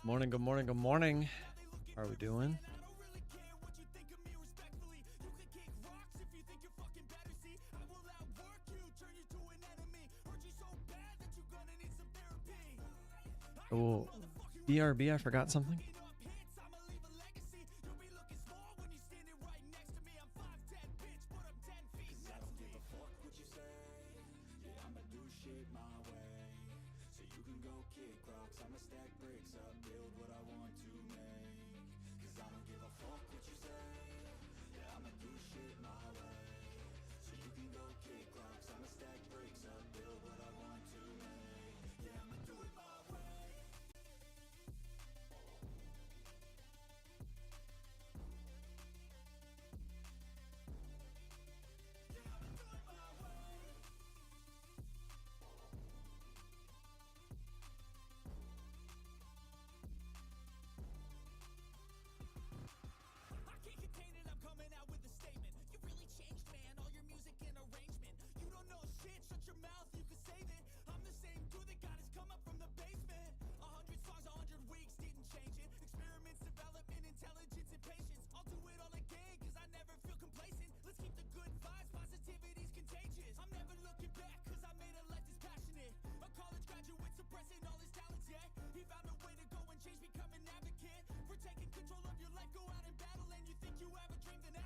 Morning, good morning, good morning. How are we doing? Oh, BRB, I forgot something.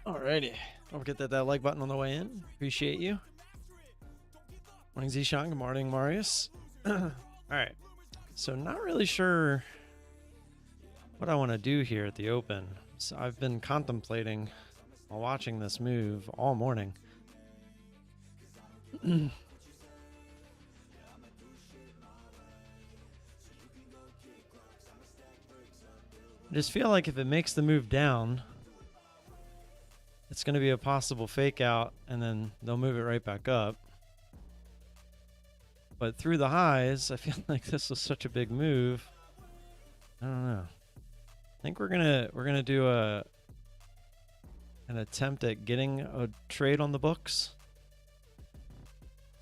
Alrighty, don't forget that like button on the way in. Appreciate you. Morning, Zishan. Good morning, Marius. All right, so not really sure what I want to do here at the open. So I've been contemplating while watching this move all morning. I just feel like if it makes the move down, it's going to be a possible fake out, and then they'll move it right back up. But through the highs, I feel like this was such a big move. I don't know. I think we're gonna do an attempt at getting a trade on the books,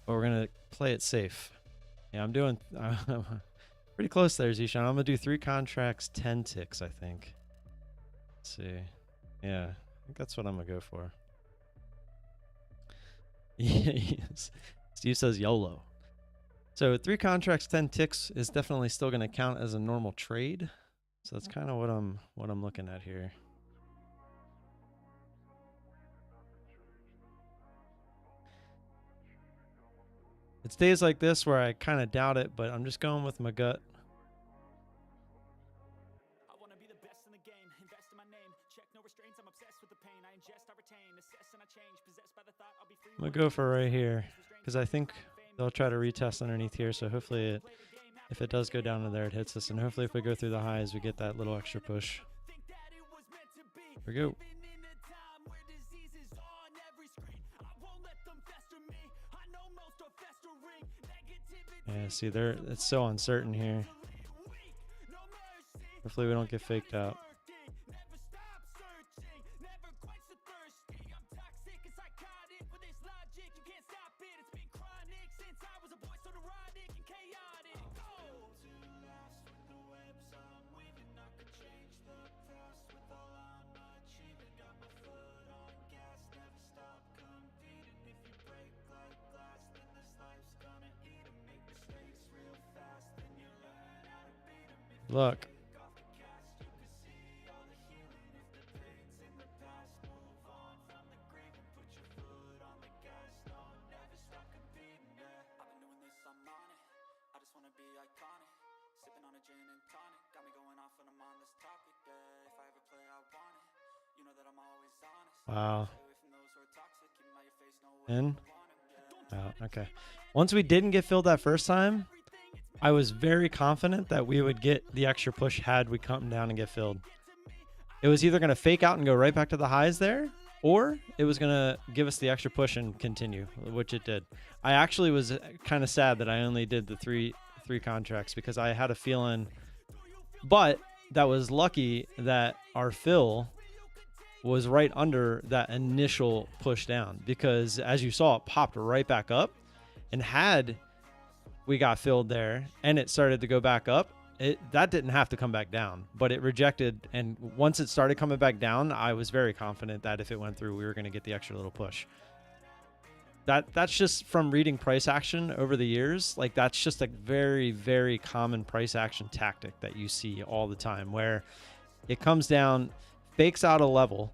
but we're gonna play it safe. Yeah, I'm doing pretty close there, Zishan. I'm gonna do 3 contracts, 10 ticks, I think. Let's see. Yeah. I think that's what I'm gonna go for. Yes. Steve says YOLO. So 3 contracts, 10 ticks is definitely still gonna count as a normal trade. So that's kind of what I'm looking at here. It's days like this where I kind of doubt it, but I'm just going with my gut. I'm gonna go for right here because I think they'll try to retest underneath here. So hopefully, if it does go down to there, it hits us, and hopefully, if we go through the highs, we get that little extra push. Here we go. Yeah, see, it's so uncertain here. Hopefully, we don't get faked out. Look. Wow. In? Out. Okay. Once we didn't get filled that first time, I was very confident that we would get the extra push had we come down and get filled. It was either going to fake out and go right back to the highs there, or it was going to give us the extra push and continue, which it did. I actually was kind of sad that I only did the three contracts because I had a feeling, but that was lucky that our fill was right under that initial push down, because as you saw, it popped right back up, and had we got filled there and it started to go back up, that didn't have to come back down, but it rejected. And once it started coming back down, I was very confident that if it went through, we were going to get the extra little push. That's just from reading price action over the years. Like, that's just a very, very common price action tactic that you see all the time, where it comes down, fakes out a level,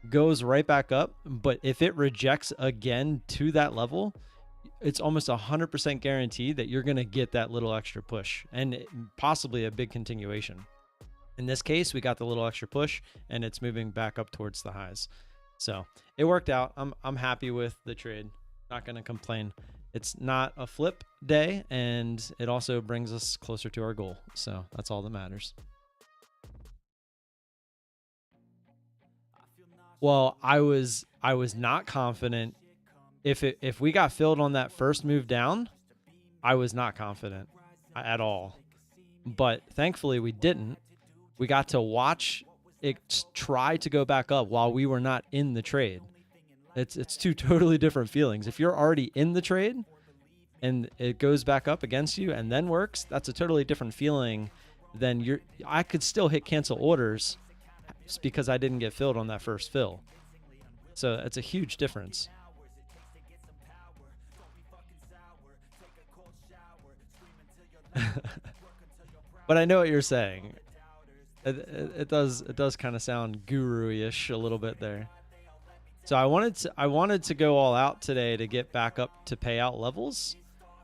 goes right back up, but if it rejects again to that level, it's almost 100% guaranteed that you're going to get that little extra push and possibly a big continuation. In this case, we got the little extra push and it's moving back up towards the highs. So it worked out. I'm happy with the trade. Not going to complain. It's not a flip day, and it also brings us closer to our goal. So that's all that matters. Well, I was not confident. If we got filled on that first move down, I was not confident at all. But thankfully we didn't. We got to watch it try to go back up while we were not in the trade. It's two totally different feelings. If you're already in the trade and it goes back up against you and then works, that's a totally different feeling than I could still hit cancel orders because I didn't get filled on that first fill. So it's a huge difference. But I know what you're saying. It does kind of sound guru-ish a little bit there. So I wanted to go all out today to get back up to payout levels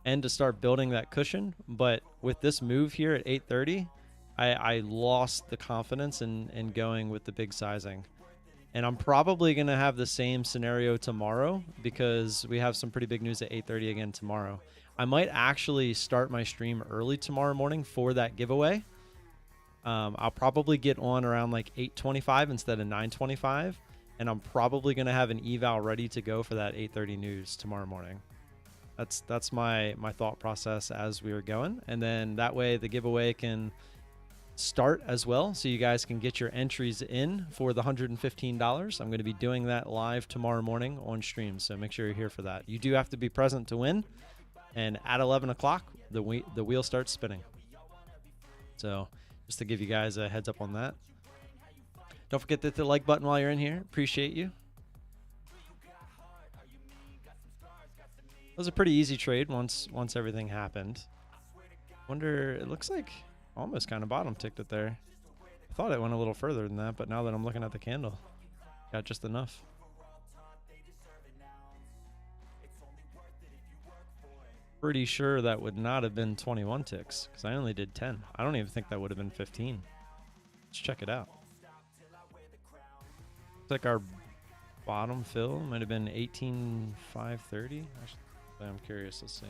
and to start building that cushion. But with this move here at 830, I lost the confidence in going with the big sizing. And I'm probably going to have the same scenario tomorrow because we have some pretty big news at 8:30 again tomorrow. I might actually start my stream early tomorrow morning for that giveaway. I'll probably get on around like 8:25 instead of 9:25. And I'm probably going to have an eval ready to go for that 8:30 news tomorrow morning. That's my thought process as we are going. And then that way the giveaway can start as well, so you guys can get your entries in for the $115. I'm going to be doing that live tomorrow morning on stream, so make sure you're here for that. You do have to be present to win, and at 11 o'clock the wheel starts spinning. So just to give you guys a heads up on that. Don't forget to hit the like button while you're in here. Appreciate you. It was a pretty easy trade once everything happened. Wonder, it looks like almost kind of bottom ticked it there. I thought it went a little further than that, but now that I'm looking at the candle, got just enough. Pretty sure that would not have been 21 ticks because I only did 10. I don't even think that would have been 15. Let's check it out. Looks like our bottom fill might have been 18,530. Actually, I'm curious. Let's see.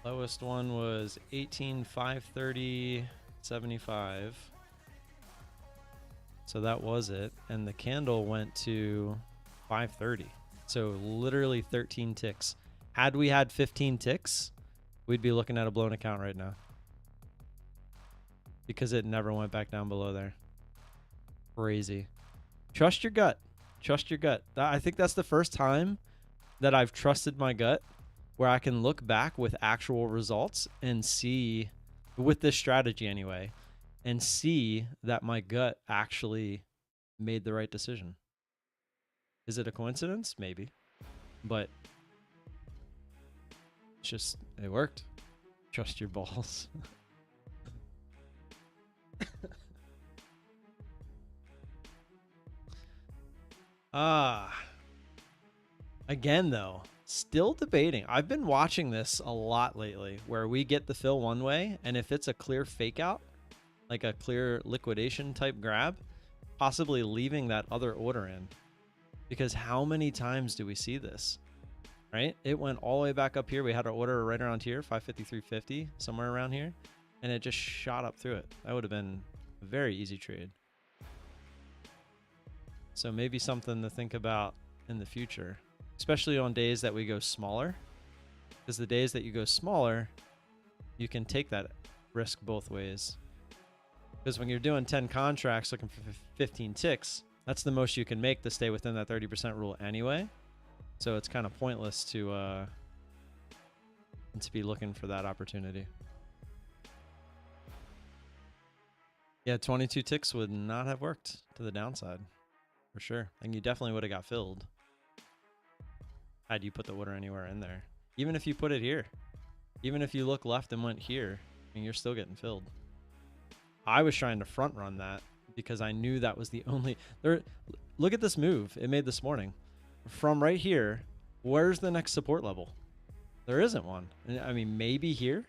Lowest one was 18,530.75. So that was it. And the candle went to 530. So literally 13 ticks. Had we had 15 ticks, we'd be looking at a blown account right now. Because it never went back down below there. Crazy. Trust your gut. Trust your gut. I think that's the first time that I've trusted my gut, where I can look back with actual results and see, with this strategy anyway, and see that my gut actually made the right decision. Is it a coincidence? Maybe. But it's just, it worked. Trust your balls. Again though, still debating. I've been watching this a lot lately, where we get the fill one way, and if it's a clear fake out, like a clear liquidation type grab, possibly leaving that other order in. Because how many times do we see this? Right? It went all the way back up here. We had our order right around here, 553.50, somewhere around here. and it just shot up through it. That would have been a very easy trade. So maybe something to think about in the future, especially on days that we go smaller, because the days that you go smaller, you can take that risk both ways. Because when you're doing 10 contracts looking for 15 ticks, that's the most you can make to stay within that 30% rule anyway. So it's kind of pointless to be looking for that opportunity. Yeah, 22 ticks would not have worked to the downside, for sure. And you definitely would have got filled had you put the order anywhere in there. Even if you put it here, even if you look left and went here, I mean, you're still getting filled. I was trying to front run that because I knew that was the only there. Look at this move it made this morning. From right here, where's the next support level? There isn't one. I mean, maybe here.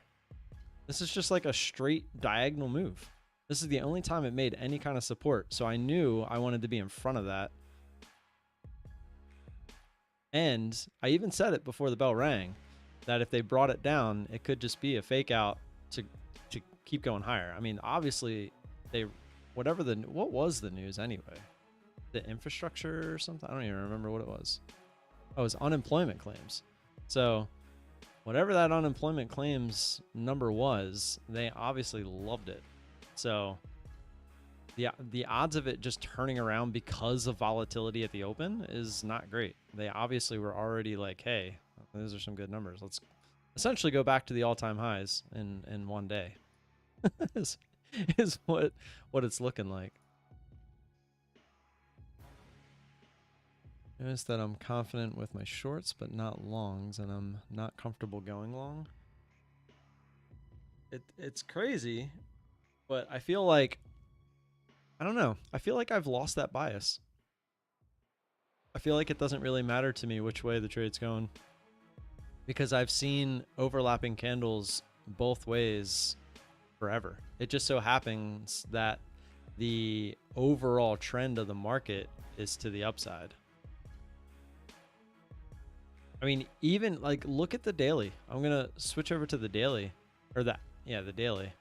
This is just like a straight diagonal move. This is the only time it made any kind of support. So I knew I wanted to be in front of that. And I even said it before the bell rang that if they brought it down, it could just be a fake out to keep going higher. I mean, obviously what was the news anyway? The infrastructure or something? I don't even remember what it was. Oh, it was unemployment claims. So whatever that unemployment claims number was, they obviously loved it. So the odds of it just turning around because of volatility at the open is not great. They obviously were already like, hey, those are some good numbers. Let's essentially go back to the all-time highs in one day. is what it's looking like. Notice that I'm confident with my shorts, but not longs, and I'm not comfortable going long. It's crazy, but I feel like, I don't know. I feel like I've lost that bias. I feel like it doesn't really matter to me which way the trade's going, because I've seen overlapping candles both ways forever. It just so happens that the overall trend of the market is to the upside. I mean, even like, look at the daily. I'm going to switch over to the daily, or the daily.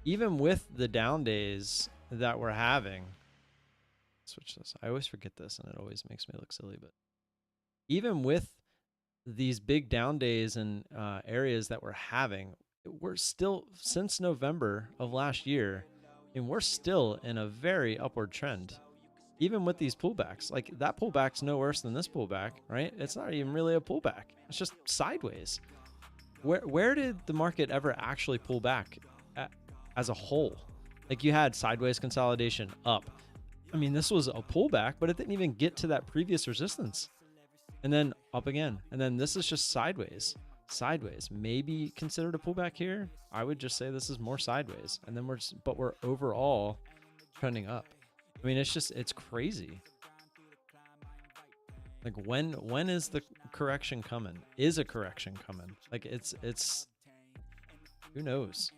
Even with the down days that we're having, switch this. I always forget this and it always makes me look silly, but even with these big down days and areas that we're having, we're still, since November of last year, and we're still in a very upward trend. Even with these pullbacks, like that pullback's no worse than this pullback, right? It's not even really a pullback. It's just sideways. Where did the market ever actually pull back as a whole? Like, you had sideways consolidation up. I mean, this was a pullback, but it didn't even get to that previous resistance. And then up again. And then this is just sideways. Sideways. Maybe considered a pullback here. I would just say this is more sideways. And then we're overall trending up. I mean, it's crazy. Like, when is the correction coming? Is a correction coming? Like, it's who knows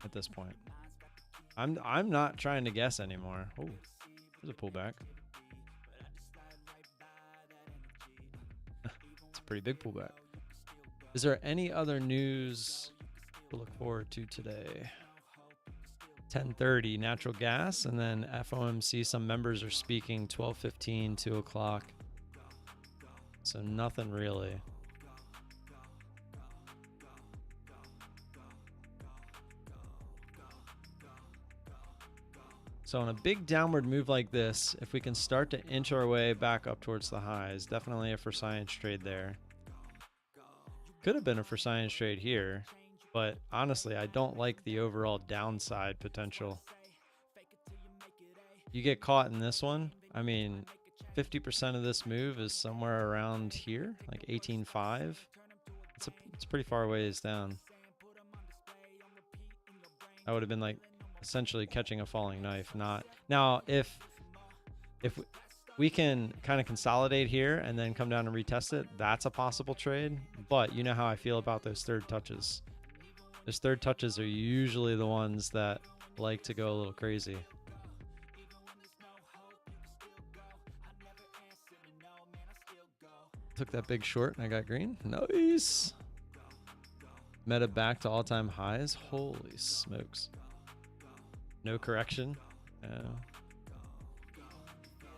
at this point. I'm not trying to guess anymore. Oh, there's a pullback. It's a pretty big pullback. Is there any other news to look forward to today? 10:30 natural gas, and then FOMC, some members are speaking 12:15, 2 o'clock. So nothing really. So on a big downward move like this, if we can start to inch our way back up towards the highs, definitely a for science trade there. Could have been a for science trade here, but honestly, I don't like the overall downside potential. You get caught in this one, I mean, 50% of this move is somewhere around here, like 18.5. It's pretty far ways down. That would have been like essentially catching a falling knife. Not now, if we can kind of consolidate here and then come down and retest it, that's a possible trade. But you know how I feel about those third touches. Those third touches are usually the ones that like to go a little crazy. Took that big short and I got green. Nice. Meta back to all-time highs. Holy smokes. No correction.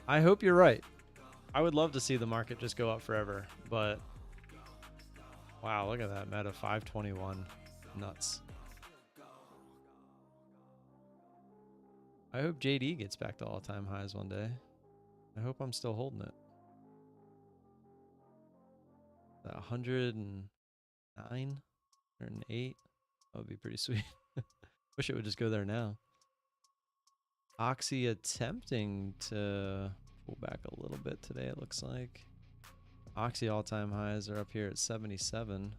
I hope you're right. I would love to see the market just go up forever, but wow, look at that Meta 521. Nuts. I hope JD gets back to all-time highs one day. I hope I'm still holding it. That 109, 108. That would be pretty sweet. Wish it would just go there now. Oxy attempting to pull back a little bit today, it looks like. Oxy all-time highs are up here at 77.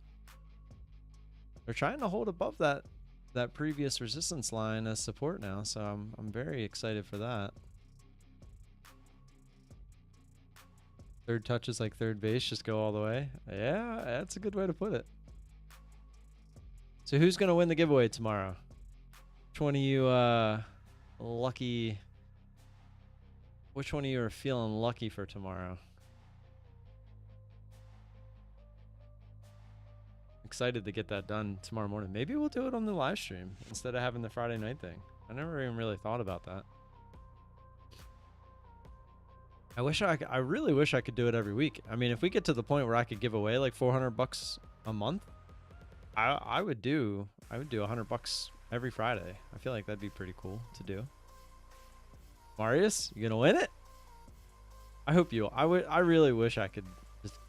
They're trying to hold above that previous resistance line as support now, so I'm very excited for that. Third touch is like third base, just go all the way. Yeah, that's a good way to put it. So who's gonna win the giveaway tomorrow? Which one of you lucky? Which one of you are feeling lucky for tomorrow? Excited to get that done tomorrow morning. Maybe we'll do it on the live stream instead of having the Friday night thing. I never even really thought about that. I really wish I could do it every week. I mean, if we get to the point where I could give away like $400 a month, I would do $100 every Friday. I feel like that'd be pretty cool to do. Marius, you gonna win it? I hope you. I really wish I could just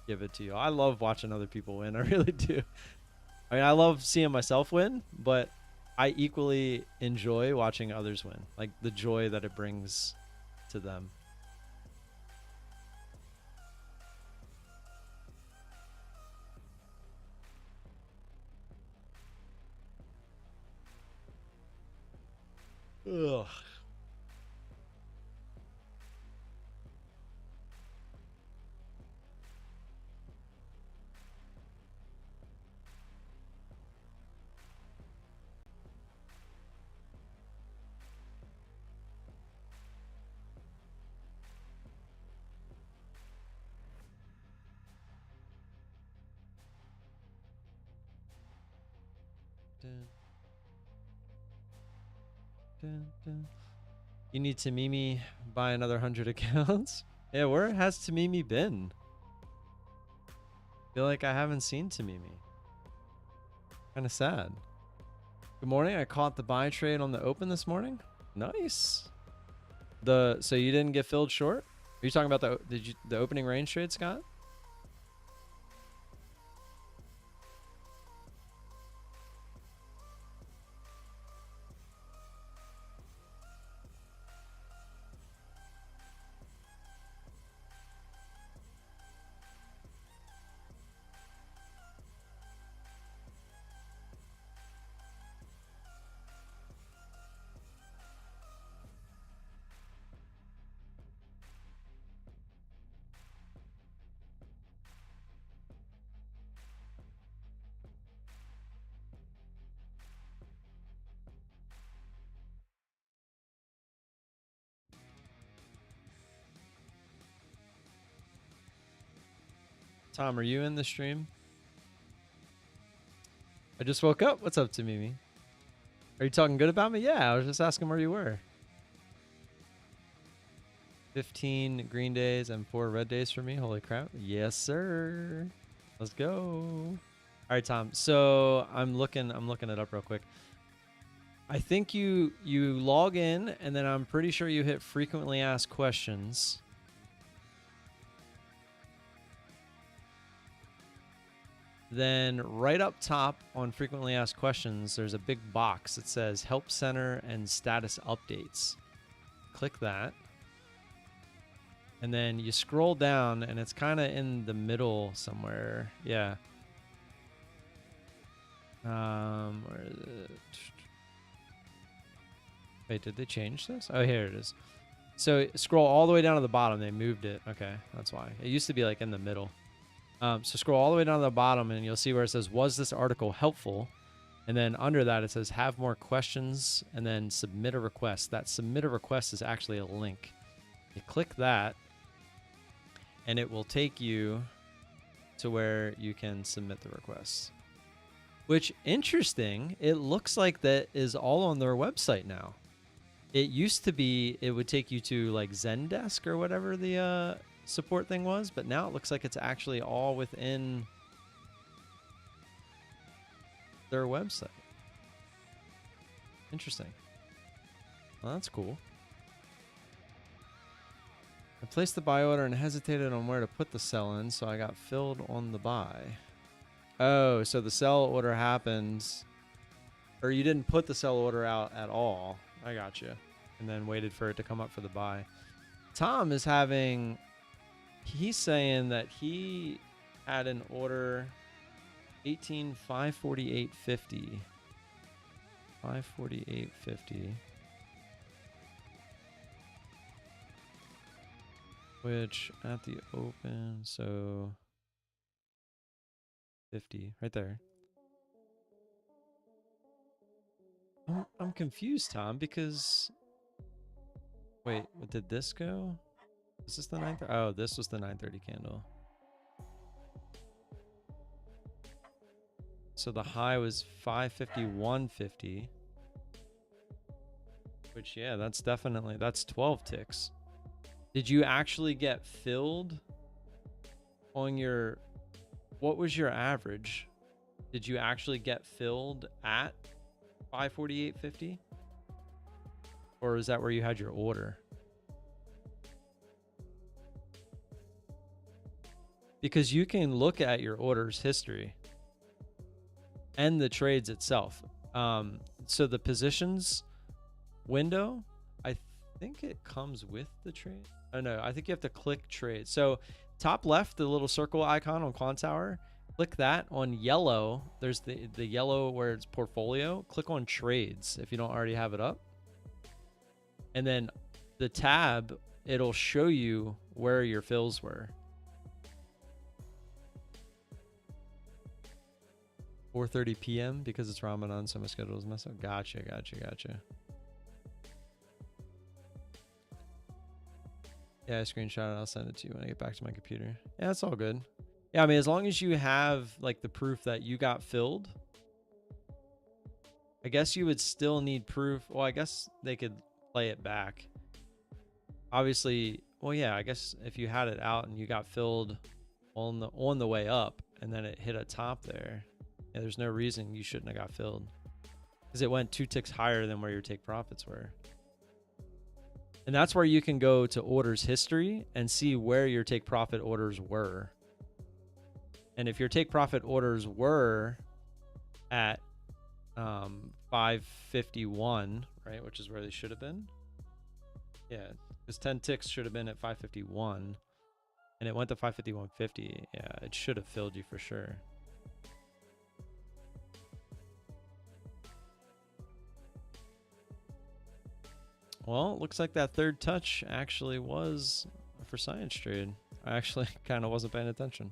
give it to you. I love watching other people win. I really do. I mean, I love seeing myself win, but I equally enjoy watching others win. Like the joy that it brings to them. Ugh. Dun, dun, dun. You need Tamimi buy another 100 accounts? Yeah, where has Tamimi been? Feel like I haven't seen Tamimi. Kind of sad. Good morning. I caught the buy trade on the open this morning. Nice. So you didn't get filled short? Are you talking about the opening range trade, Scott? Tom, are you in the stream? I just woke up. What's up, Tamimi? Are you talking good about me? Yeah, I was just asking where you were. 15 green days and 4 red days for me. Holy crap. Yes, sir. Let's go. All right, Tom. So I'm looking it up real quick. I think you log in, and then I'm pretty sure you hit frequently asked questions. Then right up top on frequently asked questions, there's a big box that says Help Center and Status Updates. Click that. And then you scroll down, and it's kind of in the middle somewhere. Yeah. Where is it? Wait, did they change this? Oh, here it is. So scroll all the way down to the bottom. They moved it. Okay, that's why. It used to be like in the middle. So scroll all the way down to the bottom, and you'll see where it says, was this article helpful? And then under that, it says, have more questions, and then submit a request. That submit a request is actually a link. You click that, and it will take you to where you can submit the request. Which, interesting, it looks like that is all on their website now. It used to be, it would take you to like Zendesk or whatever the support thing was, but now it looks like it's actually all within their website. Interesting. Well, that's cool. I placed the buy order and hesitated on where to put the sell in, so I got filled on the buy. Oh, so the sell order happens, or you didn't put the sell order out at all. I got you. And then waited for it to come up for the buy. Tom is having, he's saying that he had an order 18,548.50. 548.50. Which at the open, so 50 right there. I'm confused, Tom, because wait, what did this go? Is this the 9:30? Oh, this was the 9:30 candle. So the high was 551.50. Which, yeah, that's 12 ticks. Did you actually get filled on your, what was your average? Did you actually get filled at 548.50? Or is that where you had your order? Because you can look at your orders history and the trades itself. So the positions window, I think it comes with the trade. Oh no, I think you have to click trade. So top left, the little circle icon on Quantower, click that. On yellow, there's the yellow where it's portfolio. Click on trades if you don't already have it up. And then the tab, it'll show you where your fills were. 4:30 p.m. because it's Ramadan, so my schedule is messed up. Gotcha. Yeah, I screenshot it. I'll send it to you when I get back to my computer. Yeah, it's all good. Yeah, I mean, as long as you have like the proof that you got filled, I guess you would still need proof. Well, I guess they could play it back. Obviously, well, yeah, I guess if you had it out and you got filled on the way up and then it hit a top there, yeah, there's no reason you shouldn't have got filled because it went 2 ticks higher than where your take profits were. And that's where you can go to orders history and see where your take profit orders were. And if your take profit orders were at 551, right, which is where they should have been. Yeah, because 10 ticks should have been at 551 and it went to 551.50. Yeah, it should have filled you for sure. Well, it looks like that third touch actually was for science trade. I actually kind of wasn't paying attention.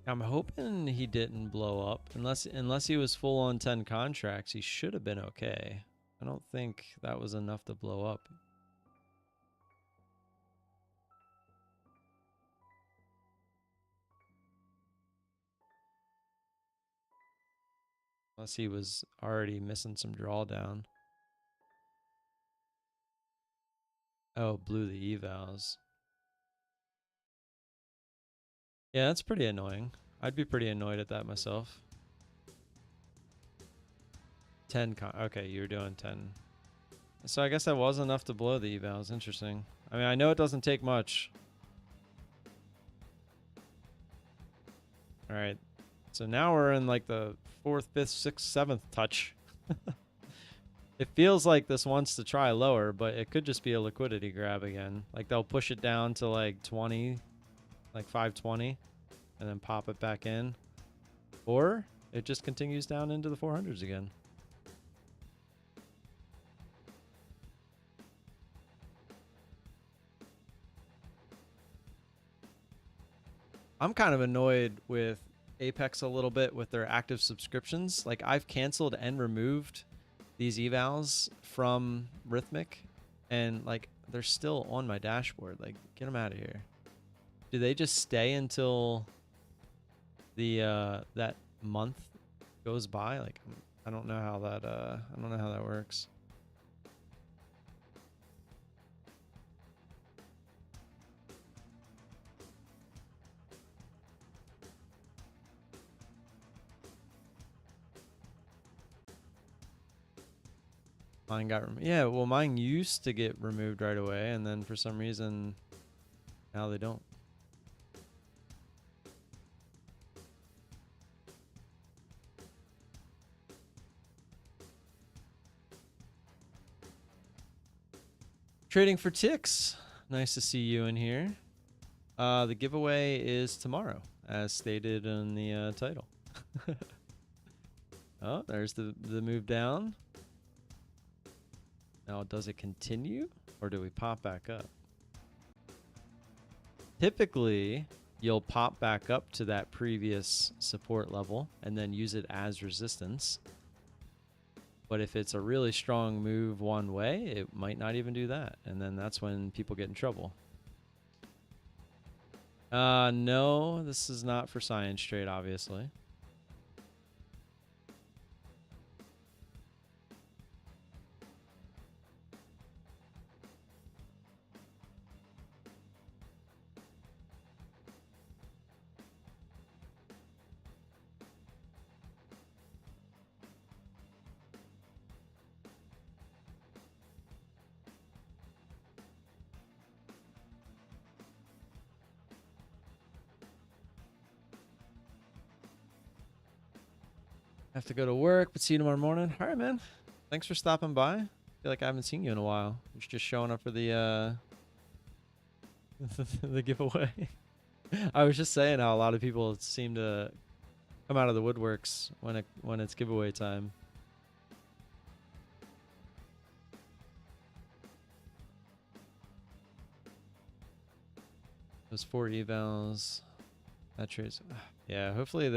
I'm hoping he didn't blow up. Unless he was full on 10 contracts, he should have been okay. I don't think that was enough to blow up. Unless he was already missing some drawdown. Oh, blew the evals. Yeah, that's pretty annoying. I'd be pretty annoyed at that myself. 10 okay, you're doing 10. So I guess that was enough to blow the evals. Interesting. I mean, I know it doesn't take much. All right. So now we're in like the 4th, 5th, 6th, 7th touch. It feels like this wants to try lower, but it could just be a liquidity grab again. Like they'll push it down to like 20, like 520, and then pop it back in. Or it just continues down into the 400s again. I'm kind of annoyed with Apex a little bit with their active subscriptions. Like I've canceled and removed these evals from Rhythmic and like they're still on my dashboard. Like get them out of here. do they just stay until the that month goes by? Like, I don't know how that I don't know how that works. Mine got removed. Yeah, well, mine used to get removed right away, and then for some reason, now they don't. Trading for ticks. Nice to see you in here. The giveaway is tomorrow, as stated in the title. Oh, there's the move down. Now, does it continue, or do we pop back up? Typically, you'll pop back up to that previous support level and then use it as resistance. But if it's a really strong move one way, it might not even do that. And then that's when people get in trouble. No, this is not for science trade, obviously. Have to go to work, but see you tomorrow morning. All right, man. Thanks for stopping by. I feel like I haven't seen you in a while. You're just showing up for the the giveaway. I was just saying how a lot of people seem to come out of the woodworks when it's giveaway time. Those 4 evals. That trades. Yeah, hopefully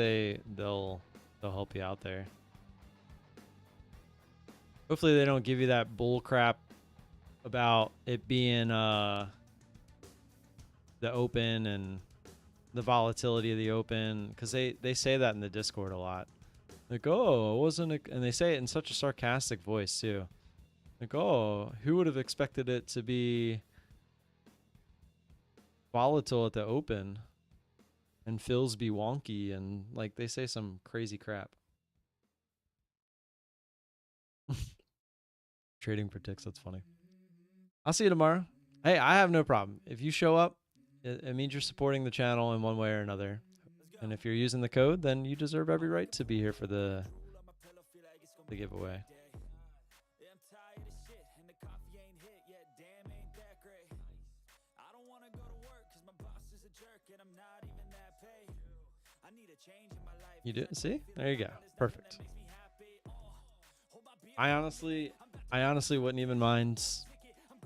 they'll help you out there. Hopefully they don't give you that bull crap about it being the open and the volatility of the open, because they say that in the Discord a lot. Like, oh, it wasn't a, and they say it in such a sarcastic voice too. Like, oh, who would have expected it to be volatile at the open and fills be wonky, and like they say some crazy crap. Trading for ticks, that's funny. I'll see you tomorrow. Hey, I have no problem. If you show up, it means you're supporting the channel in one way or another. And if you're using the code, then you deserve every right to be here for the giveaway. You do? See? There you go. Perfect. I honestly wouldn't even mind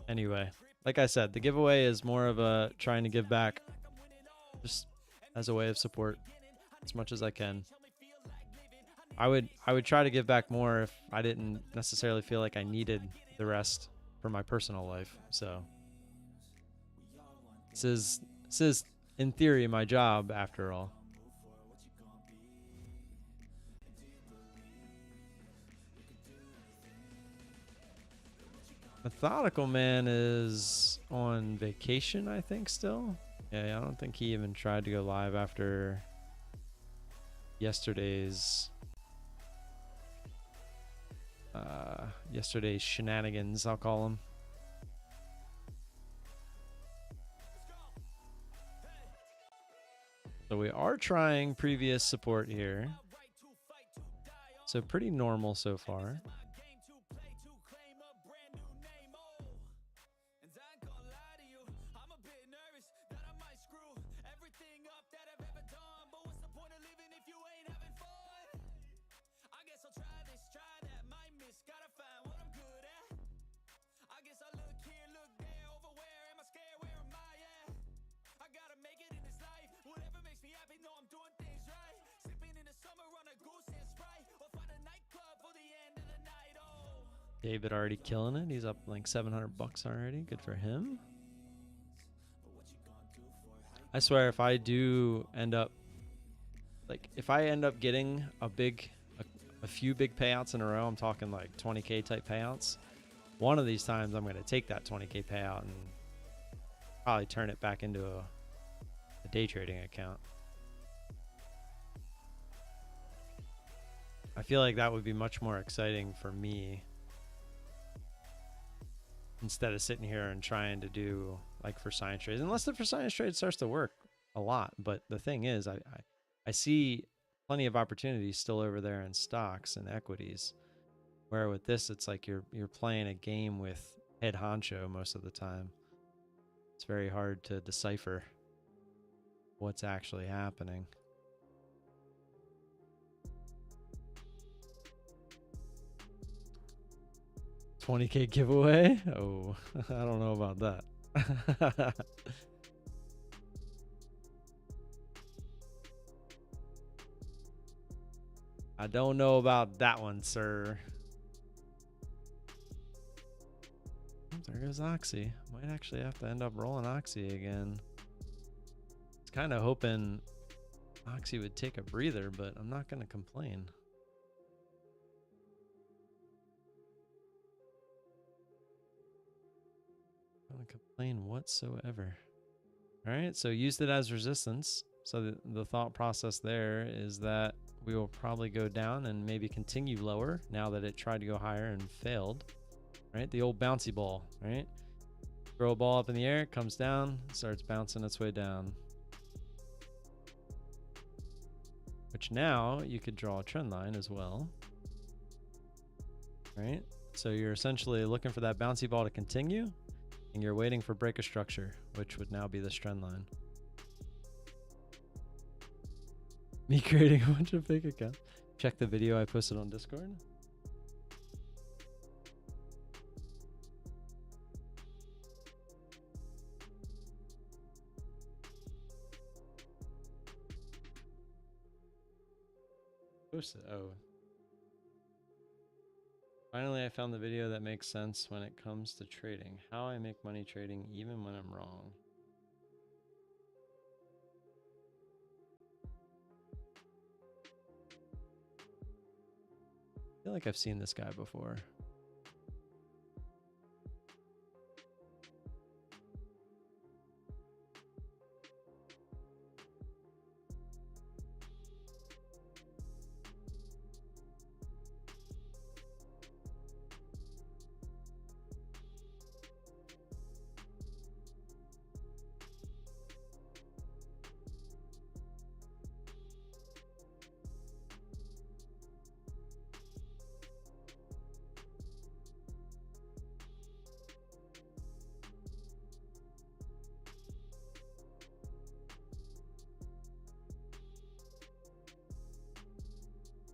anyway. Like I said, the giveaway is more of a trying to give back just as a way of support as much as I can. I would try to give back more if I didn't necessarily feel like I needed the rest for my personal life. So this is in theory my job after all. Methodical Man is on vacation, I think, still. Yeah, I don't think he even tried to go live after yesterday's shenanigans, I'll call them. So we are trying previous support here. So pretty normal so far. David already killing it. He's up like $700 already. Good for him. I swear, if I do end up, like, if I end up getting a few big payouts in a row, I'm talking like 20K type payouts. One of these times, I'm going to take that 20K payout and probably turn it back into a day trading account. I feel like that would be much more exciting for me instead of sitting here and trying to do like for science trades, unless the for science trade starts to work a lot. But the thing is, I see plenty of opportunities still over there in stocks and equities, where with this, it's like you're playing a game with head honcho most of the time. It's very hard to decipher what's actually happening. $20K giveaway? Oh, I don't know about that. I don't know about that one, sir. There goes Oxy. Might actually have to end up rolling Oxy again. I was kind of hoping Oxy would take a breather, but I'm not going to complain. I'm not going to complain whatsoever. All right, so used it as resistance. So the thought process there is that we will probably go down and maybe continue lower now that it tried to go higher and failed. Right, the old bouncy ball, right? Throw a ball up in the air, it comes down, starts bouncing its way down. Which now you could draw a trend line as well. Right? So you're essentially looking for that bouncy ball to continue, and you're waiting for break of structure, which would now be this trend line. Me creating a bunch of fake accounts. Check the video I posted on Discord. Oh. Finally, I found the video that makes sense when it comes to trading. How I make money trading even when I'm wrong. I feel like I've seen this guy before.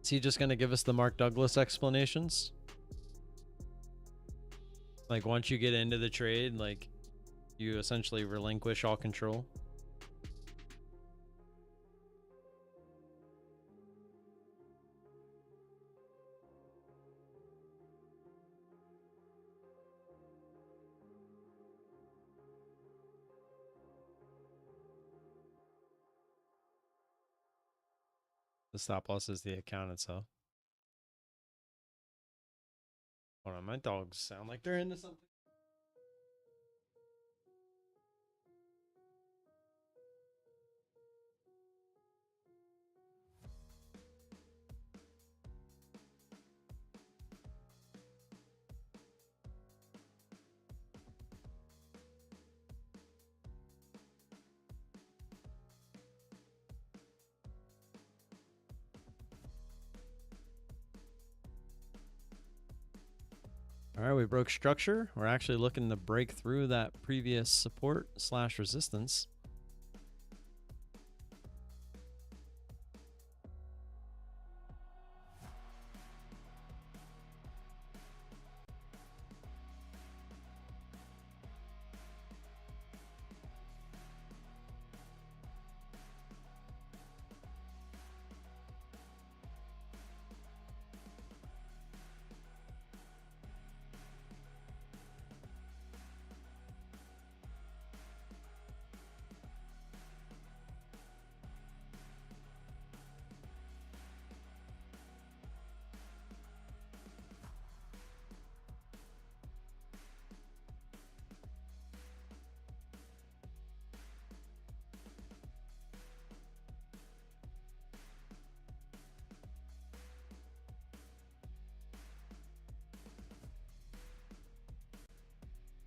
Is he just going to give us the Mark Douglas explanations? Like once you get into the trade, like you essentially relinquish all control? The stop loss is the account itself. Hold on, my dogs sound like they're into something. All right, we broke structure. We're actually looking to break through that previous support / resistance.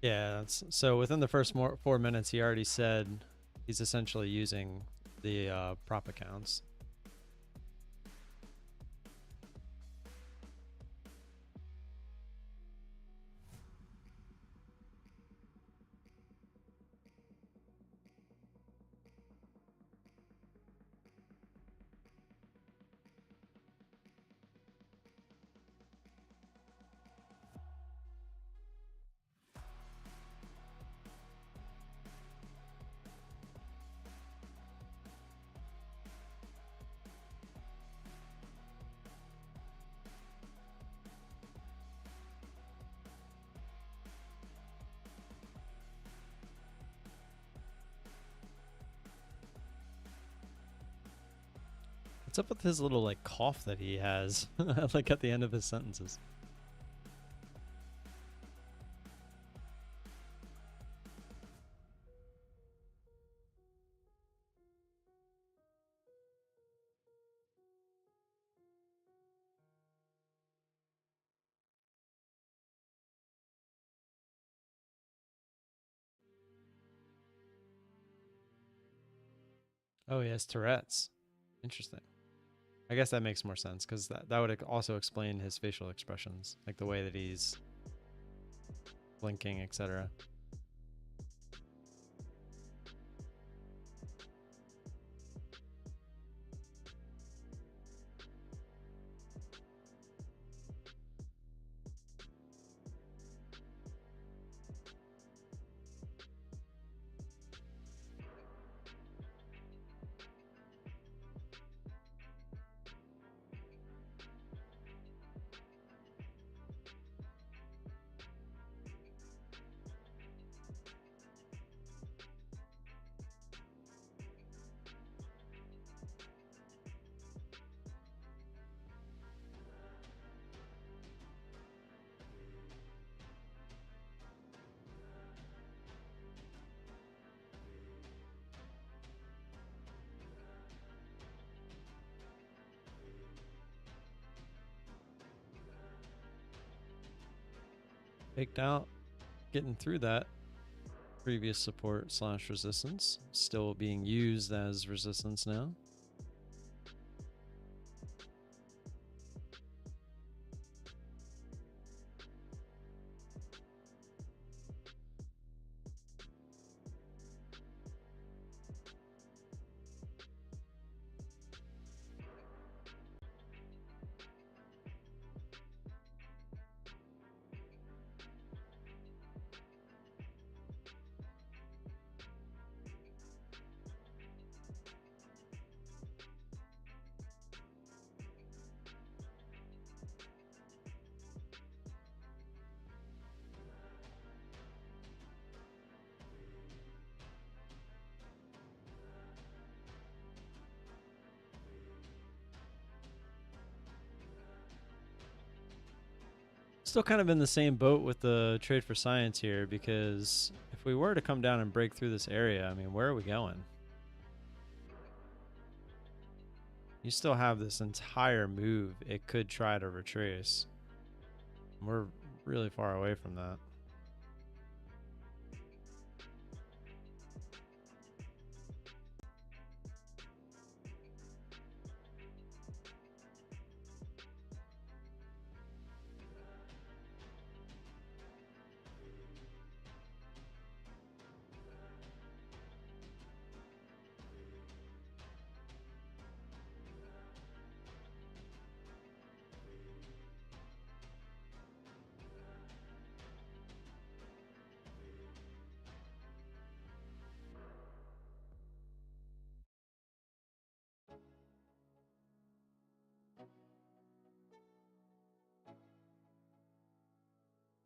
Yeah, so within the first 4 minutes, he already said he's essentially using the prop accounts. What's up with his little like cough that he has like at the end of his sentences? Oh, he has Tourette's. Interesting. I guess that makes more sense because that would also explain his facial expressions, like the way that he's blinking, etc. Faked out, getting through that previous support / resistance, still being used as resistance now. Still kind of in the same boat with the trade for science here, because if we were to come down and break through this area, I mean, where are we going? You still have this entire move it could try to retrace. We're really far away from that.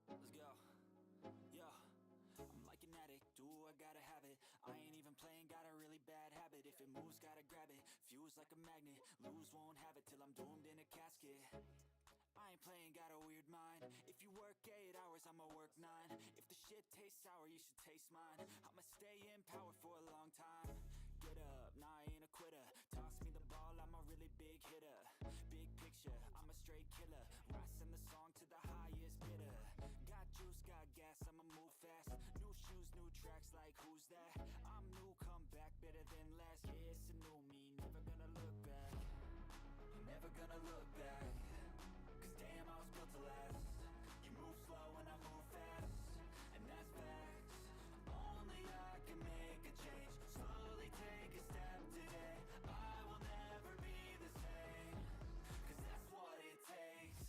Let's go. Yo, I'm like an addict, do I gotta have it. I ain't even playing, got a really bad habit. If it moves, gotta grab it. Fuse like a magnet, lose, won't have it till I'm doomed in a casket. I ain't playing, got a weird mind. If you work 8 hours, I'ma work 9. If the shit tastes sour, you should taste mine. I'ma stay in power for a long time. Get up, nah, I ain't a quitter. Toss me the ball, I'm a really big hitter. Big picture, I'm a straight killer. Rising the song to the highest bidder. Got juice, got gas, I'ma move fast. tracks like who's that? I'm new, come back better than last. Yeah, it's a new me, never gonna look back. Never gonna look back. Cause damn, I was built to last. You move slow and I move fast, and that's facts. Only I can make a change. Slowly take a step today. I will never be the same. Cause that's what it takes.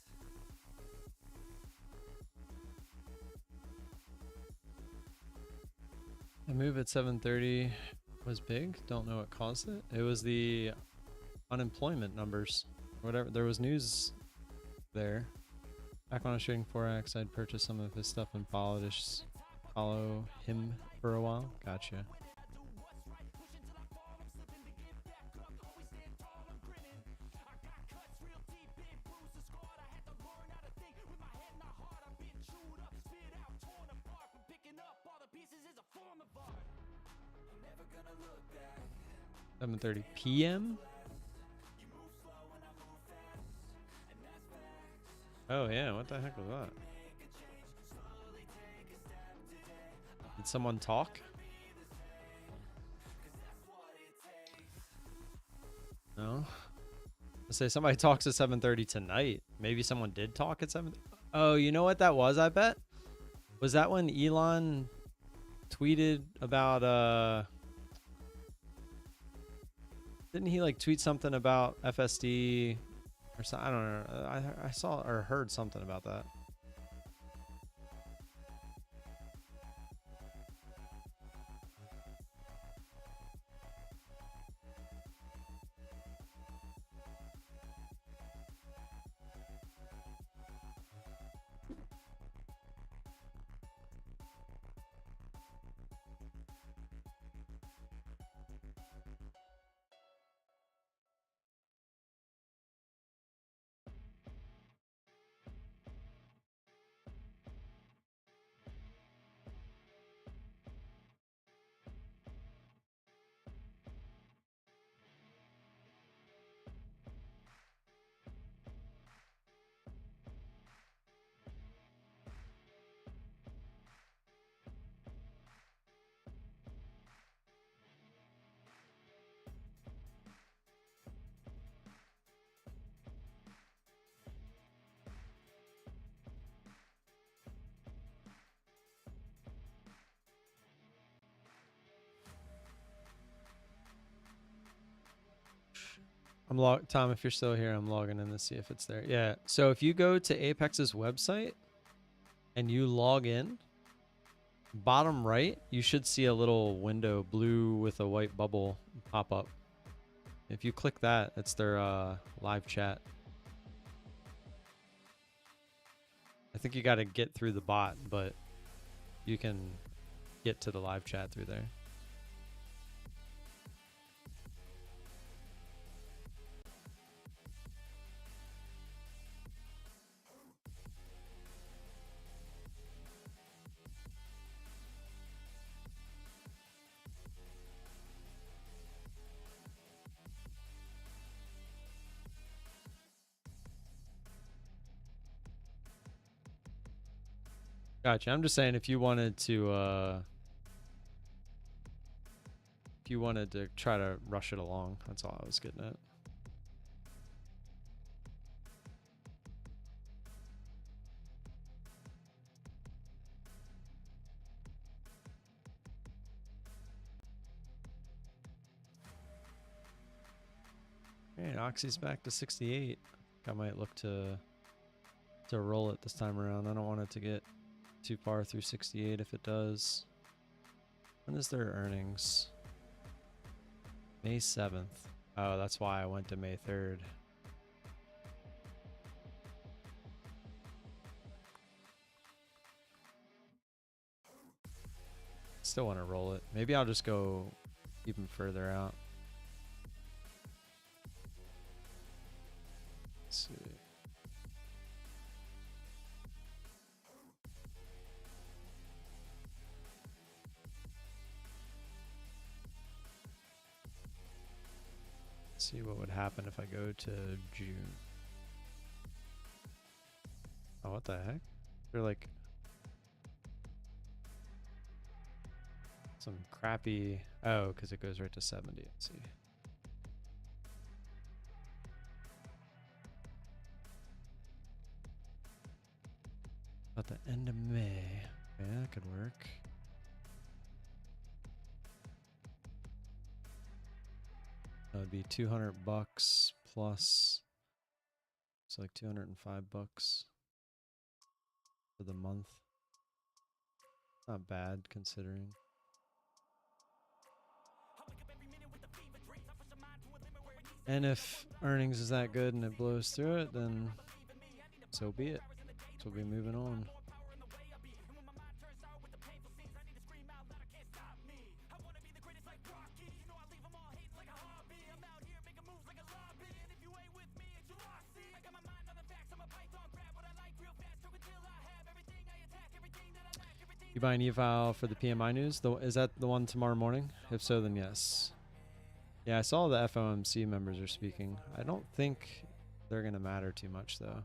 The move at 7:30 was big. Don't know what caused it. It was the unemployment numbers. Whatever. There was news there. Back when I was trading Forex, I'd purchase some of his stuff and follow him for a while. Gotcha. Never gonna look back. 7:30 p.m. Oh yeah, what the heck was that? Did someone talk? No. I say somebody talks at 7:30 tonight. Maybe someone did talk at 7. Oh, you know what that was? I bet. Was that when Elon tweeted about didn't he like tweet something about FSD or something? I don't know. I saw or heard something about that. Tom, if you're still here, I'm logging in to see if it's there. Yeah. So if you go to Apex's website and you log in, bottom right, you should see a little window, blue with a white bubble pop up. If you click that, it's their live chat. I think you got to get through the bot, but you can get to the live chat through there. Gotcha. I'm just saying if you wanted to try to rush it along, that's all I was getting at. And Oxy's back to 68. I might look to roll it this time around. I don't want it to get too far through 68 if it does. When is their earnings? May 7th. Oh, that's why I went to May 3rd. Still want to roll it. Maybe I'll just go even further out. Let's see. See what would happen if I go to June. Oh, what the heck? They're like... some crappy. Oh, because it goes right to 70. Let's see. About the end of May. Yeah, that could work. That would be $200 plus. It's like $205 for the month. Not bad considering. And if earnings is that good and it blows through it, then so be it. So we'll be moving on. You buy an e-file for the PMI news? Is that the one tomorrow morning? If so, then yes. Yeah, I saw the FOMC members are speaking. I don't think they're going to matter too much, though.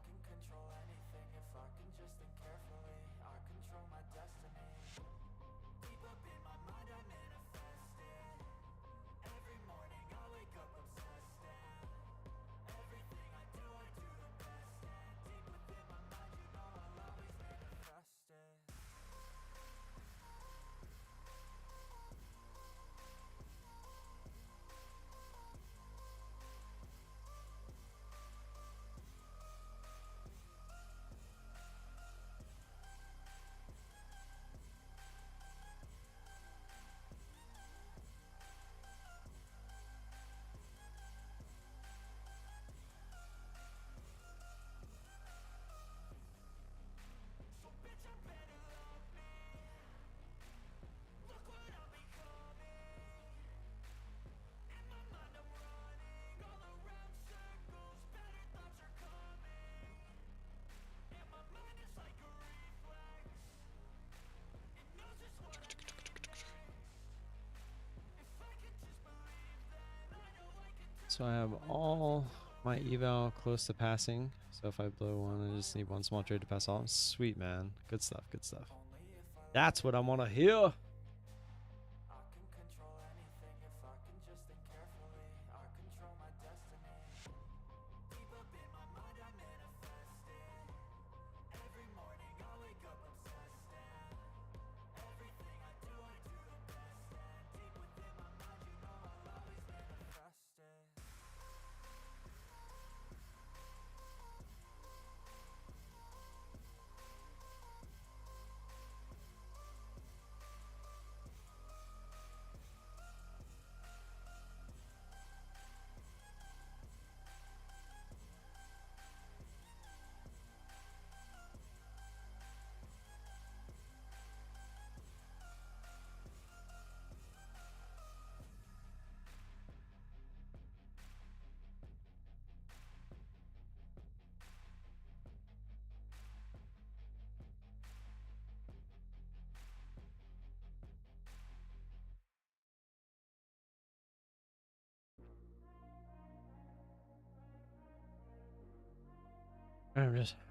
So I have all my eval close to passing. So if I blow one, I just need one small trade to pass all. Sweet, man. Good stuff. Good stuff. That's what I want to hear.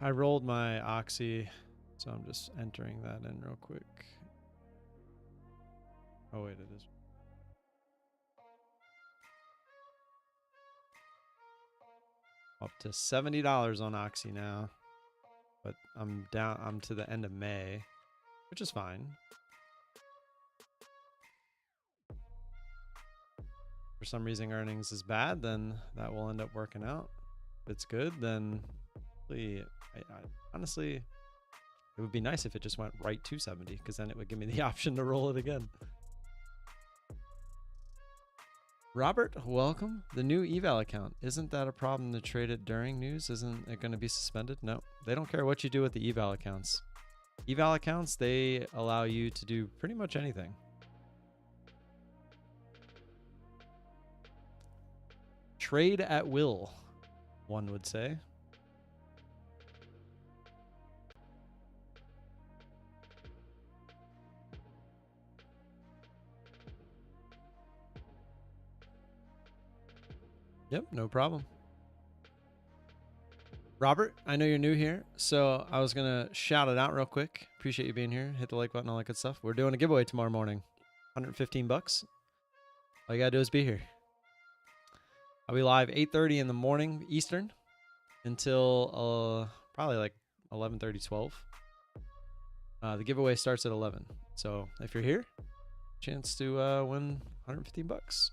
I rolled my Oxy, so I'm just entering that in real quick. Oh wait, it is. Up to $70 on Oxy now, but I'm down. I'm to the end of May, which is fine. For some reason earnings is bad, then that will end up working out. If it's good, then honestly, it would be nice if it just went right to 70, because then it would give me the option to roll it again. Robert, welcome. The new eval account. Isn't that a problem to trade it during news? Isn't it going to be suspended? No, they don't care what you do with the eval accounts. Eval accounts, they allow you to do pretty much anything. Trade at will, one would say. Yep, no problem. Robert, I know you're new here, so I was going to shout it out real quick. Appreciate you being here. Hit the like button, all that good stuff. We're doing a giveaway tomorrow morning. 115 bucks. All you gotta do is be here. I'll be live 8:30 in the morning Eastern until probably like 11:30, 12. The giveaway starts at 11. So if you're here, chance to win 115 bucks.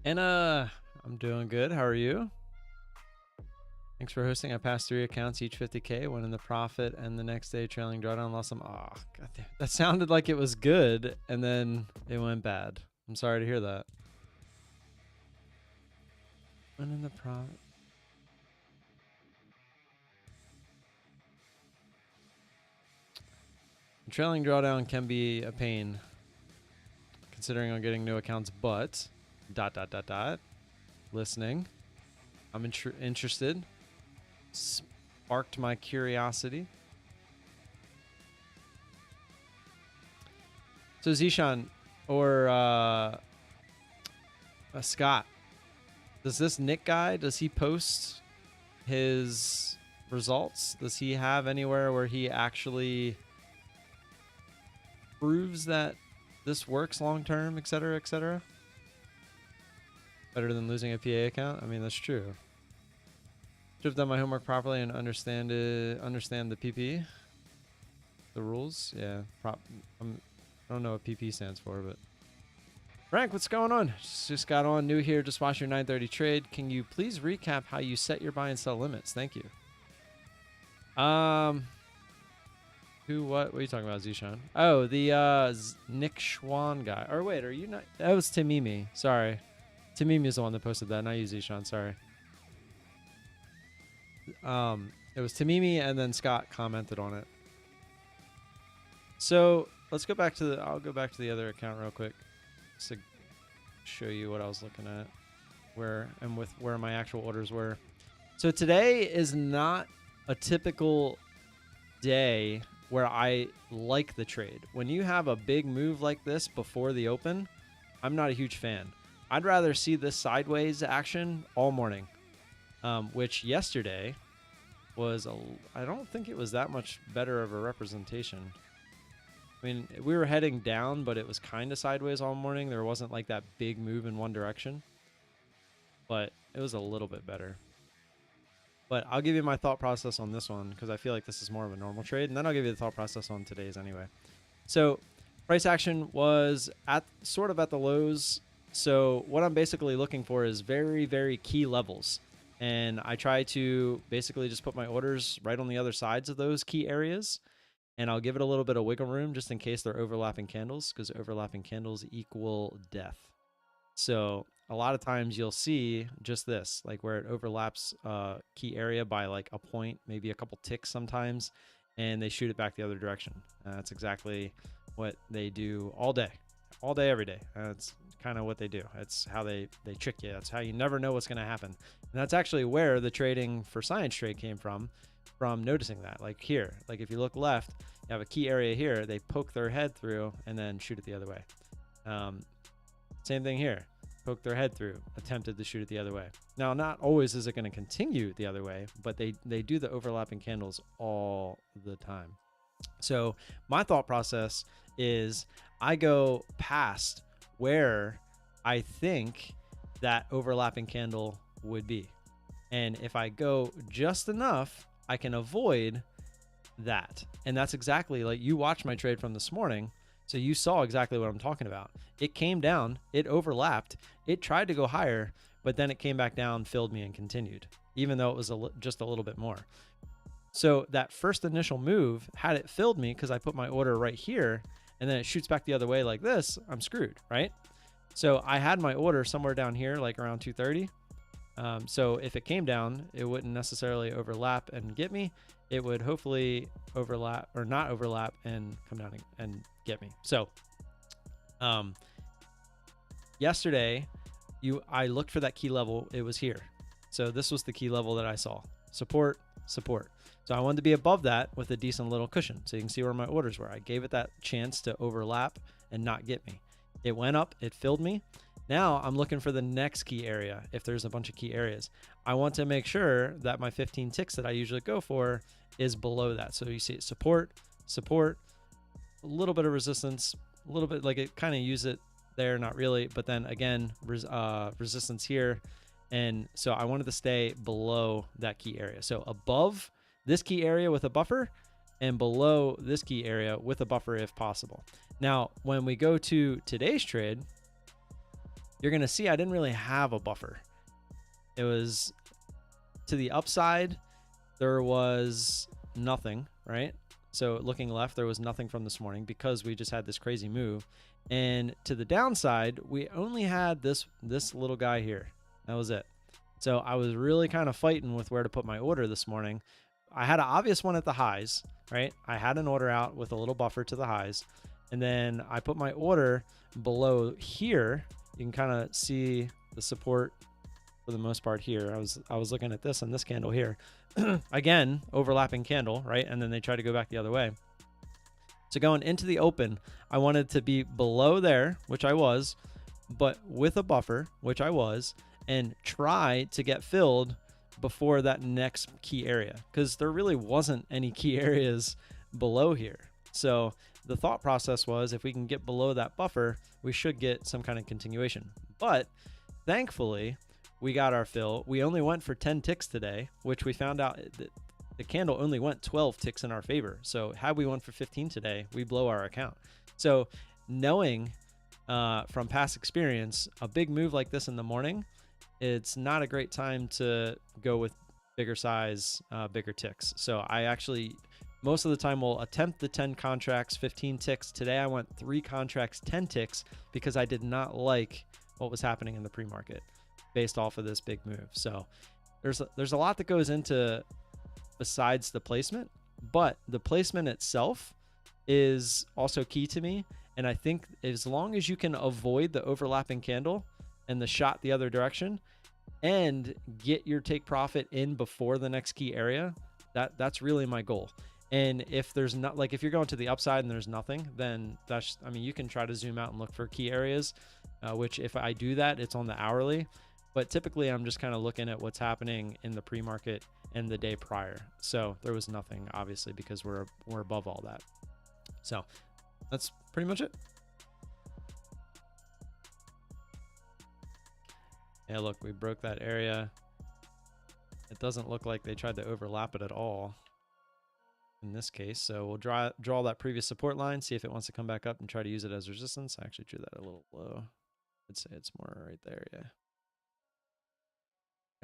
And I'm doing good. How are you? Thanks for hosting. I passed 3 accounts, each 50K, went in the profit, and the next day trailing drawdown lost some. Oh, God damn. That sounded like it was good, and then it went bad. I'm sorry to hear that. Went in the profit. Trailing drawdown can be a pain, considering I'm getting new accounts, but ... Listening. I'm interested. Sparked my curiosity. So Zishan or Scott, does this Nick guy, does he post his results? Does he have anywhere where he actually proves that this works long term, etc., etc.? Better than losing a PA account? I mean, that's true. Should have done my homework properly and understand the PP, the rules. Yeah, I don't know what PP stands for, but Frank, what's going on? Just got on, new here, just watched your 9:30 trade. Can you please recap how you set your buy and sell limits? Thank you. What are you talking about, Zishan? Oh, the Nick Schwan guy. Or wait, are you not? That was Timimi. Sorry. Timimi is the one that posted that, not you, Zishan. Sorry. It was Timimi, and then Scott commented on it. So let's go back to I'll go back to the other account real quick, just to show you what I was looking at, where my actual orders were. So today is not a typical day where I like the trade. When you have a big move like this before the open, I'm not a huge fan. I'd rather see this sideways action all morning, which yesterday was I don't think it was that much better of a representation. I mean, we were heading down, but it was kind of sideways all morning. There wasn't like that big move in one direction, but it was a little bit better. But I'll give you my thought process on this one because I feel like this is more of a normal trade, and then I'll give you the thought process on today's anyway. So price action was sort of at the lows. So what I'm basically looking for is very, very key levels. And I try to basically just put my orders right on the other sides of those key areas. And I'll give it a little bit of wiggle room just in case they're overlapping candles, because overlapping candles equal death. So a lot of times you'll see just this, like where it overlaps a key area by like a point, maybe a couple ticks sometimes, and they shoot it back the other direction. That's exactly what they do all day, every day. That's kind of what they do. It's how they trick you. That's how you never know what's going to happen. And that's actually where the trading for science trade came from noticing that. Like here, like if you look left, you have a key area here, they poke their head through and then shoot it the other way. Same thing here, poke their head through, attempted to shoot it the other way. Now, not always is it going to continue the other way, but they do the overlapping candles all the time. So my thought process is I go past where I think that overlapping candle would be. And if I go just enough, I can avoid that. And that's exactly like you watched my trade from this morning. So you saw exactly what I'm talking about. It came down, it overlapped, it tried to go higher, but then it came back down, filled me, and continued, even though it was just a little bit more. So that first initial move, had it filled me because I put my order right here, and then it shoots back the other way like this, I'm screwed, right? So I had my order somewhere down here, like around 230. So if it came down, it wouldn't necessarily overlap and get me. It would hopefully overlap or not overlap and come down and get me. So yesterday, I looked for that key level. It was here. So this was the key level that I saw. Support, support. So I wanted to be above that with a decent little cushion. So you can see where my orders were. I gave it that chance to overlap and not get me. It went up, it filled me. Now I'm looking for the next key area. If there's a bunch of key areas, I want to make sure that my 15 ticks that I usually go for is below that. So you see it support, support, a little bit of resistance, a little bit like it kind of use it there, not really, but then again, resistance here. And so I wanted to stay below that key area. So above this key area with a buffer and below this key area with a buffer if possible. Now, when we go to today's trade, you're going to see I didn't really have a buffer. It was to the upside. There was nothing, right? So looking left, there was nothing from this morning because we just had this crazy move. And to the downside, we only had this little guy here. That was it. So I was really kind of fighting with where to put my order this morning. I had an obvious one at the highs, right? I had an order out with a little buffer to the highs. And then I put my order below here. You can kind of see the support for the most part here. I was looking at this and this candle here. Again, overlapping candle, right? And then they try to go back the other way. So going into the open, I wanted to be below there, which I was, but with a buffer, which I was, and try to get filled before that next key area, because there really wasn't any key areas below here. So the thought process was if we can get below that buffer, we should get some kind of continuation. But thankfully, we got our fill. We only went for 10 ticks today, which we found out that the candle only went 12 ticks in our favor. So had we went for 15 today, we blow our account. So knowing from past experience, a big move like this in the morning, it's not a great time to go with bigger size, bigger ticks. So I actually, most of the time, will attempt the 10 contracts, 15 ticks. Today I went 3 contracts, 10 ticks, because I did not like what was happening in the pre-market based off of this big move. So there's a lot that goes into besides the placement, but the placement itself is also key to me. And I think as long as you can avoid the overlapping candle and the shot the other direction and get your take profit in before the next key area, that's really my goal. And if there's not, like if you're going to the upside and there's nothing, then that's, I mean, you can try to zoom out and look for key areas, which if I do that, it's on the hourly. But typically I'm just kind of looking at what's happening in the pre-market and the day prior. So there was nothing, obviously, because we're above all that. So that's pretty much it. Yeah, look, we broke that area. It doesn't look like they tried to overlap it at all in this case. So we'll draw that previous support line, see if it wants to come back up and try to use it as resistance. I actually drew that a little low. I'd say it's more right there, yeah.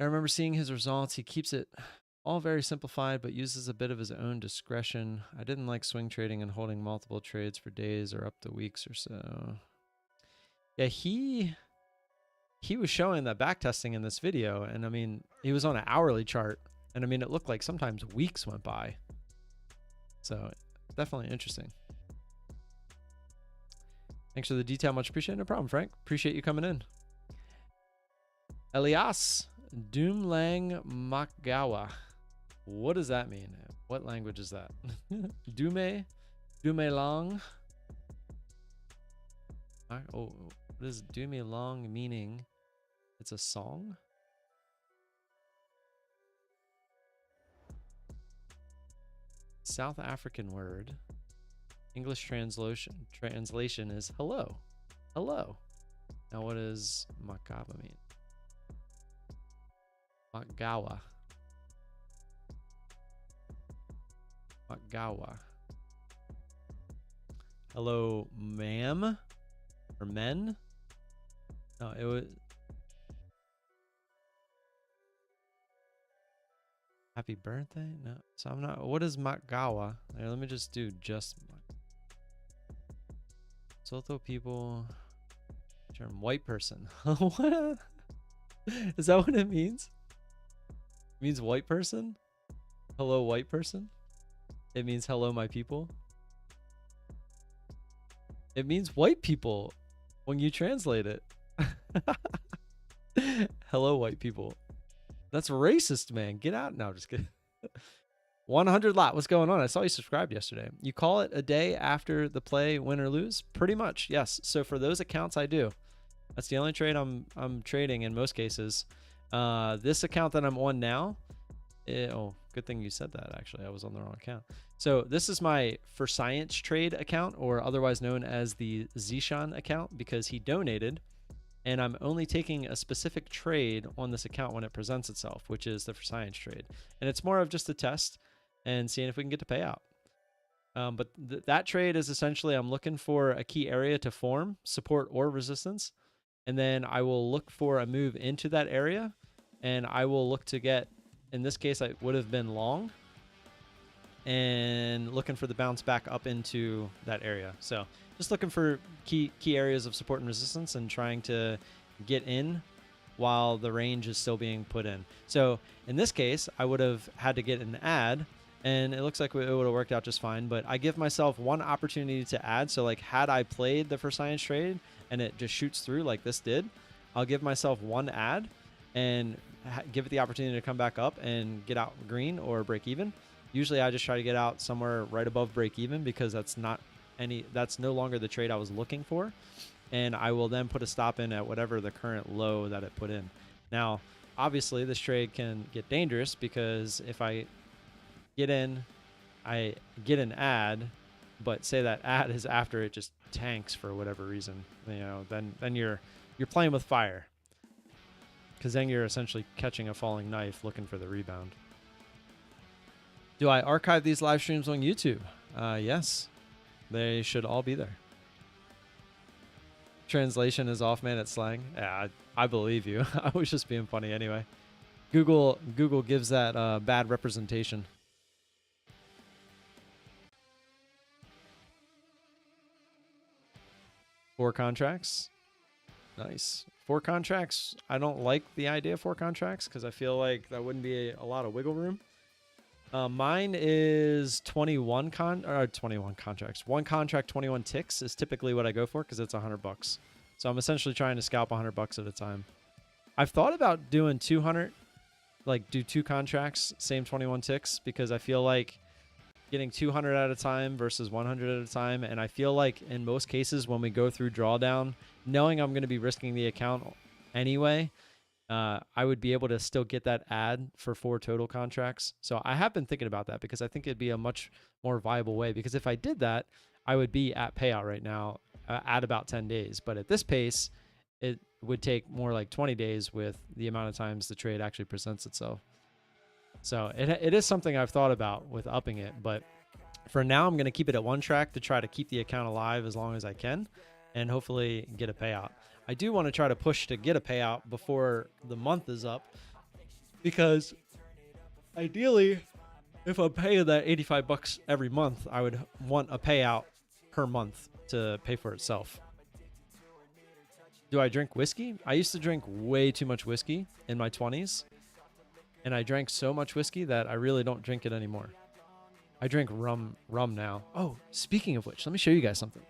I remember seeing his results. He keeps it all very simplified, but uses a bit of his own discretion. I didn't like swing trading and holding multiple trades for days or up to weeks or so. Yeah, he was showing that back testing in this video, and I mean, he was on an hourly chart, and I mean, it looked like sometimes weeks went by. So definitely interesting. Thanks for the detail. Much appreciated. No problem, Frank. Appreciate you coming in. Elias Dumlang Makgawa. What does that mean? What language is that? Dume Long. Oh, what is Dume Long meaning? It's a song? South African word. English translation is hello. Hello. Now what does Makgawa mean? Makgawa. Makgawa. Hello, ma'am, or men. No, it was happy birthday. No, so I'm not. What is Matgawa? Here, let me just do just Soto people. Term white person. What? Is that what it means? It means white person? Hello, white person? It means hello, my people? It means white people when you translate it. Hello, white people. That's racist, man. Get out. No, just kidding. 100 lot. What's going on? I saw you subscribed yesterday. You call it a day after the play, win or lose? Pretty much, yes. So for those accounts, I do. That's the only trade I'm trading in most cases. This account that I'm on now. Oh, good thing you said that. Actually, I was on the wrong account. So this is my For Science Trade account, or otherwise known as the Zishan account, because he donated, and I'm only taking a specific trade on this account when it presents itself, which is the For Science Trade, and it's more of just a test and seeing if we can get to payout. But that trade is essentially I'm looking for a key area to form, support or resistance, and then I will look for a move into that area, and I will look to get, in this case, I would have been long, and looking for the bounce back up into that area. So just looking for key areas of support and resistance and trying to get in while the range is still being put in. So in this case, I would have had to get an add, and it looks like it would have worked out just fine, but I give myself one opportunity to add. So like had I played the For Science Trade and it just shoots through like this did, I'll give myself one add and give it the opportunity to come back up and get out green or break even. Usually I just try to get out somewhere right above break even, because that's no longer the trade I was looking for. And I will then put a stop in at whatever the current low that it put in. Now, obviously this trade can get dangerous, because if I get in, I get an add, but say that add is after it just tanks for whatever reason, then you're playing with fire, because then you're essentially catching a falling knife looking for the rebound. Do I archive these live streams on YouTube? Yes, they should all be there. Translation is off, man. It's slang. Yeah, I believe you. I was just being funny anyway. Google gives that bad representation. Four contracts. Nice. Four contracts. I don't like the idea of four contracts, because I feel like that wouldn't be a lot of wiggle room. Mine is 21 contracts. One contract, 21 ticks is typically what I go for, because it's $100. So I'm essentially trying to scalp $100 at a time. I've thought about doing 200, like do 2 contracts, same 21 ticks, because I feel like getting 200 at a time versus 100 at a time. And I feel like in most cases when we go through drawdown, knowing I'm going to be risking the account anyway, I would be able to still get that add for 4 total contracts. So I have been thinking about that, because I think it'd be a much more viable way, because if I did that, I would be at payout right now at about 10 days. But at this pace, it would take more like 20 days with the amount of times the trade actually presents itself. So it is something I've thought about with upping it, but for now I'm going to keep it at 1 track to try to keep the account alive as long as I can and hopefully get a payout. I do want to try to push to get a payout before the month is up, because ideally if I'm paying that $85 every month, I would want a payout per month to pay for itself. Do I drink whiskey? I used to drink way too much whiskey in my 20s. And I drank so much whiskey that I really don't drink it anymore. I drink rum now. Oh, speaking of which, let me show you guys something.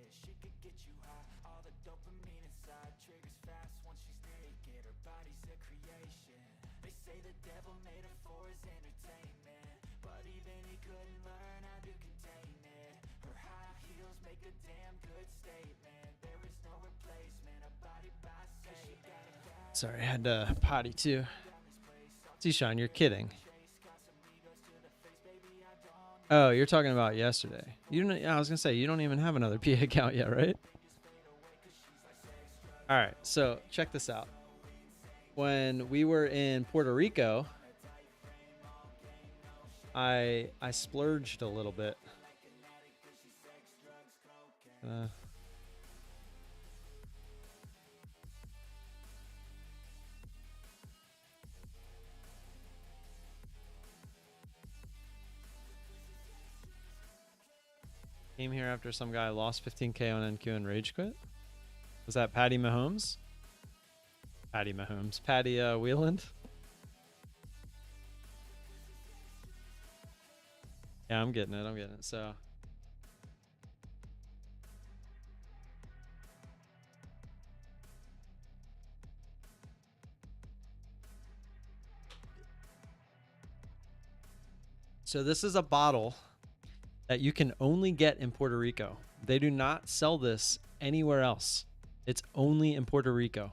it. She could get you high, all the dopamine inside triggers fast once she's naked. Her body's a creation. They say the devil made her for his entertainment, but even he couldn't learn how to contain it. Her high heels make a damn good statement. There is no replacement, a body by Satan. Sorry, I had to potty too. Zishan, you're kidding. Oh, you're talking about yesterday. You don't. I was gonna say you don't even have another PA account yet, right? All right, so check this out. When we were in Puerto Rico, I splurged a little bit. Came here after some guy lost 15K on NQ and rage quit. Was that Patty Mahomes? Patty Mahomes. Patty Wheeland? Yeah, I'm getting it. I'm getting it. So. So this is a bottle that you can only get in Puerto Rico. They do not sell this anywhere else. It's only in Puerto Rico.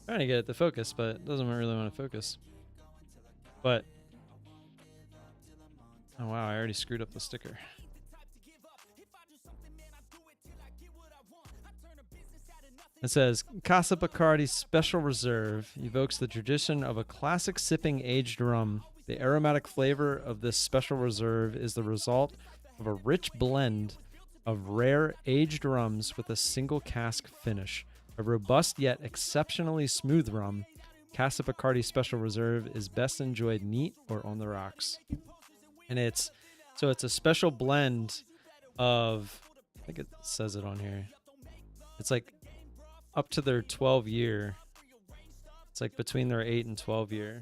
Trying to get it to focus, but it doesn't really want to focus. But oh wow, I already screwed up the sticker. It says Casa Bacardi Special Reserve evokes the tradition of a classic sipping aged rum. The aromatic flavor of this special reserve is the result of a rich blend of rare aged rums with a single cask finish. A robust yet exceptionally smooth rum, Casa Bacardi Special Reserve is best enjoyed neat or on the rocks. And it's a special blend of, I think it says it on here. It's like up to their 12 year. It's like between their 8 and 12 year.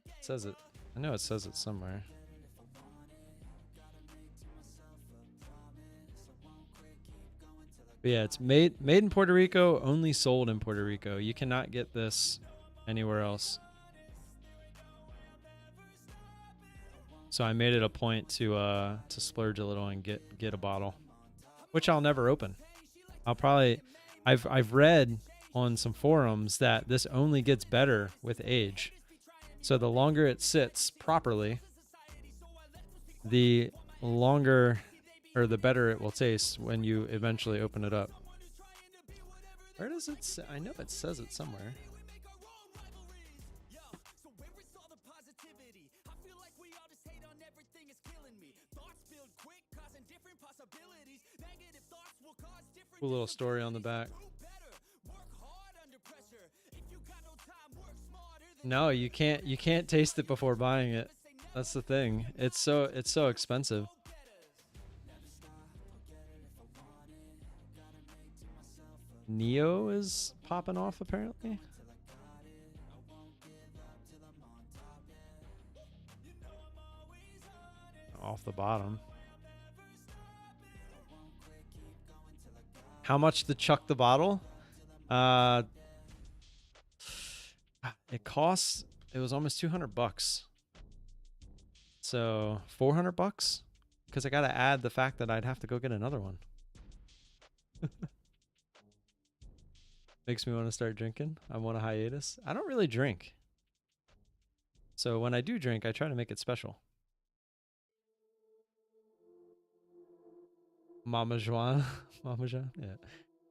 It says it. I know it says it somewhere. But yeah, it's made in Puerto Rico, only sold in Puerto Rico. You cannot get this anywhere else. So I made it a point to splurge a little and get a bottle, which I'll never open. I've read on some forums that this only gets better with age. So the longer it sits properly, the longer or the better it will taste when you eventually open it up. Where does it say? I know it says it somewhere. Cool little story on the back. No, you can't taste it before buying it. That's the thing. It's so expensive. Neo is popping off apparently. Off the bottom. How much to chuck the bottle? It was almost $200. So $400 because I got to add the fact that I'd have to go get another one. Makes me want to start drinking. I'm on a hiatus. I don't really drink. So when I do drink, I try to make it special. Mama Juan. Mama Juan? Yeah.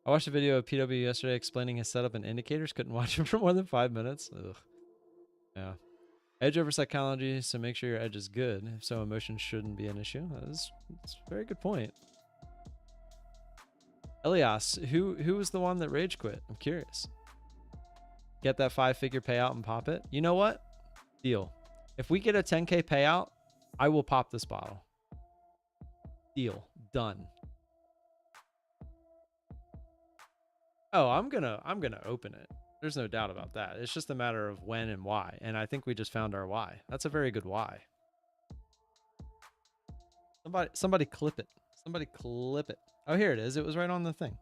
I watched a video of PW yesterday explaining his setup and indicators. Couldn't watch it for more than 5 minutes. Ugh. Yeah. Edge over psychology, so make sure your edge is good. If so, emotion shouldn't be an issue. That's a very good point. Elias, who was the one that rage quit? I'm curious. Get that 5-figure payout and pop it. You know what? Deal. If we get a 10K payout, I will pop this bottle. Deal. Done. Oh, I'm gonna open it. There's no doubt about that. It's just a matter of when and why. And I think we just found our why. That's a very good why. Somebody clip it. Somebody clip it. Oh, here it is. It was right on the thing.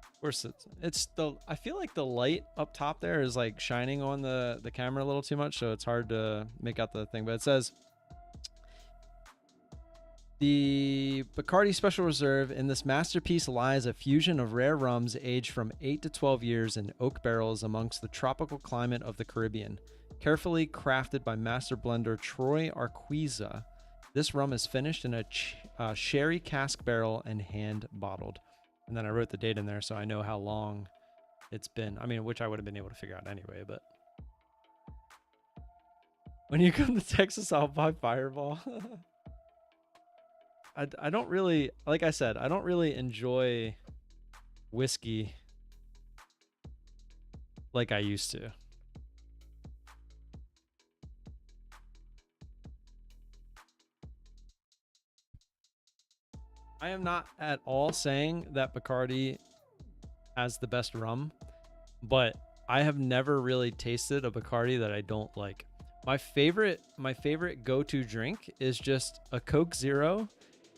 Of course, it's the, I feel like the light up top there is like shining on the camera a little too much, so it's hard to make out the thing. But it says the Bacardi Special Reserve. In this masterpiece lies a fusion of rare rums aged from 8 to 12 years in oak barrels amongst the tropical climate of the Caribbean. Carefully crafted by master blender Troy Arquiza, this rum is finished in a sherry cask barrel and hand bottled. And then I wrote the date in there so I know how long it's been. I mean, which I would have been able to figure out anyway, but when you come to Texas, I'll buy Fireball. I don't really, like I said, I don't really enjoy whiskey like I used to. I am not at all saying that Bacardi has the best rum, but I have never really tasted a Bacardi that I don't like. My favorite go-to drink is just a Coke Zero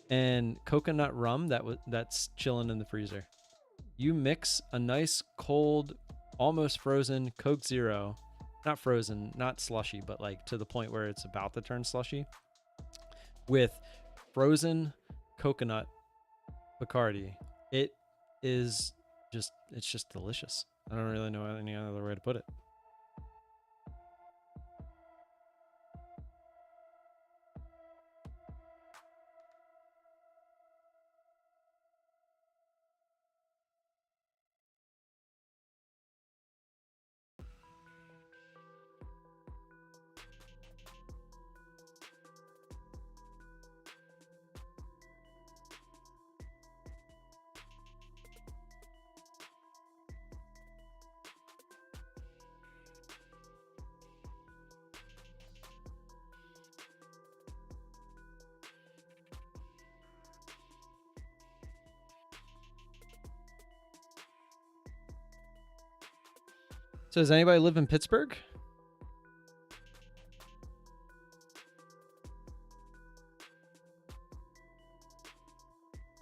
and coconut rum that's chilling in the freezer. You mix a nice cold, almost frozen Coke Zero, not frozen, not slushy, but like to the point where it's about to turn slushy, with frozen coconut Bacardi. It's just delicious. I don't really know any other way to put it. So does anybody live in Pittsburgh?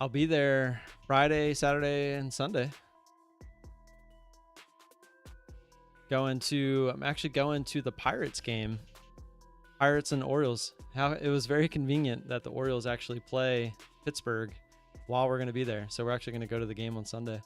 I'll be there Friday, Saturday, and Sunday. I'm actually going to the Pirates game. Pirates and Orioles. It was very convenient that the Orioles actually play Pittsburgh while we're going to be there. So we're actually going to go to the game on Sunday.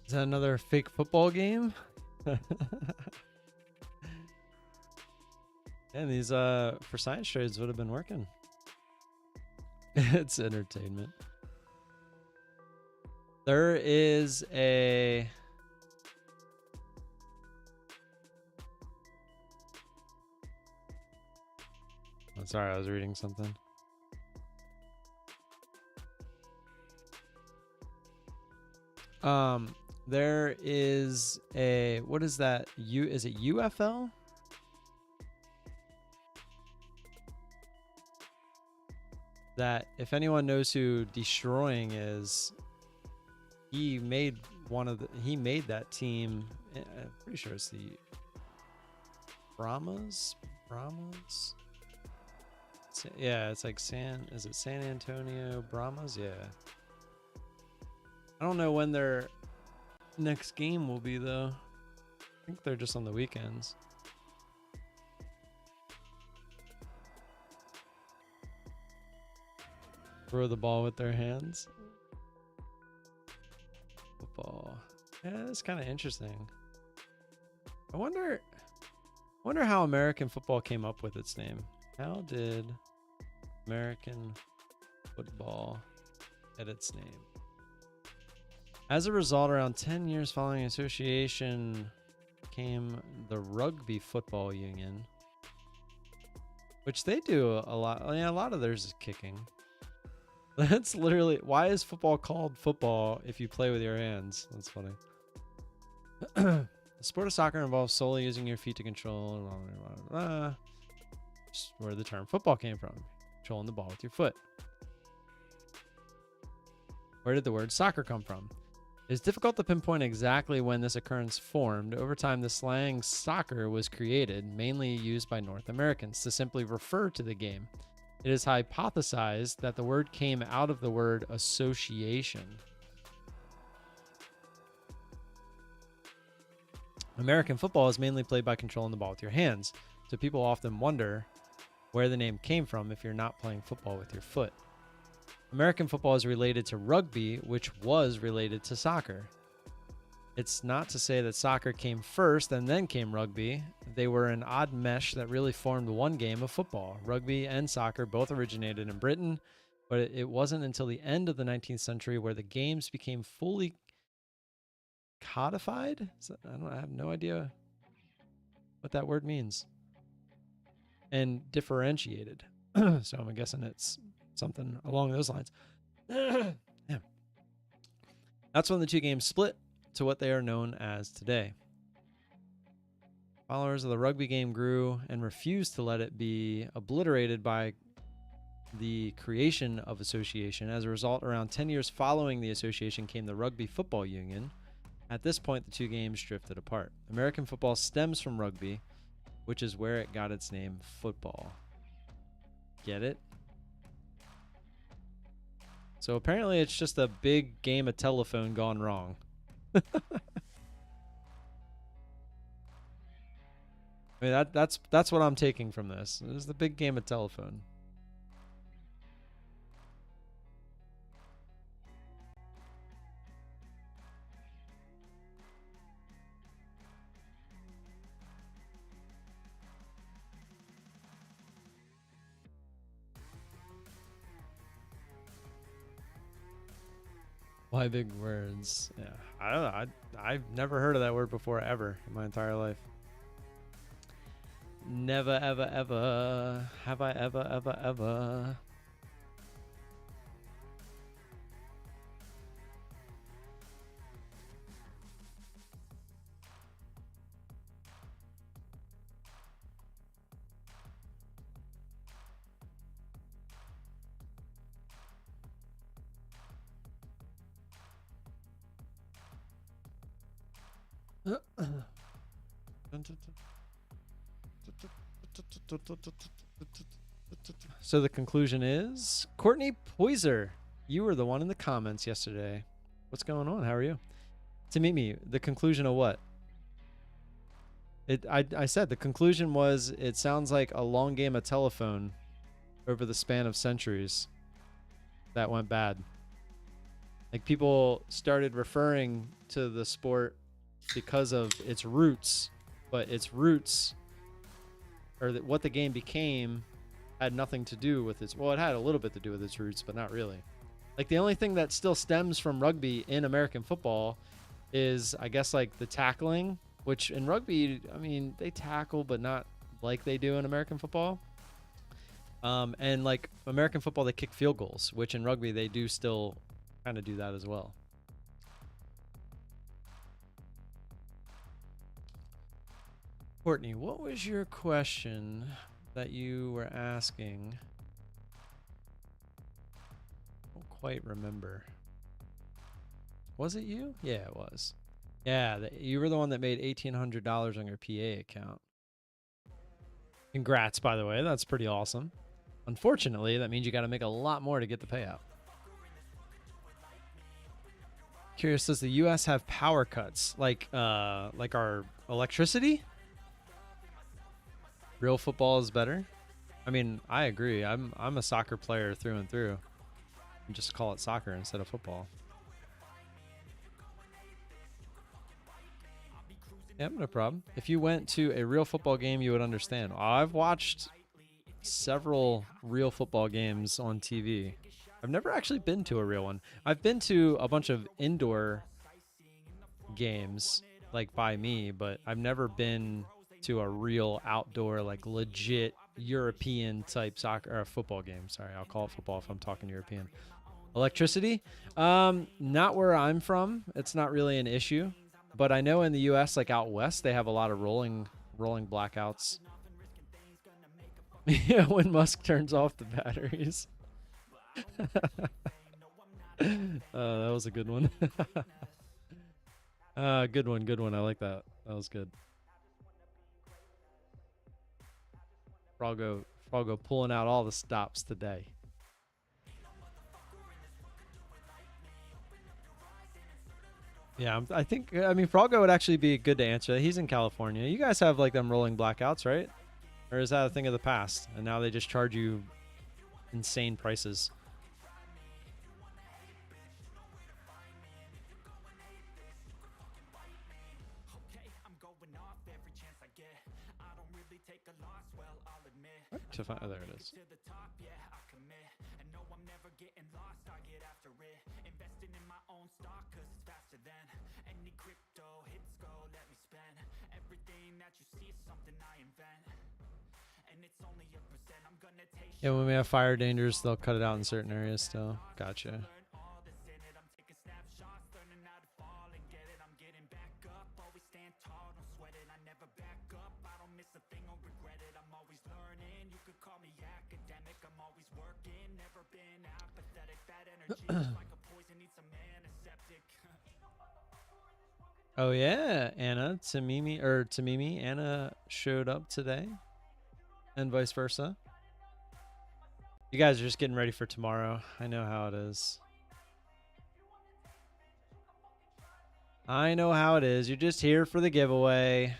Is that another fake football game? And these for science trades would have been working. It's entertainment. There is a oh, sorry, I was reading something. There is a, what is that? Is it UFL? That if anyone knows who Destroying is, he made that team. I'm pretty sure it's the Brahmas? Yeah, it's like is it San Antonio Brahmas? Yeah. I don't know when their next game will be though. I think they're just on the weekends. Throw the ball with their hands. Football. Yeah, that's kind of interesting. I wonder how American football came up with its name. How did American football get its name? As a result, around 10 years following association came the Rugby Football Union, which they do a lot. Yeah, a lot of theirs is kicking. That's literally, why is football called football if you play with your hands? That's funny. The sport of soccer involves solely using your feet to control. Just where the term football came from. Controlling the ball with your foot. Where did the word soccer come from? It's difficult to pinpoint exactly when this occurrence formed. Over time, the slang soccer was created, mainly used by North Americans, to simply refer to the game. It is hypothesized that the word came out of the word association. American football is mainly played by controlling the ball with your hands, so people often wonder where the name came from if you're not playing football with your foot. American football is related to rugby, which was related to soccer. It's not to say that soccer came first and then came rugby. They were an odd mesh that really formed one game of football. Rugby and soccer both originated in Britain, but it wasn't until the end of the 19th century where the games became fully codified. I have no idea what that word means. And differentiated. So I'm guessing it's something along those lines. Yeah. That's when the two games split to what they are known as today. Followers of the rugby game grew and refused to let it be obliterated by the creation of association. As a result, around 10 years following the association came the Rugby Football Union. At this point, the two games drifted apart. American football stems from rugby, which is where it got its name, football. Get it? So apparently it's just a big game of telephone gone wrong. I mean, that's what I'm taking from this. This is the big game of telephone. Why big words? Yeah, I don't know. I've never heard of that word before ever in my entire life. Never, ever, ever have I ever. So the conclusion is, Courtney Poiser, you were the one in the comments yesterday. What's going on? How are you? To meet me, the conclusion of what? I said the conclusion was it sounds like a long game of telephone over the span of centuries that went bad. Like people started referring to the sport because of its roots, but its roots, or what the game became, had nothing to do with its, well, it had a little bit to do with its roots, but not really. Like the only thing that still stems from rugby in American football is, I guess, like the tackling, which in rugby, I mean, they tackle, but not like they do in American football. And like American football, they kick field goals, which in rugby, they do still kind of do that as well. Courtney, what was your question that you were asking? I don't quite remember. Was it you? Yeah, it was. Yeah, you were the one that made $1,800 on your PA account. Congrats, by the way. That's pretty awesome. Unfortunately, that means you got to make a lot more to get the payout. Curious, does the U.S. have power cuts like our electricity? Real football is better. I mean, I agree. I'm a soccer player through and through. Just call it soccer instead of football. Yep, no problem. If you went to a real football game, you would understand. I've watched several real football games on TV. I've never actually been to a real one. I've been to a bunch of indoor games, like by me, but I've never been to a real outdoor, like legit European type soccer or football game. Sorry, I'll call it football if I'm talking European. Electricity? Not where I'm from. It's not really an issue. But I know in the US, like out west, they have a lot of rolling blackouts. Yeah, when Musk turns off the batteries. That was a good one. Good one. I like that. That was good. Froggo pulling out all the stops today. Yeah, I mean, Froggo would actually be good to answer. He's in California. You guys have like them rolling blackouts, right? Or is that a thing of the past? And now they just charge you insane prices. Oh, there it is. Yeah, when we have fire dangers, they'll cut it out in certain areas still. Gotcha. Oh yeah, Tamimi, Anna showed up today, and vice versa. You guys are just getting ready for tomorrow. I know how it is. I know how it is. You're just here for the giveaway.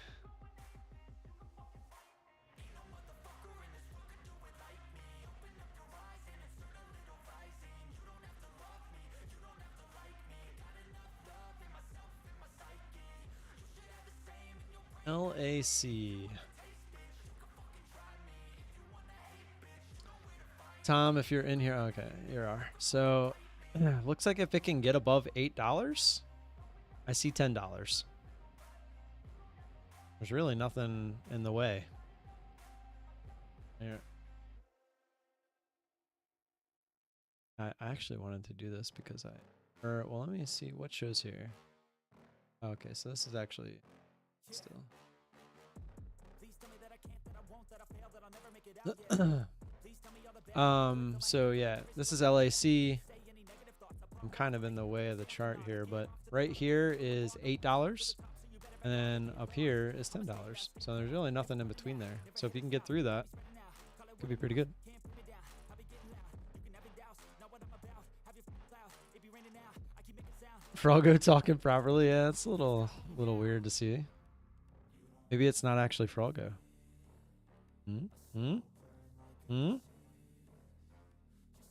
LAC. Tom, if you're in here, okay, you are. So, looks like if it can get above $8, I see $10. There's really nothing in the way. Here. I actually wanted to do this because well, let me see what shows here. Okay, so this is actually still. So yeah, this is LAC. I'm kind of in the way of the chart here, but right here is $8, and then up here is $10. So there's really nothing in between there. So if you can get through that, it could be pretty good. Froggo talking properly, yeah, it's a little weird to see. Maybe it's not actually Froggo.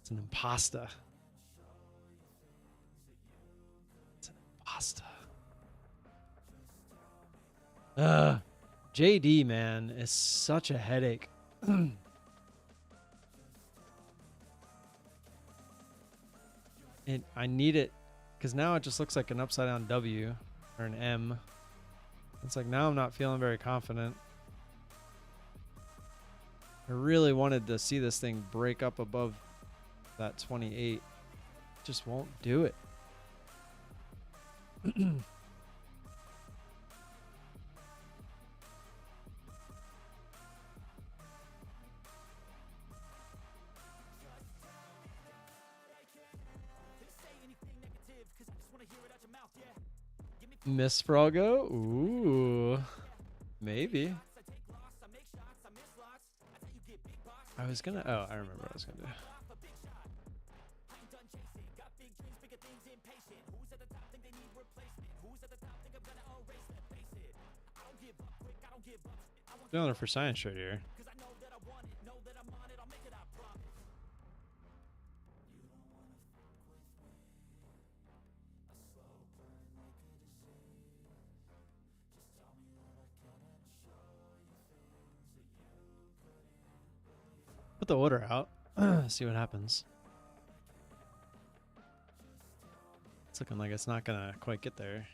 It's an imposter. It's an imposter. JD, man, is such a headache. And I need it because now it just looks like an upside down W or an M. It's like now I'm not feeling very confident. I really wanted to see this thing break up above that 28. Just won't do it. Miss Froggo? Ooh. Maybe. I was gonna, oh, I remember what I was gonna do. Another for science shirt here. Put the order out. See what happens. It's looking like it's not gonna quite get there.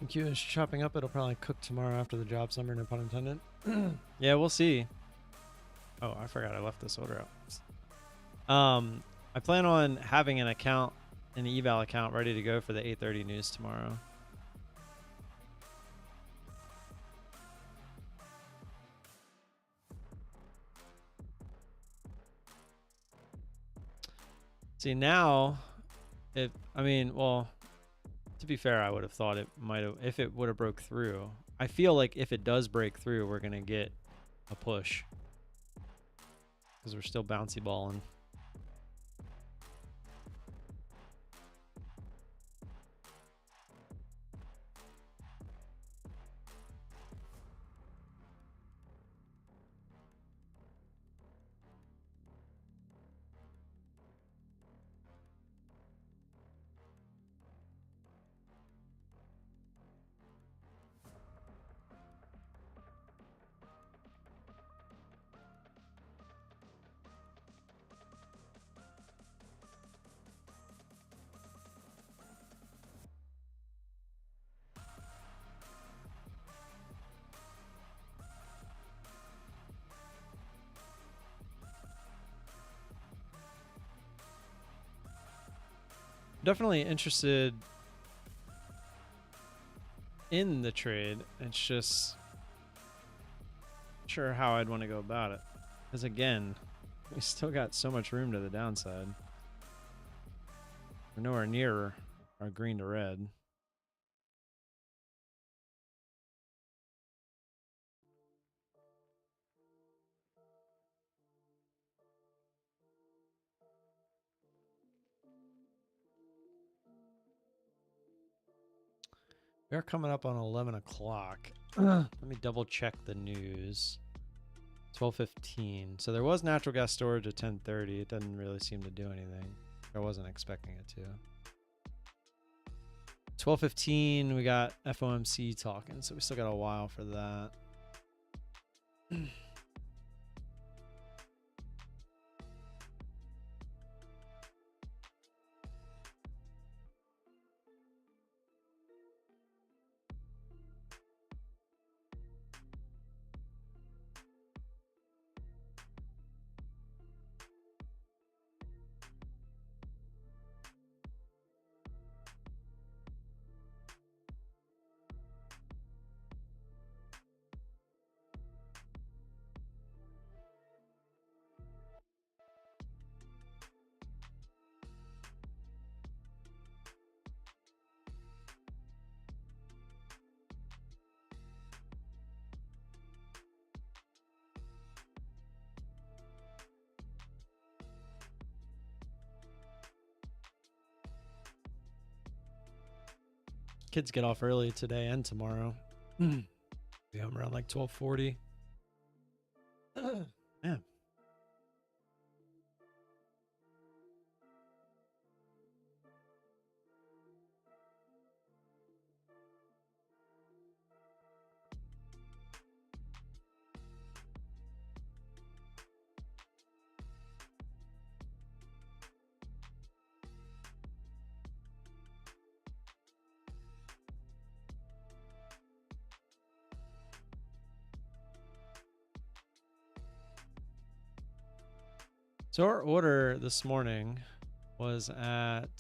Q is chopping up. It'll probably cook tomorrow after the job summer, no pun intended. Yeah, we'll see. Oh, I forgot I left this order out. I plan on having an account, an eval account ready to go for the 8:30 news tomorrow. See, now, I mean, well, to be fair, I would have thought it might have, if it would have broke through. I feel like if it does break through, we're going to get a push. Because we're still bouncy balling. Definitely interested in the trade. It's just not sure how I'd want to go about it. Because again, we still got so much room to the downside. We're nowhere near our green to red. We're coming up on 11 o'clock. Let me double check the news. 12:15. So there was natural gas storage at 10:30. It doesn't really seem to do anything. I wasn't expecting it to. 12:15, we got FOMC talking, so we still got a while for that. Kids get off early today and tomorrow. Be home around like 12:40. Yeah. So our order this morning was at,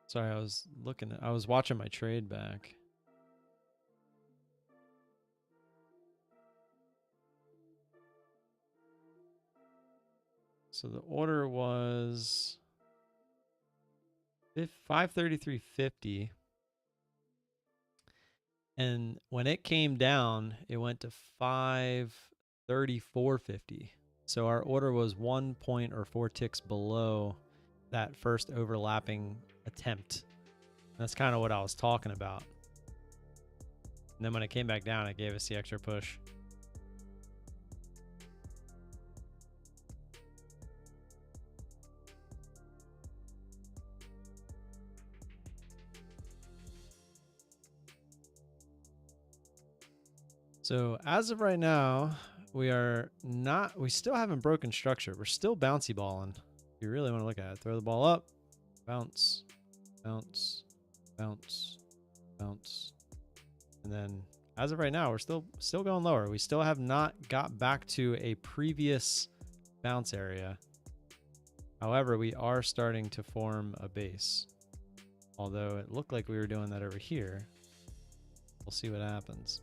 sorry, I was watching my trade back. So the order was 533.50. And when it came down, it went to 534.50. So our order was 1 point or 4 ticks below that first overlapping attempt. That's kind of what I was talking about. And then when it came back down, it gave us the extra push. So as of right now, we still haven't broken structure. We're still bouncy balling. If you really want to look at it, throw the ball up, bounce, bounce, bounce, bounce. And then as of right now, we're still going lower. We still have not got back to a previous bounce area. However, we are starting to form a base. Although it looked like we were doing that over here. We'll see what happens.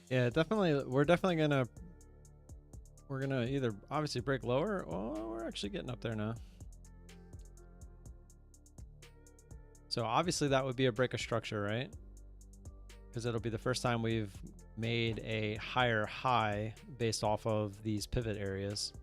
Yeah, definitely. We're gonna either obviously break lower, or we're actually getting up there now. So obviously that would be a break of structure, right? Because it'll be the first time we've made a higher high based off of these pivot areas.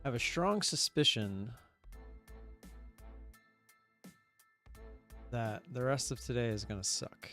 I have a strong suspicion that the rest of today is going to suck.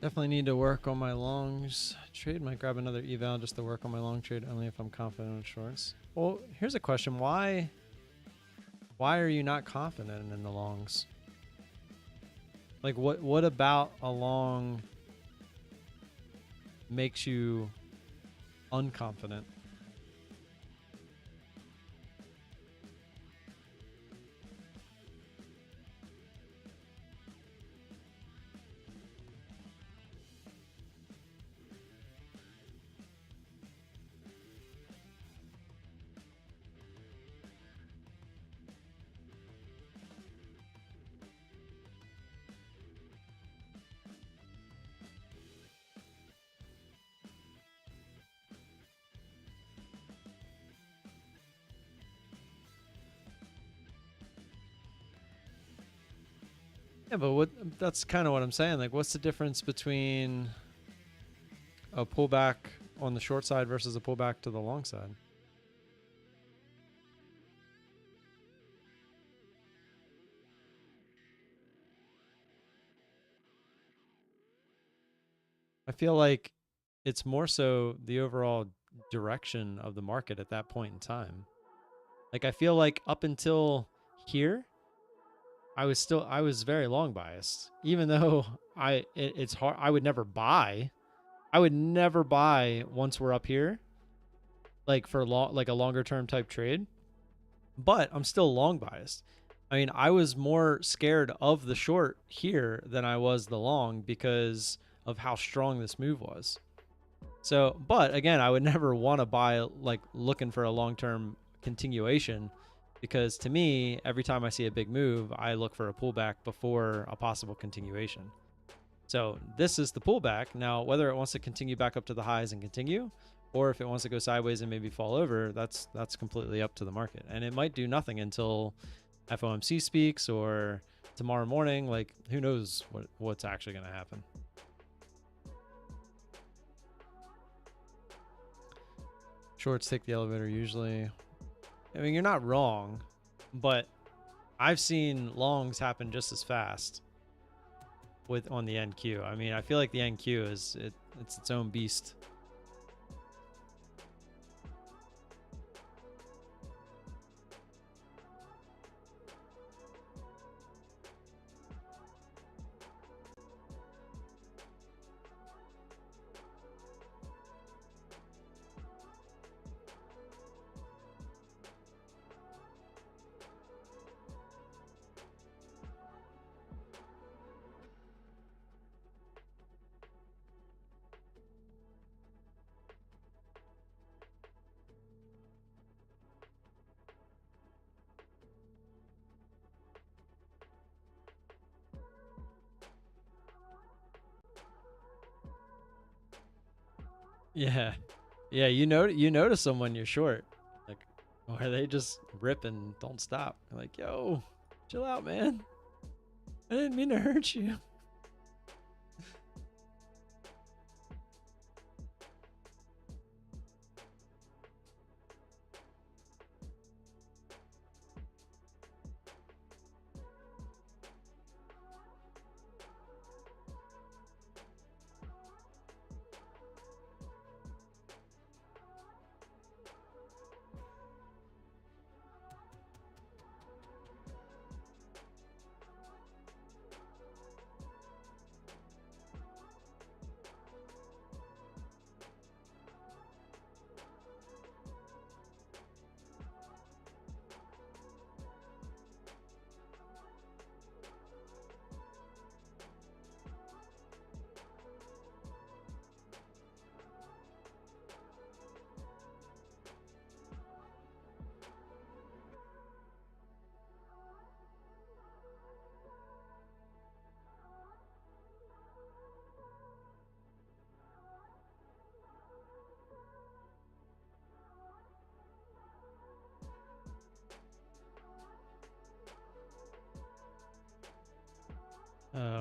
Definitely need to work on my longs trade. Might grab another eval just to work on my long trade only if I'm confident in shorts. Well, here's a question. Why are you not confident in the longs? Like what about a long makes you unconfident? Yeah, but that's kind of what I'm saying. Like, what's the difference between a pullback on the short side versus a pullback to the long side? I feel like it's more so the overall direction of the market at that point in time. Like, I feel like up until here, I was very long biased, even though it's hard. I would never buy. I would never buy once we're up here, like for like a longer term type trade. But I'm still long biased. I mean, I was more scared of the short here than I was the long because of how strong this move was. So, but again, I would never want to buy like looking for a long term continuation, because to me, every time I see a big move, I look for a pullback before a possible continuation. So this is the pullback. Now, whether it wants to continue back up to the highs and continue, or if it wants to go sideways and maybe fall over, that's completely up to the market. And it might do nothing until FOMC speaks or tomorrow morning. Like, who knows what's actually going to happen. Shorts take the elevator usually. I mean, you're not wrong, but I've seen longs happen just as fast on the NQ. I mean, I feel like the NQ it's its own beast. Yeah. Yeah, you notice them when you're short. Like, or they just rip and don't stop. You're like, yo, chill out, man. I didn't mean to hurt you.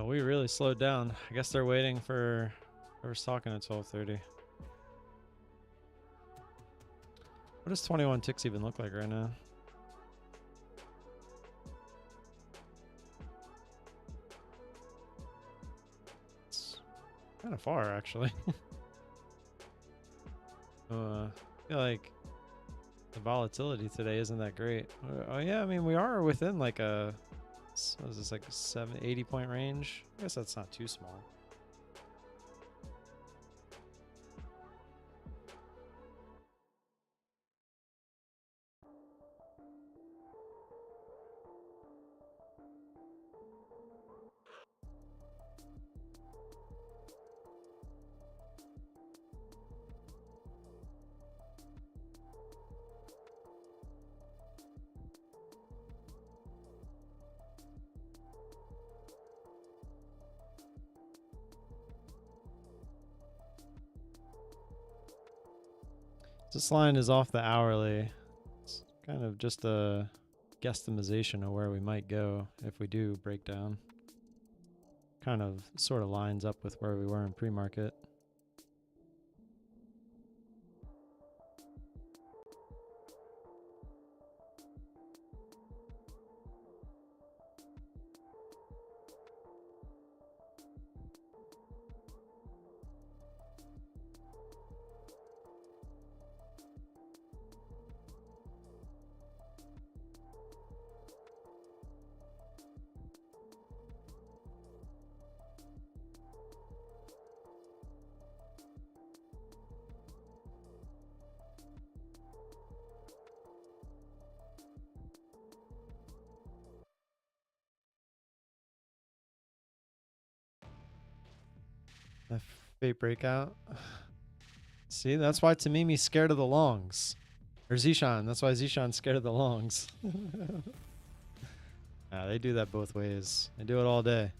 We really slowed down. I guess they're waiting for whoever's talking at 12:30. What does 21 ticks even look like right now? It's kind of far, actually. I feel like the volatility today isn't that great. Oh yeah, I mean we are within like a, what is this, like a 80 point range? I guess that's not too small. This line is off the hourly. It's kind of just a guesstimation of where we might go if we do break down. Kind of sort of lines up with where we were in pre-market. That fate breakout. See, that's why Tamimi's scared of the longs. Or Zishan. That's why Zishan's scared of the longs. They do that both ways. They do it all day.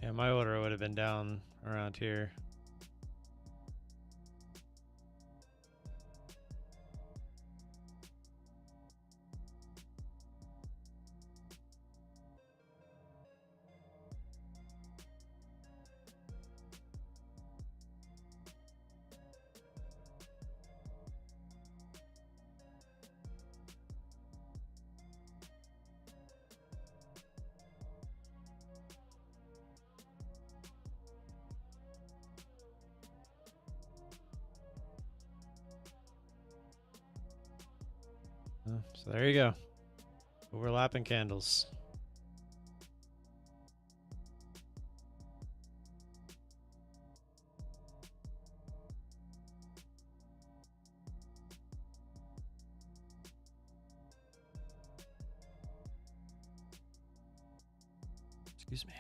Yeah, my order would have been down around here. So there you go. Overlapping candles. Excuse me.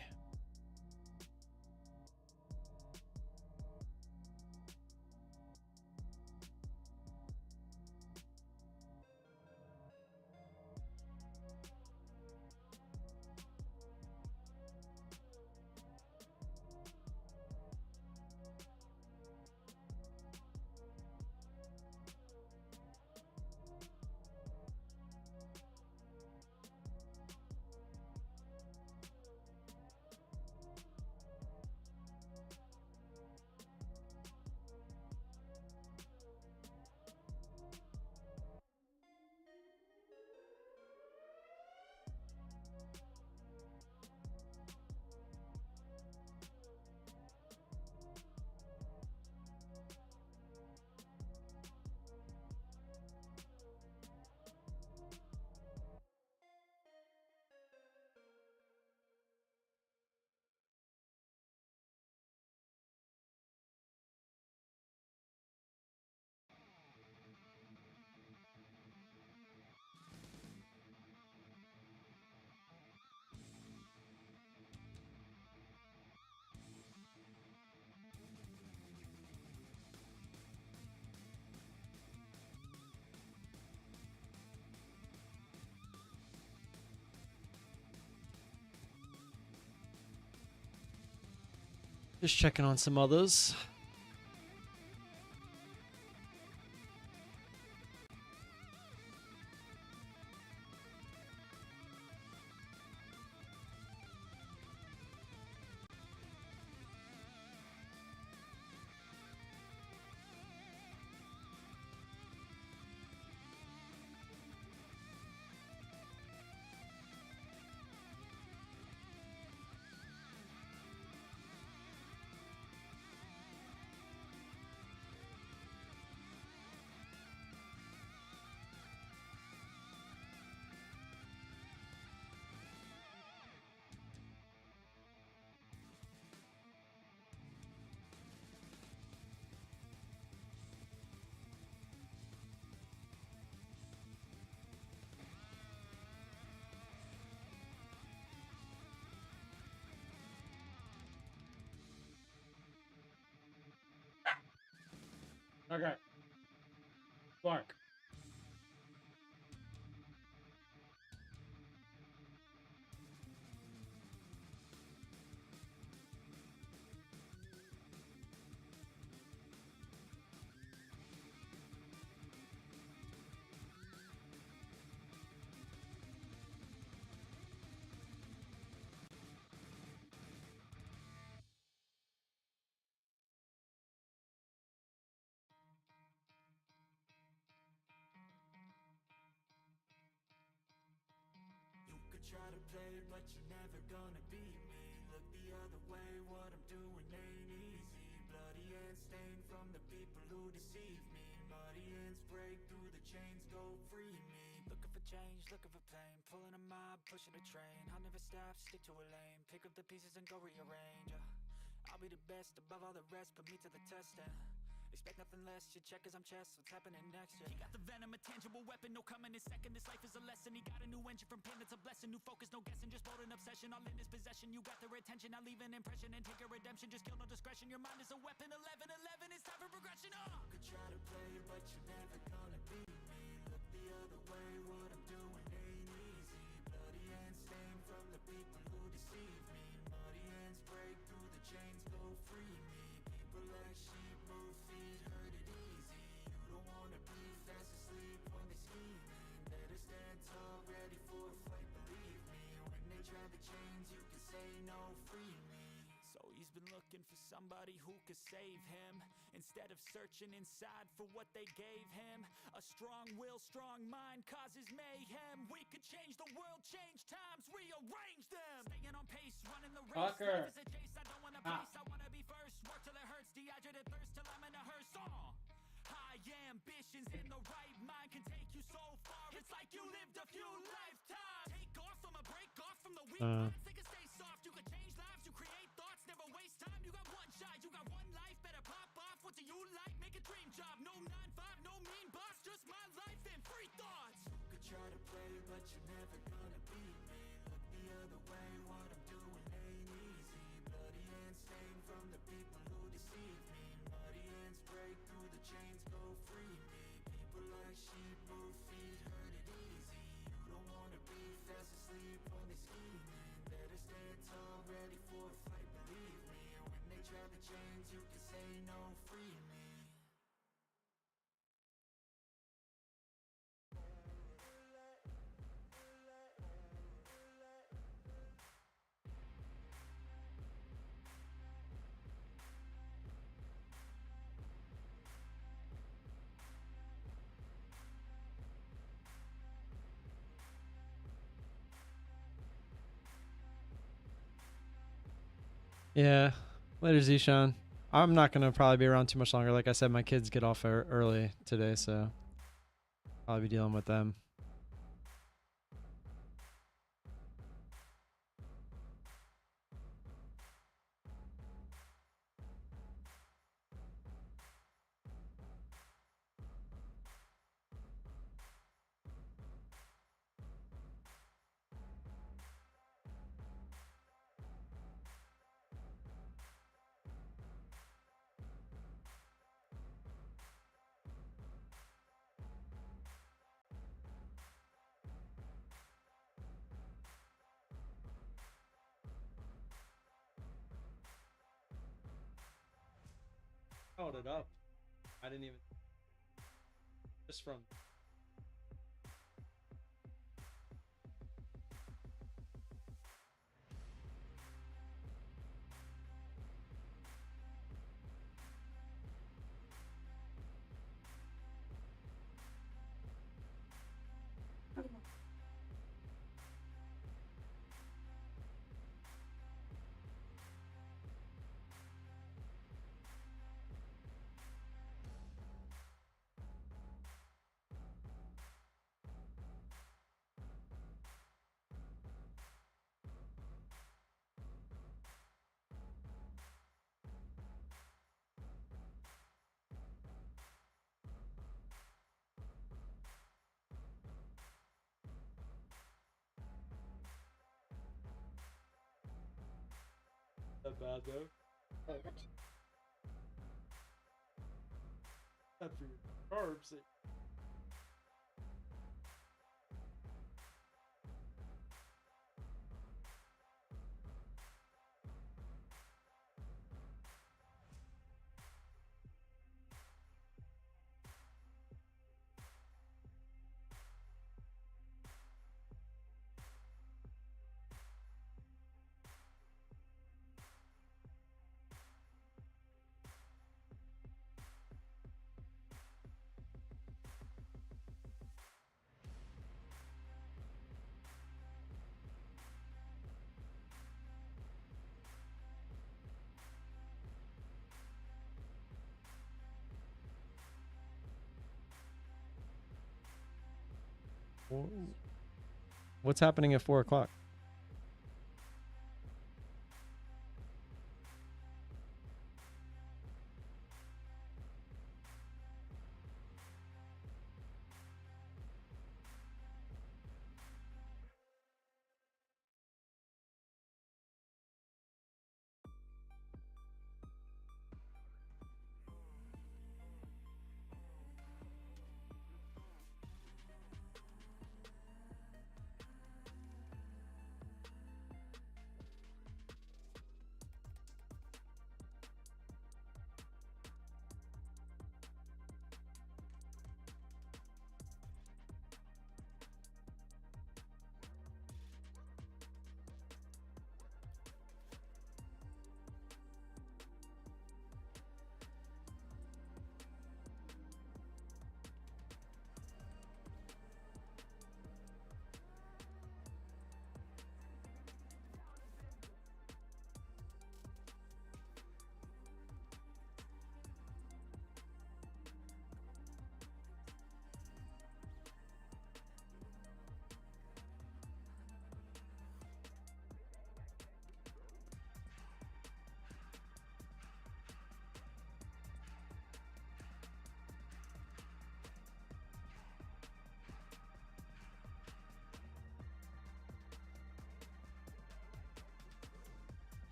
Just checking on some others. Okay. Clark. Try to play, but you're never gonna beat me. Look the other way, what I'm doing ain't easy. Bloody hands stained from the people who deceive me. Muddy hands break through the chains, go free me. Looking for change, looking for pain. Pulling a mob, pushing a train. I'll never stop, stick to a lane. Pick up the pieces and go rearrange. I'll be the best above all the rest, put me to the test and expect nothing less, your check as I'm chess, what's happening next, yeah. He got the venom, a tangible weapon, no coming in second. This life is a lesson, he got a new engine from pain, it's a blessing. New focus, no guessing, just bold an obsession. All in his possession, you got their attention. I'll leave an impression and take a redemption. Just kill, no discretion, your mind is a weapon. 11-11, it's time for progression, Could try to play, but you're never gonna beat me. Look the other way, what I'm doing ain't easy. Bloody hands stained from the people who deceive me. Muddy hands break through the chains, go free me. People like sheep move feet, hurt it easy. You don't wanna be fast asleep when they scheming. Better stand tall, ready for a fight, believe me. When they try the chains, you can say no, free me. So he's been looking for somebody who could save him, instead of searching inside for what they gave him. A strong will, strong mind causes mayhem. We could change the world, change times, rearrange them. Staying on pace, running the race. Life is a chase, I don't wanna pace, I wanna be first. Work till it hurts, dehydrated thirst till I'm in a hearse. High ambitions in the right mind can take you so far. It's like Yeah. Later, Zishan. I'm not gonna probably be around too much longer. Like I said, my kids get off early today, so probably be dealing with them. Called it up. I didn't even just from that bad though. Bad for your carbs. What's happening at 4 o'clock?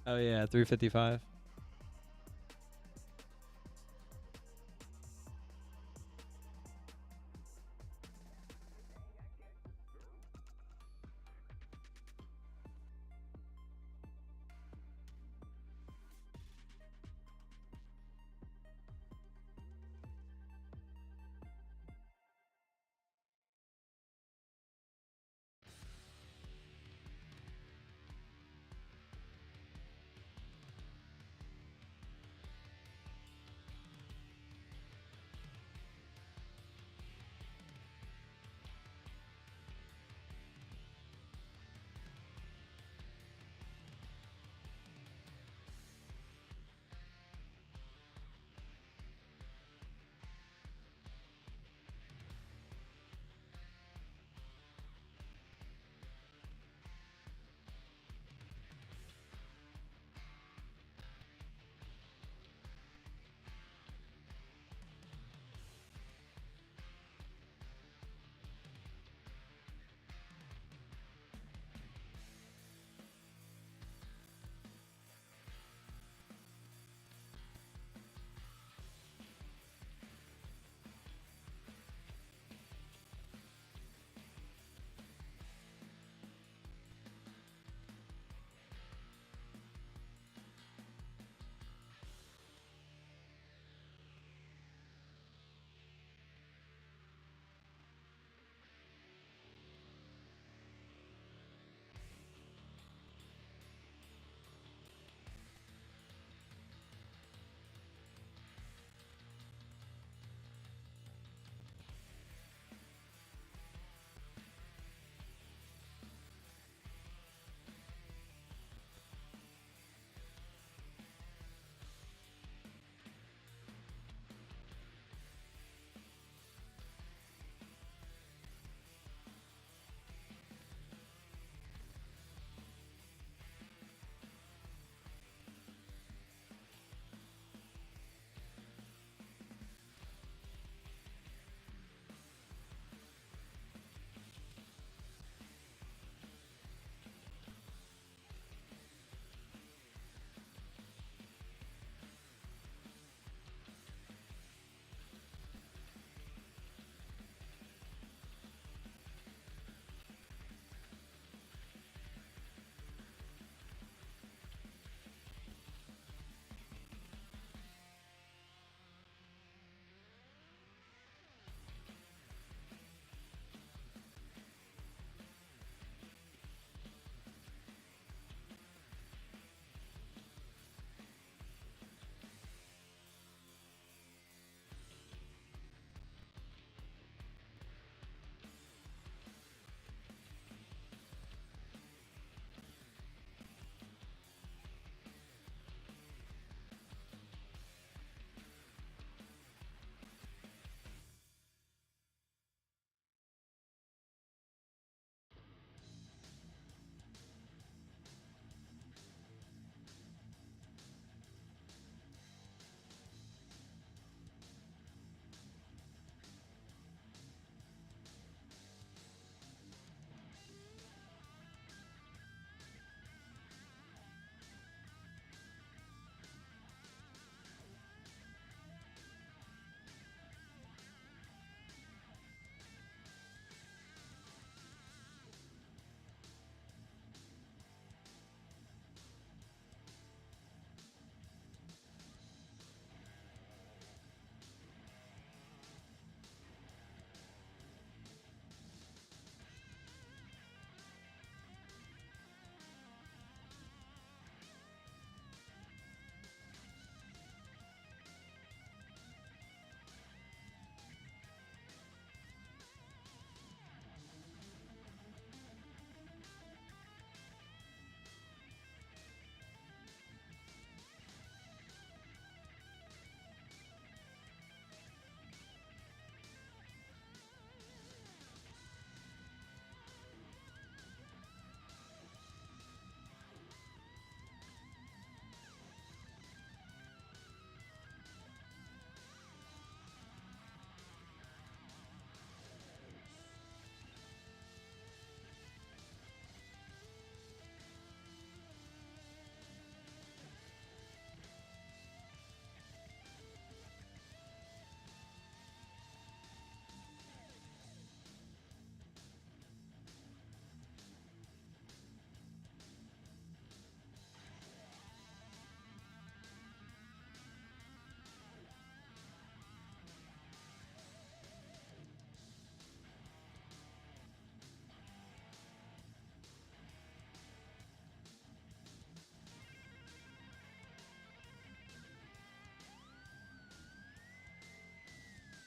Oh yeah, 355.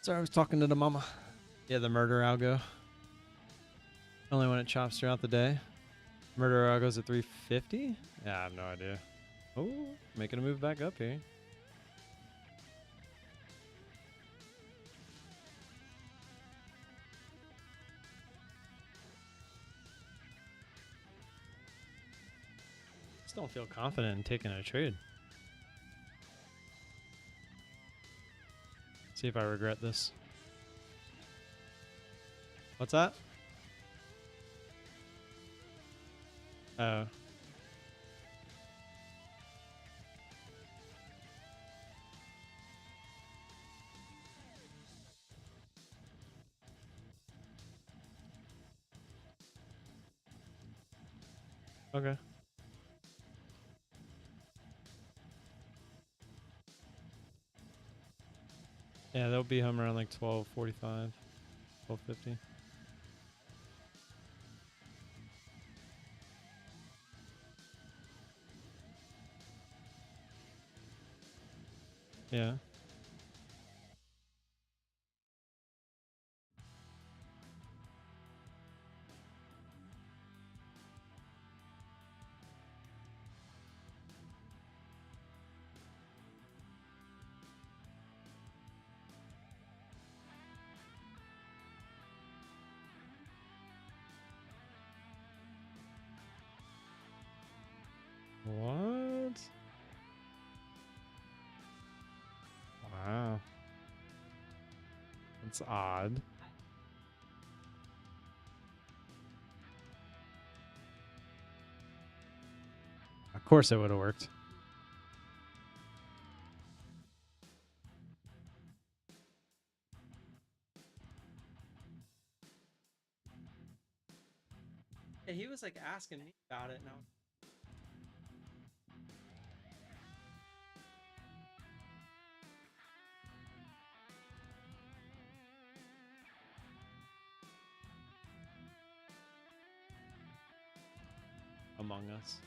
Sorry, I was talking to the mama. Yeah, the murder algo. Only when it chops throughout the day. Murder algo's at 350? Yeah, I have no idea. Oh, making a move back up here. Just don't feel confident in taking a trade. See if I regret this. What's that? Oh. Okay. Yeah, they'll be home around like 12:45, 12:50. Yeah. What? Wow. That's odd. Of course it would have worked. Yeah, he was like asking me about it now. Among Us.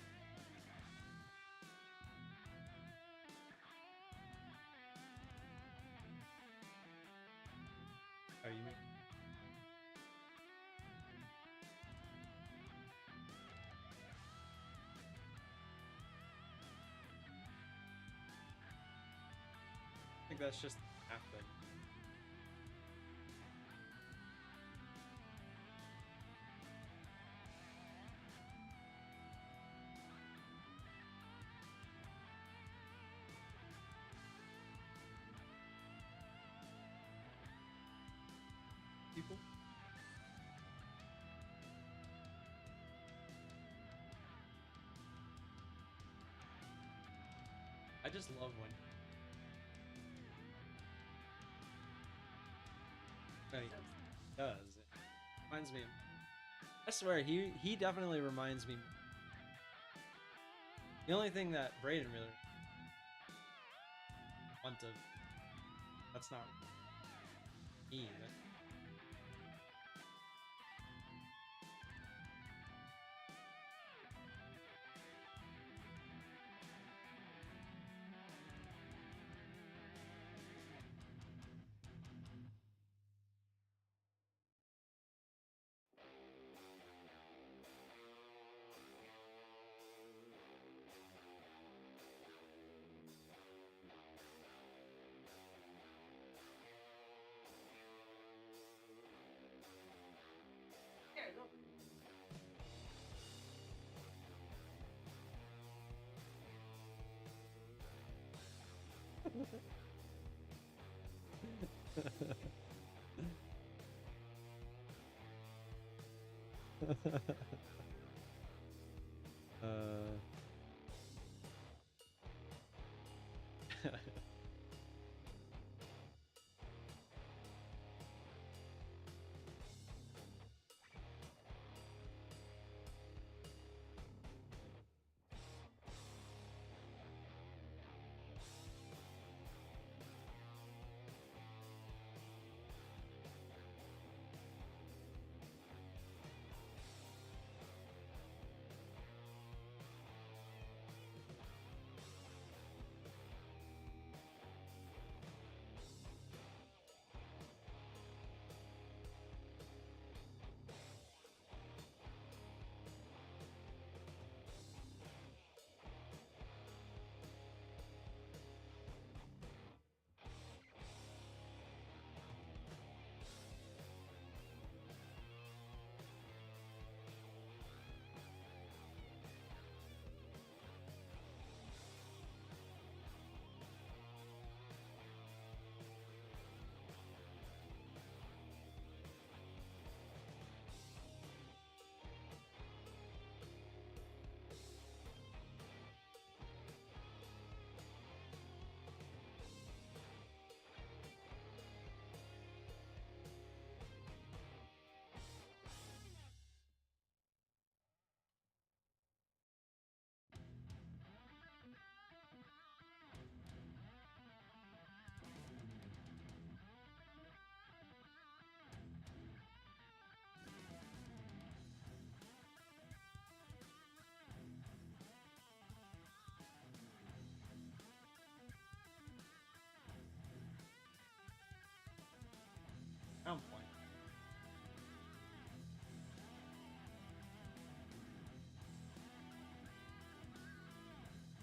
Oh, you mean? I think that's just half thing. People. I just love when. No, he does. It reminds me. I swear, he definitely reminds me. The only thing that Braden really wanted. That's not me. uh.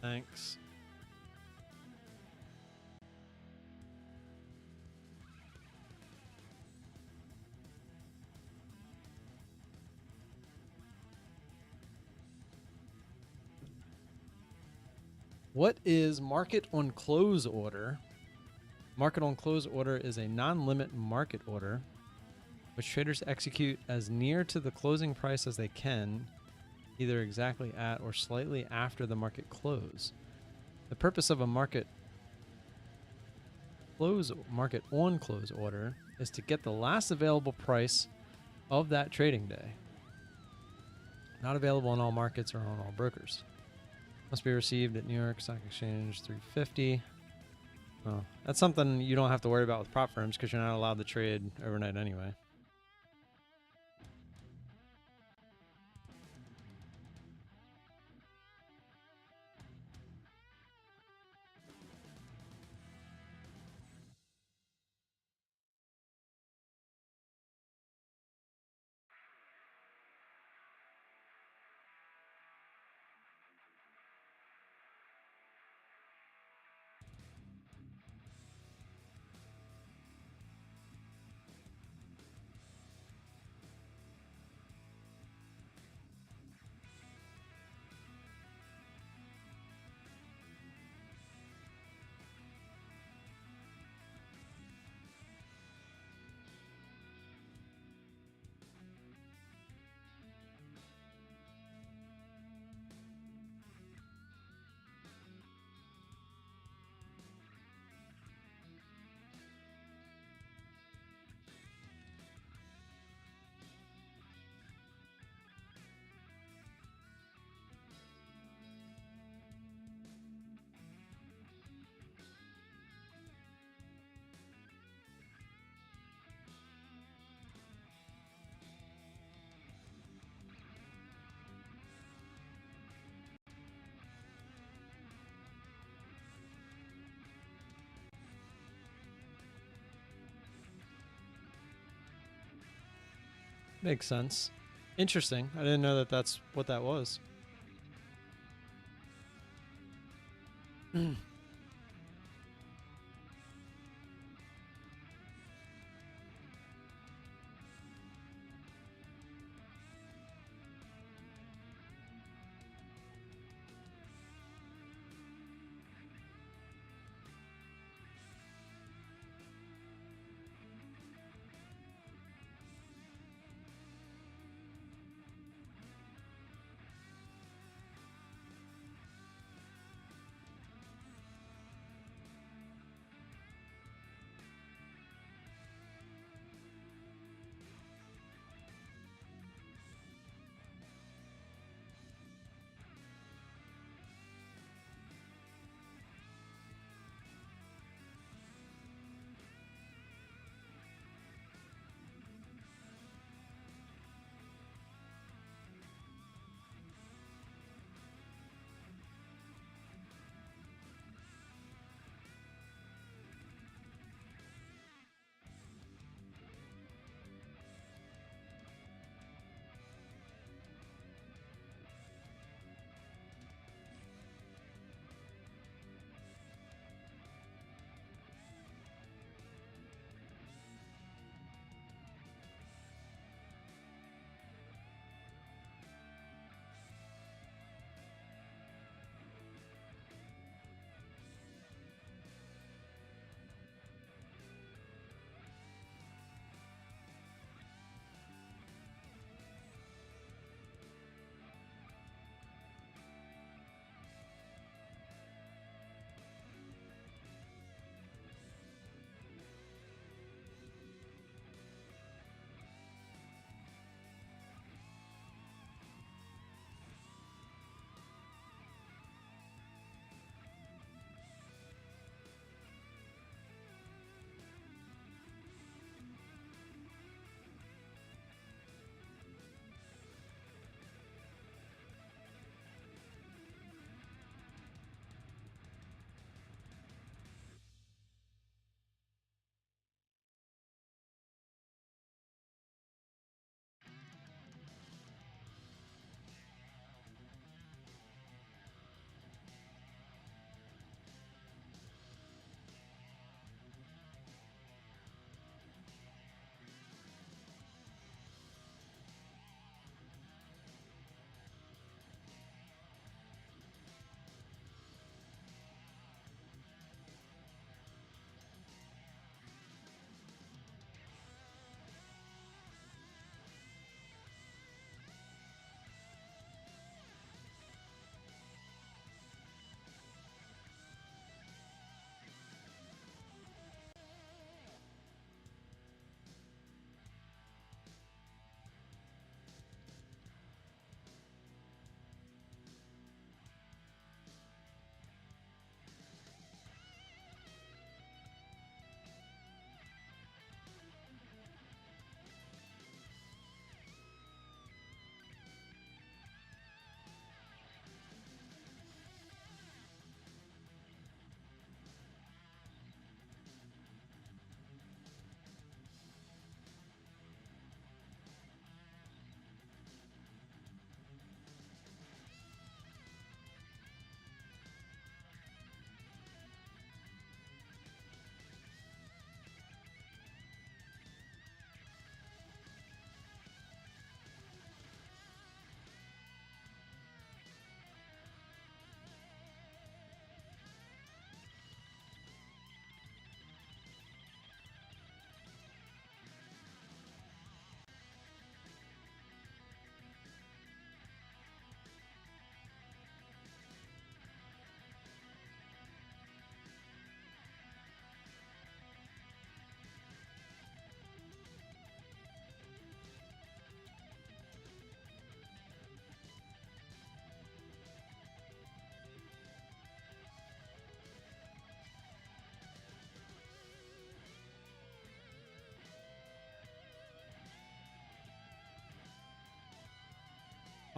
Thanks. What is market on close order? Market on close order is a non-limit market order which traders execute as near to the closing price as they can, either exactly at or slightly after the market close. The purpose of a market on close order is to get the last available price of that trading day. Not available on all markets or on all brokers. Must be received at New York Stock Exchange 350. Oh, that's something you don't have to worry about with prop firms because you're not allowed to trade overnight anyway. Makes sense. Interesting. I didn't know that that's what that was.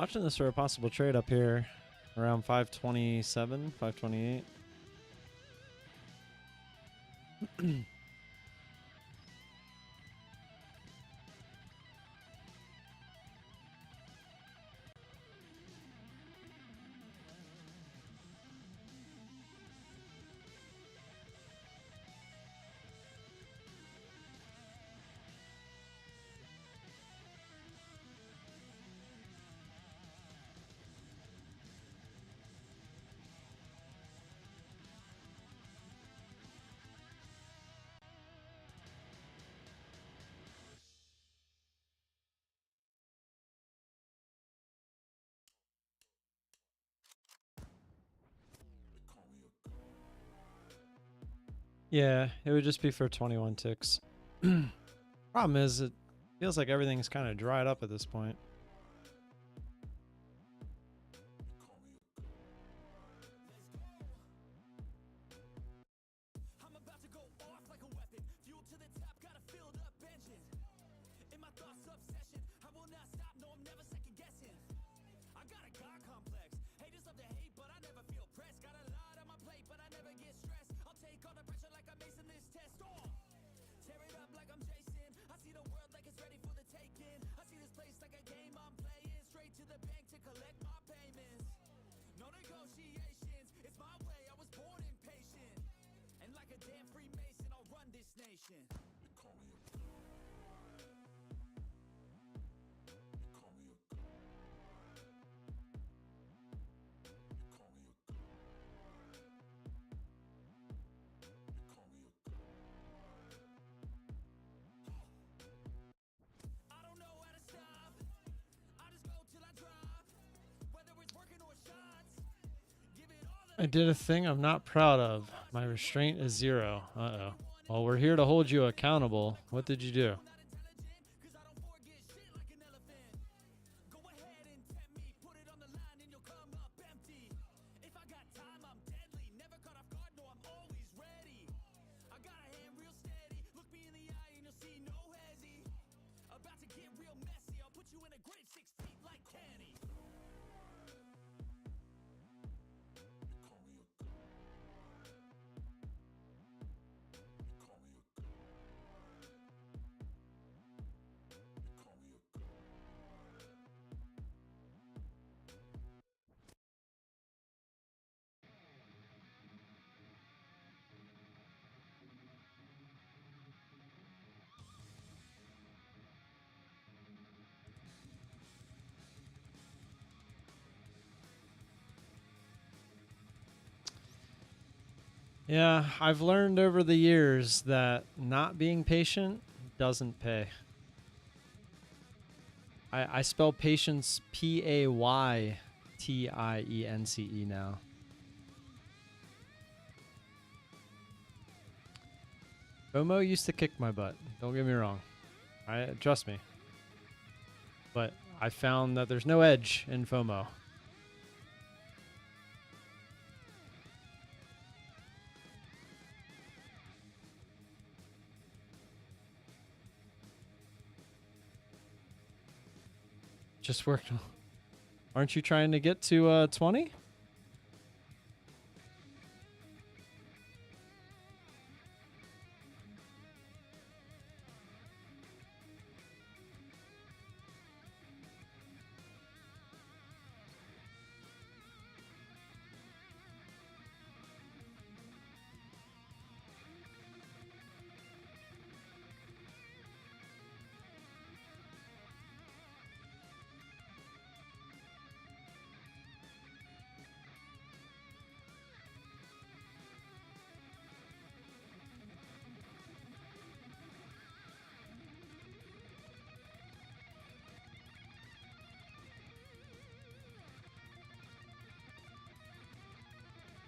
Watching this for a possible trade up here around 527, 528. Yeah, it would just be for 21 ticks. Problem is, it feels like everything's kind of dried up at this point. I'm about to go off like a weapon, fuel to the top, got a filled up engine. In my thoughts obsession, I will not stop, no I'm never second guessing. I got a God complex, haters love to hate but I never feel pressed. Got a lot on my plate but I never get stressed. I'll take all the pressure like I'm acing this test. Tear it up like I'm Jason, I see the world like it's ready for the taking. I see this place like a game I'm playing, straight to the bank to collect my payments. No negotiations, it's my way, I was born impatient. And like a damn Freemason, I'll run this nation. They call me a I don't know how to stop. I just go till I drop. Whether it's working or shots, give it all that I did a thing I'm not proud of. My restraint is 0. Uh-oh. Well, we're here to hold you accountable. What did you do? I'm not intelligent, cause I don't forget shit like an elephant. Go ahead and tempt me, put it on the line and you'll come up empty. If I got time, I'm deadly. Never caught off guard, no, I'm always ready. I got a hand real steady. Look me in the eye and you'll see no hezzy. About to get real messy. I'll put you in a grave 6 feet like Kenny. Yeah, I've learned over the years that not being patient doesn't pay. I spell patience P-A-Y-T-I-E-N-C-E now. FOMO used to kick my butt. Don't get me wrong. Trust me. But I found that there's no edge in FOMO. Just worked. Aren't you trying to get to 20?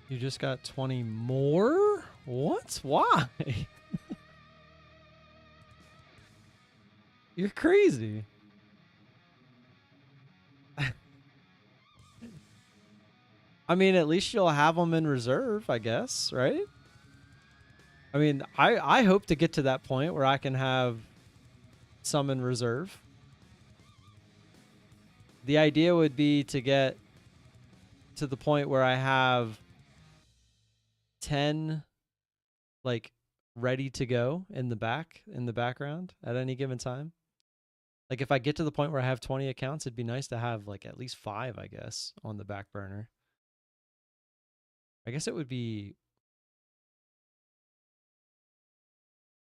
You just got 20 more? What? Why? You're crazy. I mean, at least you'll have them in reserve, I guess, right? I mean, I hope to get to that point where I can have some in reserve. The idea would be to get to the point where I have 10 like ready to go in the background at any given time. Like if I get to the point where I have 20 accounts, it'd be nice to have like at least 5, I guess, on the back burner. I guess it would be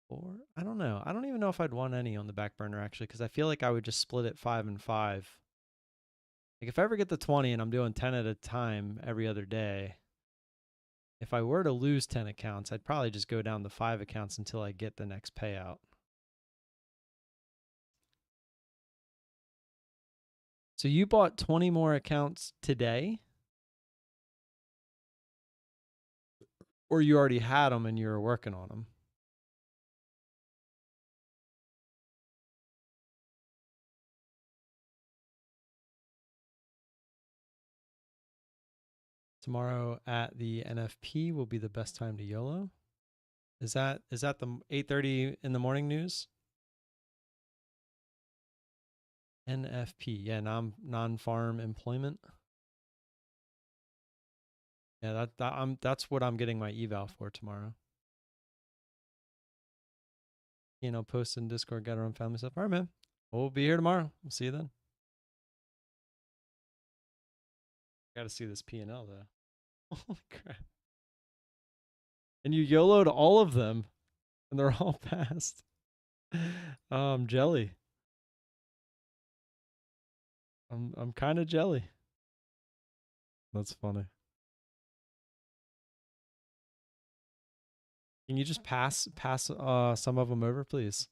4. I don't know. I don't even know if I'd want any on the back burner actually, because I feel like I would just split it 5 and 5. Like if I ever get to 20 and I'm doing 10 at a time every other day, if I were to lose 10 accounts, I'd probably just go down to 5 accounts until I get the next payout. So you bought 20 more accounts today? Or you already had them and you were working on them? Tomorrow at the NFP will be the best time to YOLO. Is that the 8:30 in the morning news? NFP, yeah, non-farm employment. Yeah, that's what I'm getting my eval for tomorrow. You know, post in Discord, got our own family stuff. All right, man. We'll be here tomorrow. We'll see you then. Got to see this P&L though. Holy crap! And you YOLO'd all of them, and they're all passed. Jelly. I'm kind of jelly. That's funny. Can you just pass some of them over, please?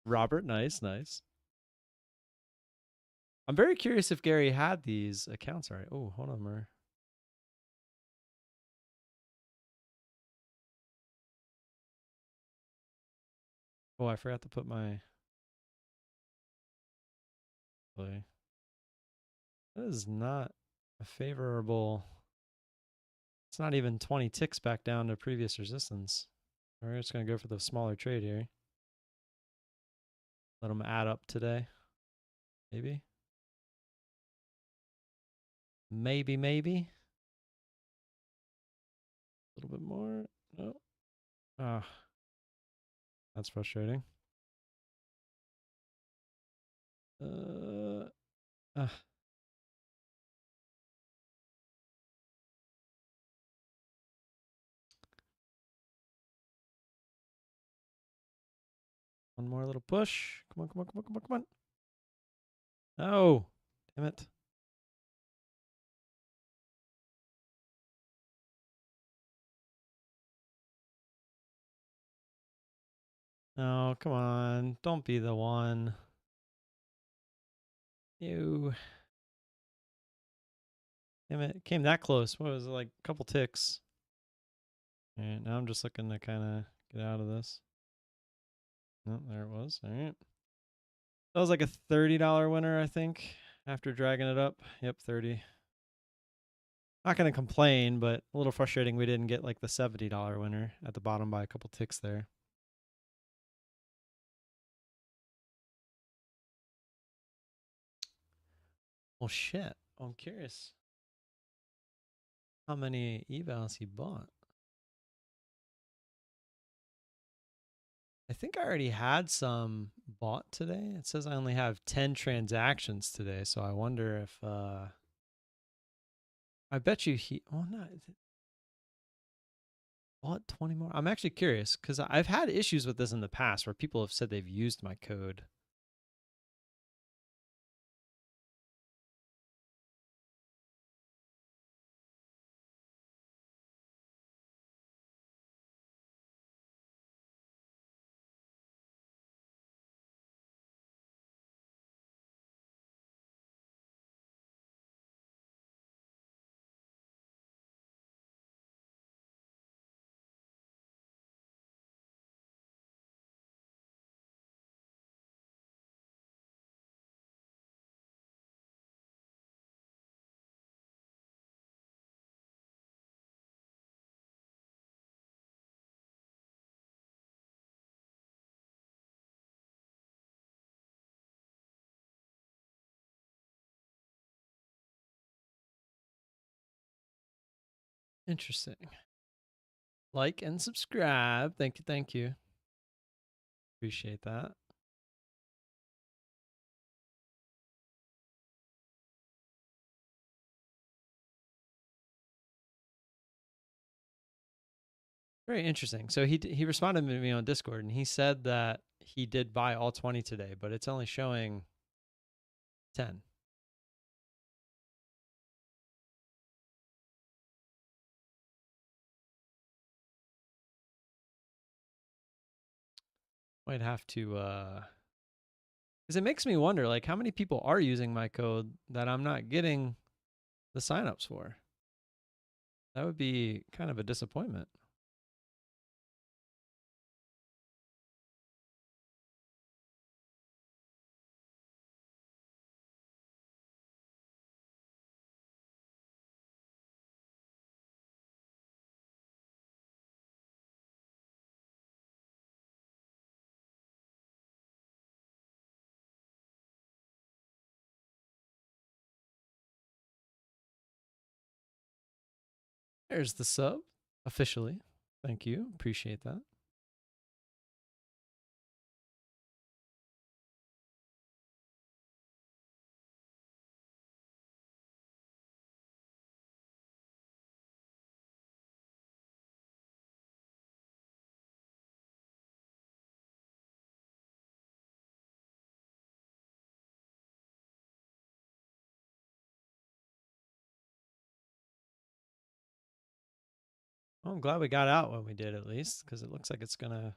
Robert, nice. I'm very curious if Gary had these accounts already. Oh, hold on, Murray. Oh, I forgot to put my play. That is not a favorable. It's not even 20 ticks back down to previous resistance. We're just going to go for the smaller trade here. Let them add up today. Maybe. Maybe. A little bit more. No. Ah, that's frustrating. Ah. One more little push. Come on. Oh, damn it. No, come on. Don't be the one. Ew. Damn it. Came that close. What was it, like a couple ticks? All right, now I'm just looking to kind of get out of this. Oh, there it was. All right. That was like a $30 winner, I think, after dragging it up. Yep, 30. Not going to complain, but a little frustrating we didn't get like the $70 winner at the bottom by a couple ticks there. Well, shit. I'm curious how many evals he bought. I think I already had some bought today. It says I only have 10 transactions today, so I wonder if I bet you he no, bought 20 more. I'm actually curious because I've had issues with this in the past where people have said they've used my code. Interesting. Like and subscribe. Thank you. Thank you. Appreciate that. Very interesting. So he responded to me on Discord and he said that he did buy all 20 today, but it's only showing 10. Might have to because it makes me wonder like how many people are using my code that I'm not getting the signups for. That would be kind of a disappointment. There's the sub officially. Thank you. Appreciate that. Well, I'm glad we got out when we did at least because it looks like it's going to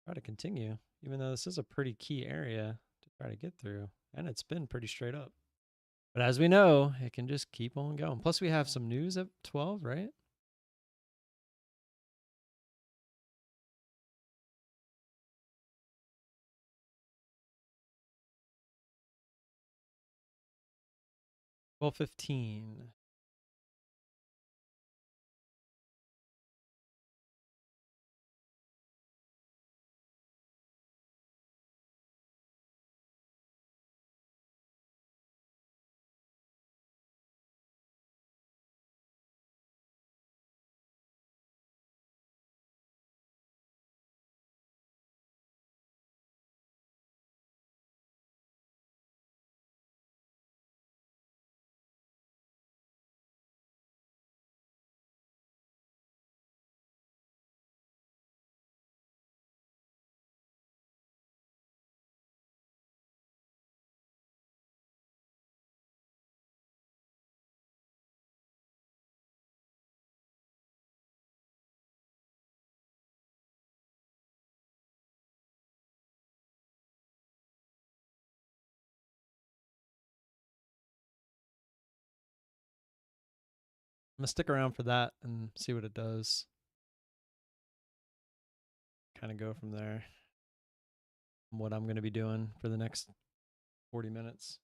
try to continue, even though this is a pretty key area to try to get through. And it's been pretty straight up. But as we know, it can just keep on going. Plus, we have some news at 12, right? Well, 15. I'm going to stick around for that and see what it does. Kind of go from there. What I'm going to be doing for the next 40 minutes.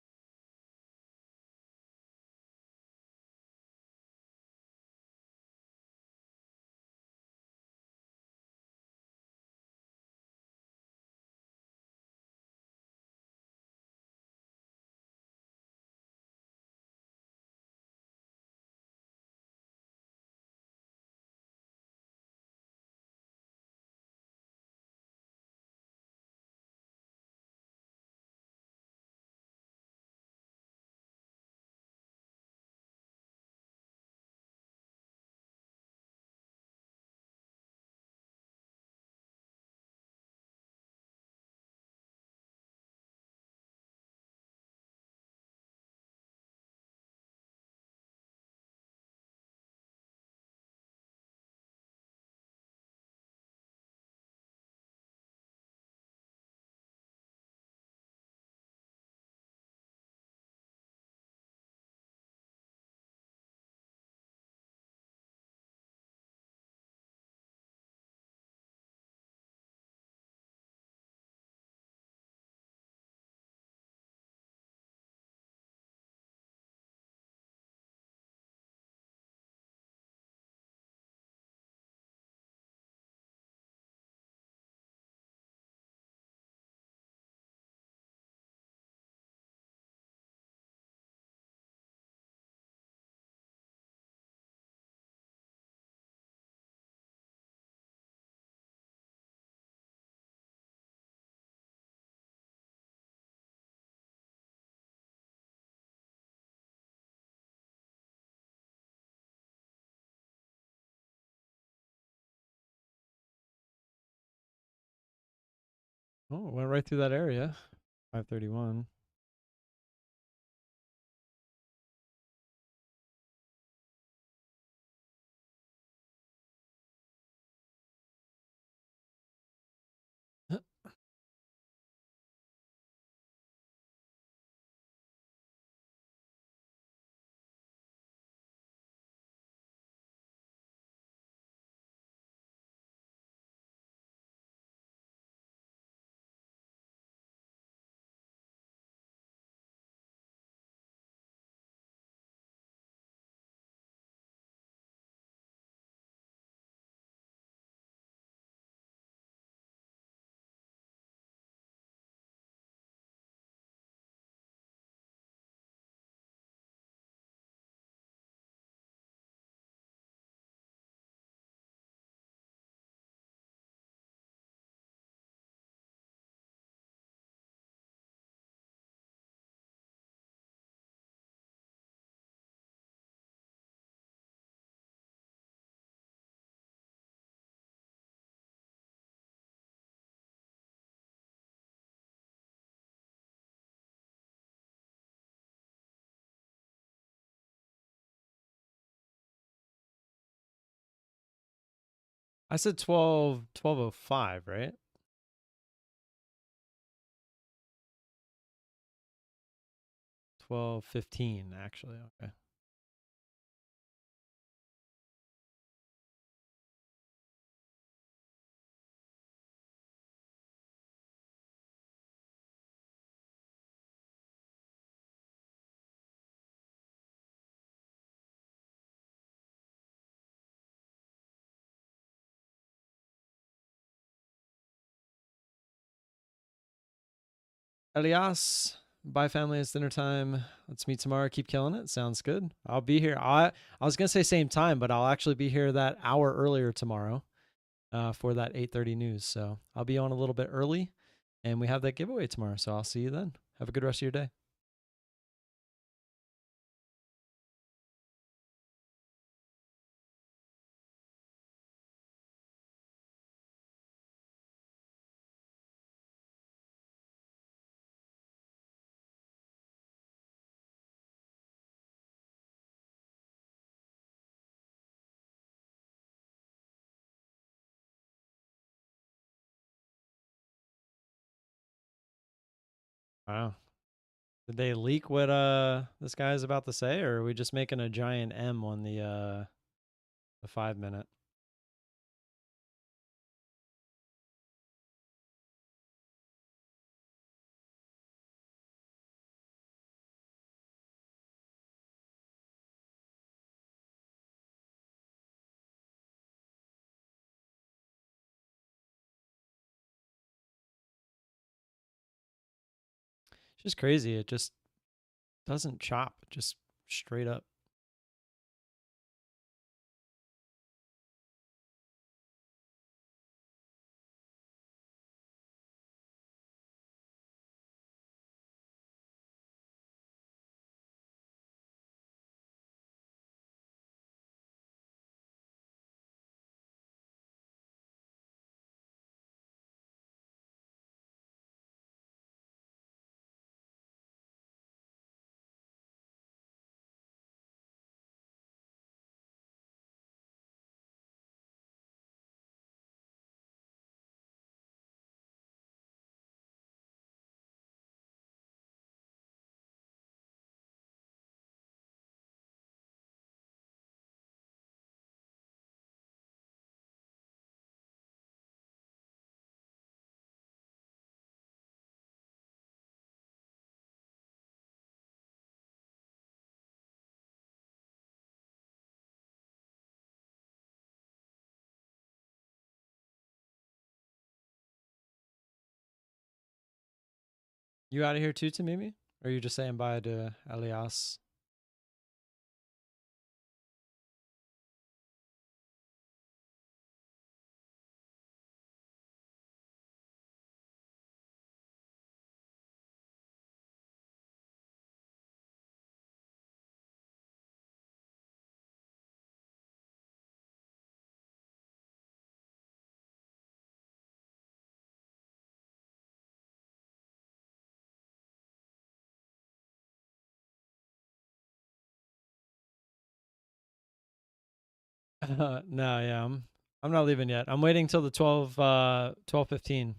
Oh, it went right through that area. 531. I said 1205, right? 1215, actually. Okay. Elias, bye family. It's dinner time. Let's meet tomorrow. Keep killing it. Sounds good. I'll be here. I was gonna say same time, but I'll actually be here that hour earlier tomorrow for that 8:30 news. So I'll be on a little bit early, and we have that giveaway tomorrow. So I'll see you then. Have a good rest of your day. Wow. Did they leak what this guy is about to say, or are we just making a giant M on the 5 minute? It's just crazy. It just doesn't chop, just straight up. You out of here too, Tamimi? Or are you just saying bye to Elias? No, yeah, I'm not leaving yet. I'm waiting till the 12:15.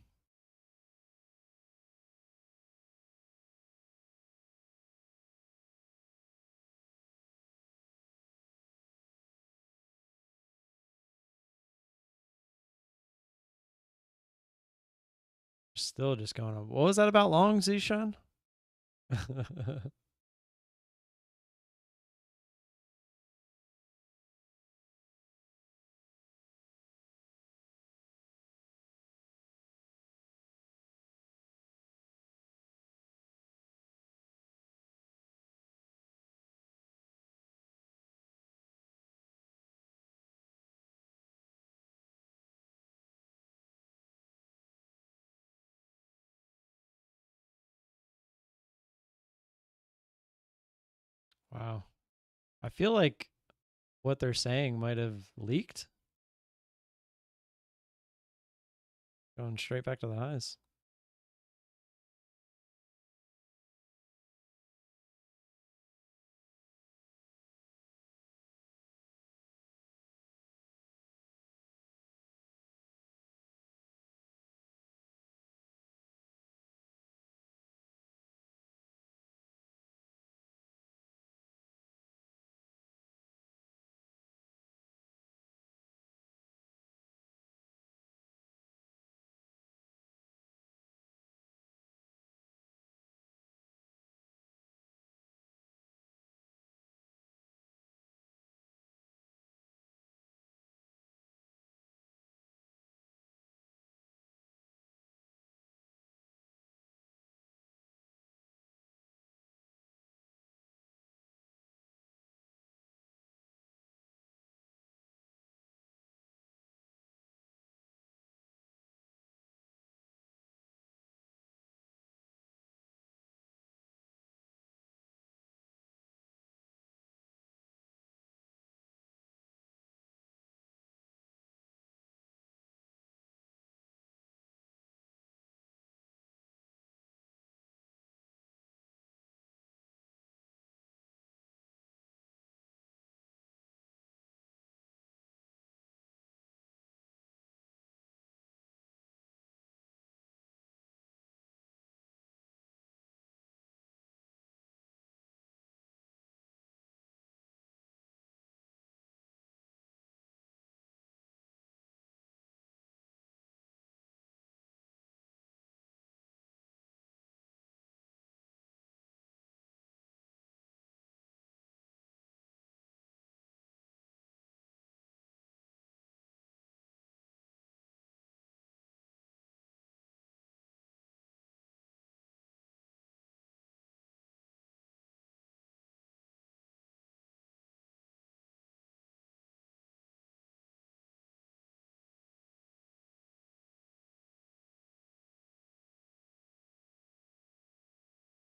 Still just going up. What was that about long, Zishan? Wow. I feel like what they're saying might have leaked. Going straight back to the highs.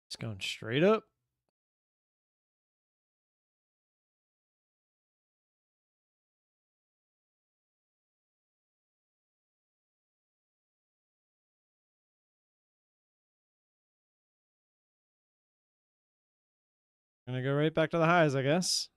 It's going straight up. Gonna go right back to the highs, I guess.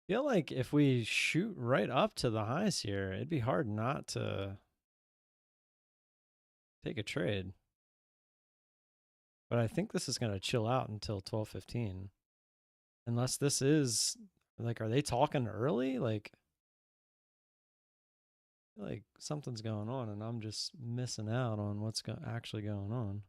Feel like if we shoot right up to the highs here, it'd be hard not to take a trade. But I think this is going to chill out until 12:15. Unless this is like, are they talking early? Like something's going on and I'm just missing out on what's actually going on.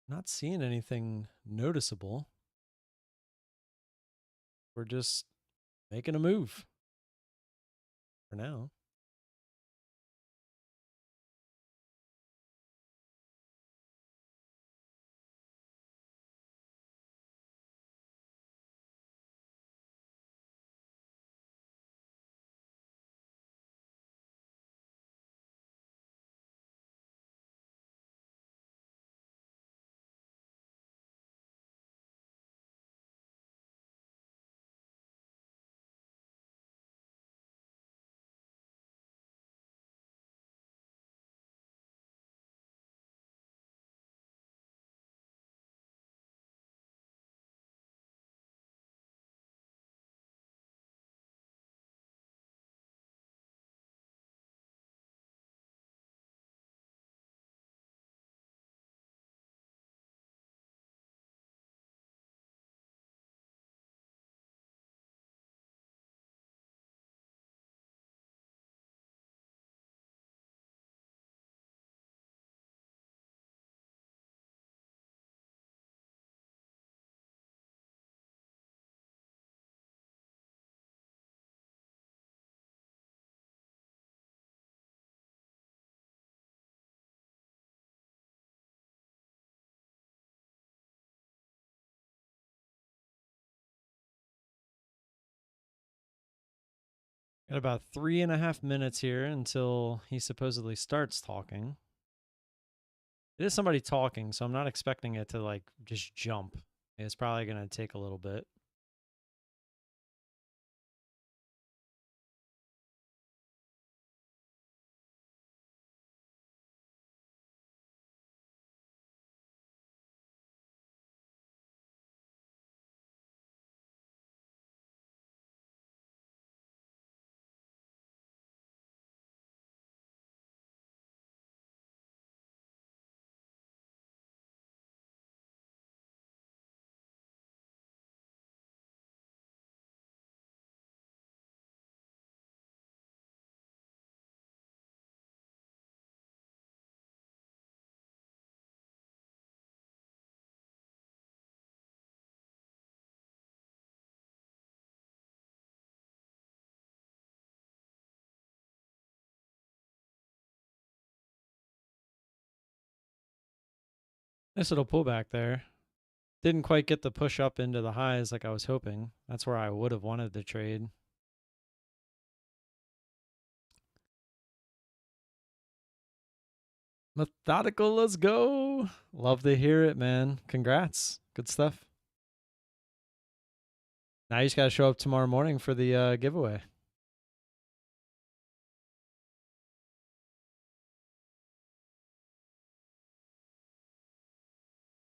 Not seeing anything noticeable. We're just making a move for now. Got about 3.5 minutes here until he supposedly starts talking. It is somebody talking, so I'm not expecting it to like just jump. It's probably going to take a little bit. Nice little pullback there. Didn't quite get the push up into the highs like I was hoping. That's where I would have wanted to trade. Methodical, let's go. Love to hear it, man. Congrats. Good stuff. Now you just got to show up tomorrow morning for the giveaway.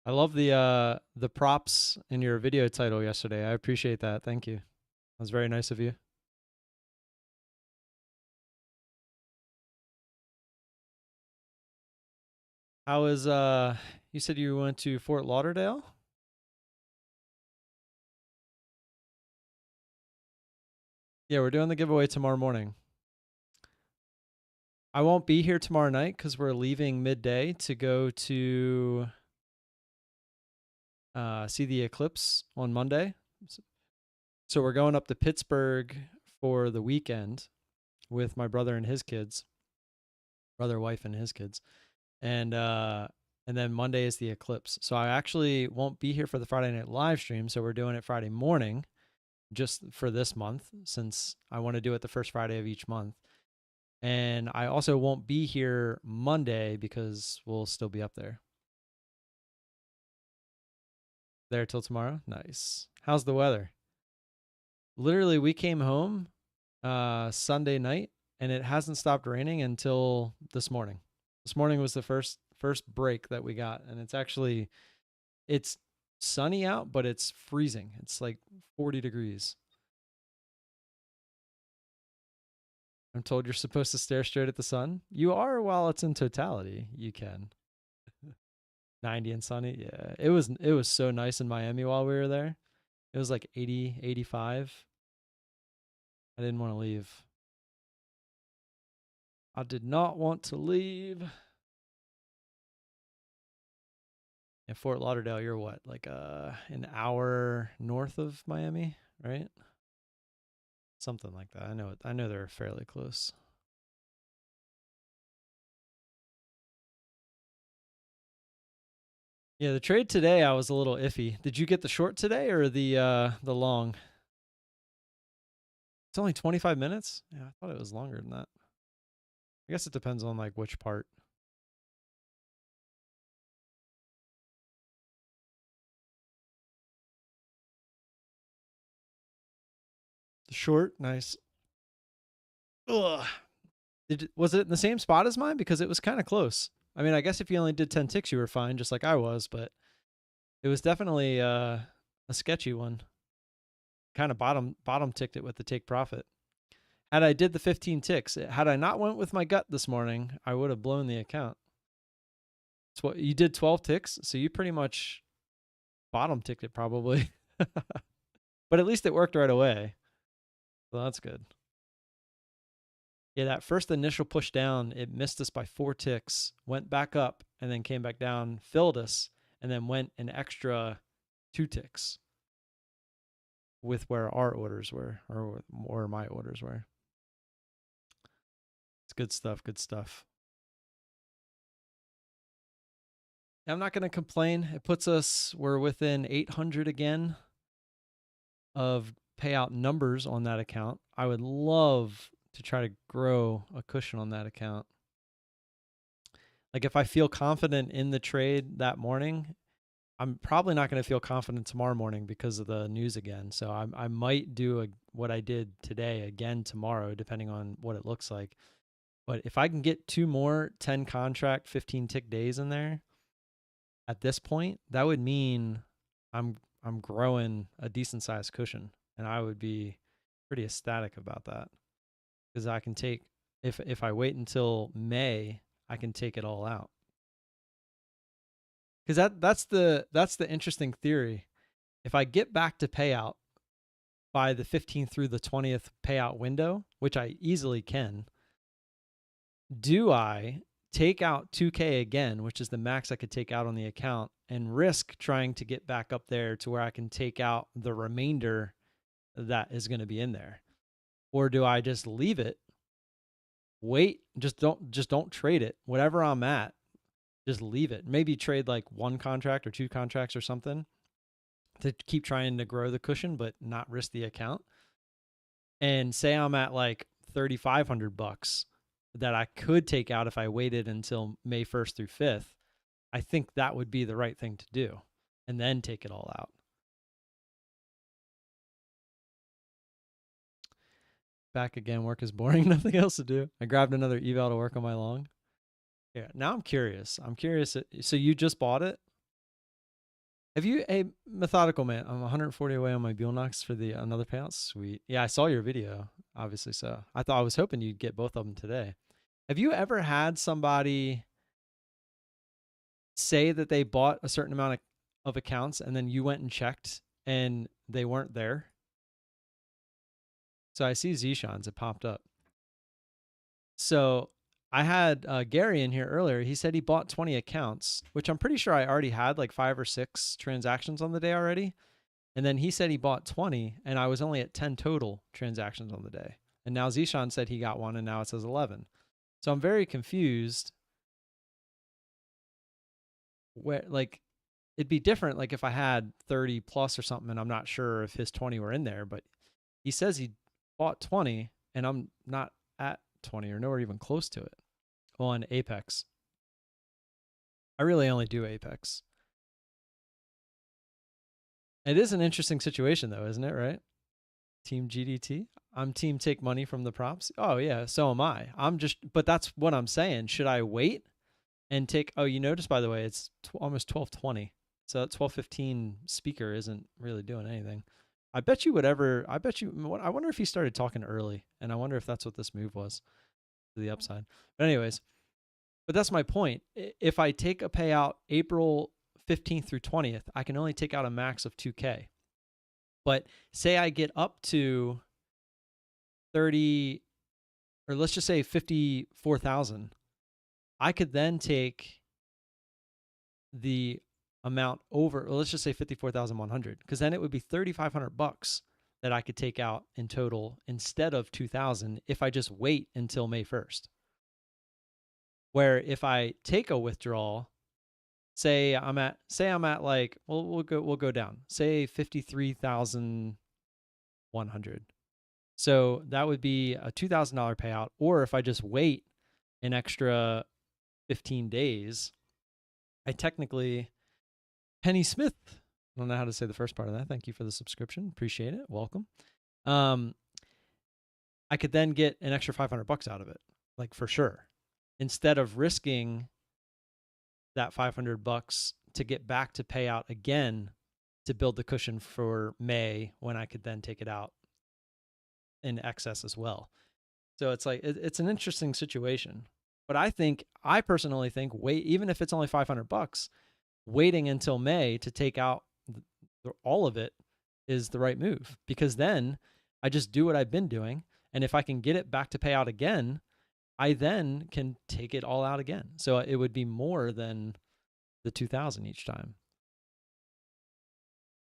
I love the props in your video title yesterday. I appreciate that. Thank you. That was very nice of you. How is you said you went to Fort Lauderdale? Yeah, we're doing the giveaway tomorrow morning. I won't be here tomorrow night because we're leaving midday to go to see the eclipse on Monday. So we're going up to Pittsburgh for the weekend with my brother and his kids, brother, wife, and his kids, and then Monday is the eclipse. So I actually won't be here for the Friday night live stream. So we're doing it Friday morning, just for this month, since I want to do it the first Friday of each month. And I also won't be here Monday because we'll still be up there. There till tomorrow? Nice. How's the weather? Literally, we came home Sunday night and it hasn't stopped raining until this morning. This morning was the first break that we got, and it's sunny out, but it's freezing. It's like 40 degrees. I'm told you're supposed to stare straight at the sun. You are while it's in totality. You can. 90 and sunny. Yeah. It was so nice in Miami while we were there. It was like 80, 85. I didn't want to leave. I did not want to leave. In Fort Lauderdale, you're what, like an hour north of Miami, right? Something like that. I know they're fairly close. Yeah, the trade today I was a little iffy. Did you get the short today or the long? It's only 25 minutes? Yeah, I thought it was longer than that. I guess it depends on like which part. The short, nice. Ugh. Was it in the same spot as mine? Because it was kind of close. I mean, I guess if you only did 10 ticks, you were fine, just like I was, but it was definitely a sketchy one. Kind of bottom ticked it with the take profit. Had I did the 15 ticks, had I not went with my gut this morning, I would have blown the account. It's what you did 12 ticks, so you pretty much bottom ticked it probably. But at least it worked right away. So that's good. Yeah, that first initial push down, it missed us by 4 ticks, went back up, and then came back down, filled us, and then went an extra 2 ticks with where our orders were, or my orders were. It's good stuff, good stuff. I'm not going to complain. It puts us, we're within 800 again of payout numbers on that account. I would love to try to grow a cushion on that account. Like if I feel confident in the trade that morning, I'm probably not going to feel confident tomorrow morning because of the news again. So I might do what I did today again tomorrow, depending on what it looks like. But if I can get 2 more 10 contract, 15 tick days in there, at this point, that would mean I'm growing a decent sized cushion, and I would be pretty ecstatic about that because I can take if I wait until May, I can take it all out. Because that's the interesting theory. If I get back to payout by the 15th through the 20th payout window, which I easily can, do I take out 2K again, which is the max I could take out on the account, and risk trying to get back up there to where I can take out the remainder that is going to be in there? Or do I just leave it, wait, just don't trade it, whatever I'm at, just leave it, maybe trade like 1 contract or 2 contracts or something to keep trying to grow the cushion but not risk the account, and say I'm at like $3,500 that I could take out if I waited until May 1st through 5th. I think that would be the right thing to do, and then take it all out. Back again, work is boring, nothing else to do. I grabbed another eval to work on my long. Yeah, now I'm curious. So you just bought it? Have you a methodical man? I'm 140 away on my Buellnox for the another payout. Sweet. Yeah, I saw your video, obviously. So I was hoping you'd get both of them today. Have you ever had somebody say that they bought a certain amount of accounts and then you went and checked and they weren't there? So I see Zishan's, it popped up. So I had Gary in here earlier. He said he bought 20 accounts, which I'm pretty sure I already had like 5 or 6 transactions on the day already. And then he said he bought 20 and I was only at 10 total transactions on the day. And now Zishan said he got one and now it says 11. So I'm very confused. Where like it'd be different like if I had 30 plus or something and I'm not sure if his 20 were in there, but he says he bought 20 and I'm not at 20 or nowhere even close to it on Apex. I really only do Apex. It is an interesting situation though, isn't it, right? Team GDT. I'm team take money from the props. Oh yeah, so am I. But that's what I'm saying. Should I wait and take, oh, you notice by the way, it's almost 12:20. So that 12:15 speaker isn't really doing anything. I wonder if he started talking early, and I wonder if that's what this move was to the upside. But anyways, but that's my point. If I take a payout April 15th through 20th, I can only take out a max of 2K. But say I get up to 30, or let's just say 54,000, I could then take the amount over, well, let's just say 54,100, because then it would be 3,500 bucks that I could take out in total instead of 2,000 if I just wait until May 1st. Where if I take a withdrawal, say I'm at like, well, we'll go down, say 53,100. So that would be a $2,000 payout. Or if I just wait an extra 15 days, I technically, Penny Smith, I don't know how to say the first part of that. Thank you for the subscription. Appreciate it. Welcome. I could then get an extra 500 bucks out of it, like for sure, instead of risking that 500 bucks to get back to payout again to build the cushion for May when I could then take it out in excess as well. So it's like, it's an interesting situation. But I personally think, even if it's only 500 bucks, waiting until May to take out all of it is the right move, because then I just do what I've been doing. And if I can get it back to pay out again, I then can take it all out again. So it would be more than the 2,000 each time.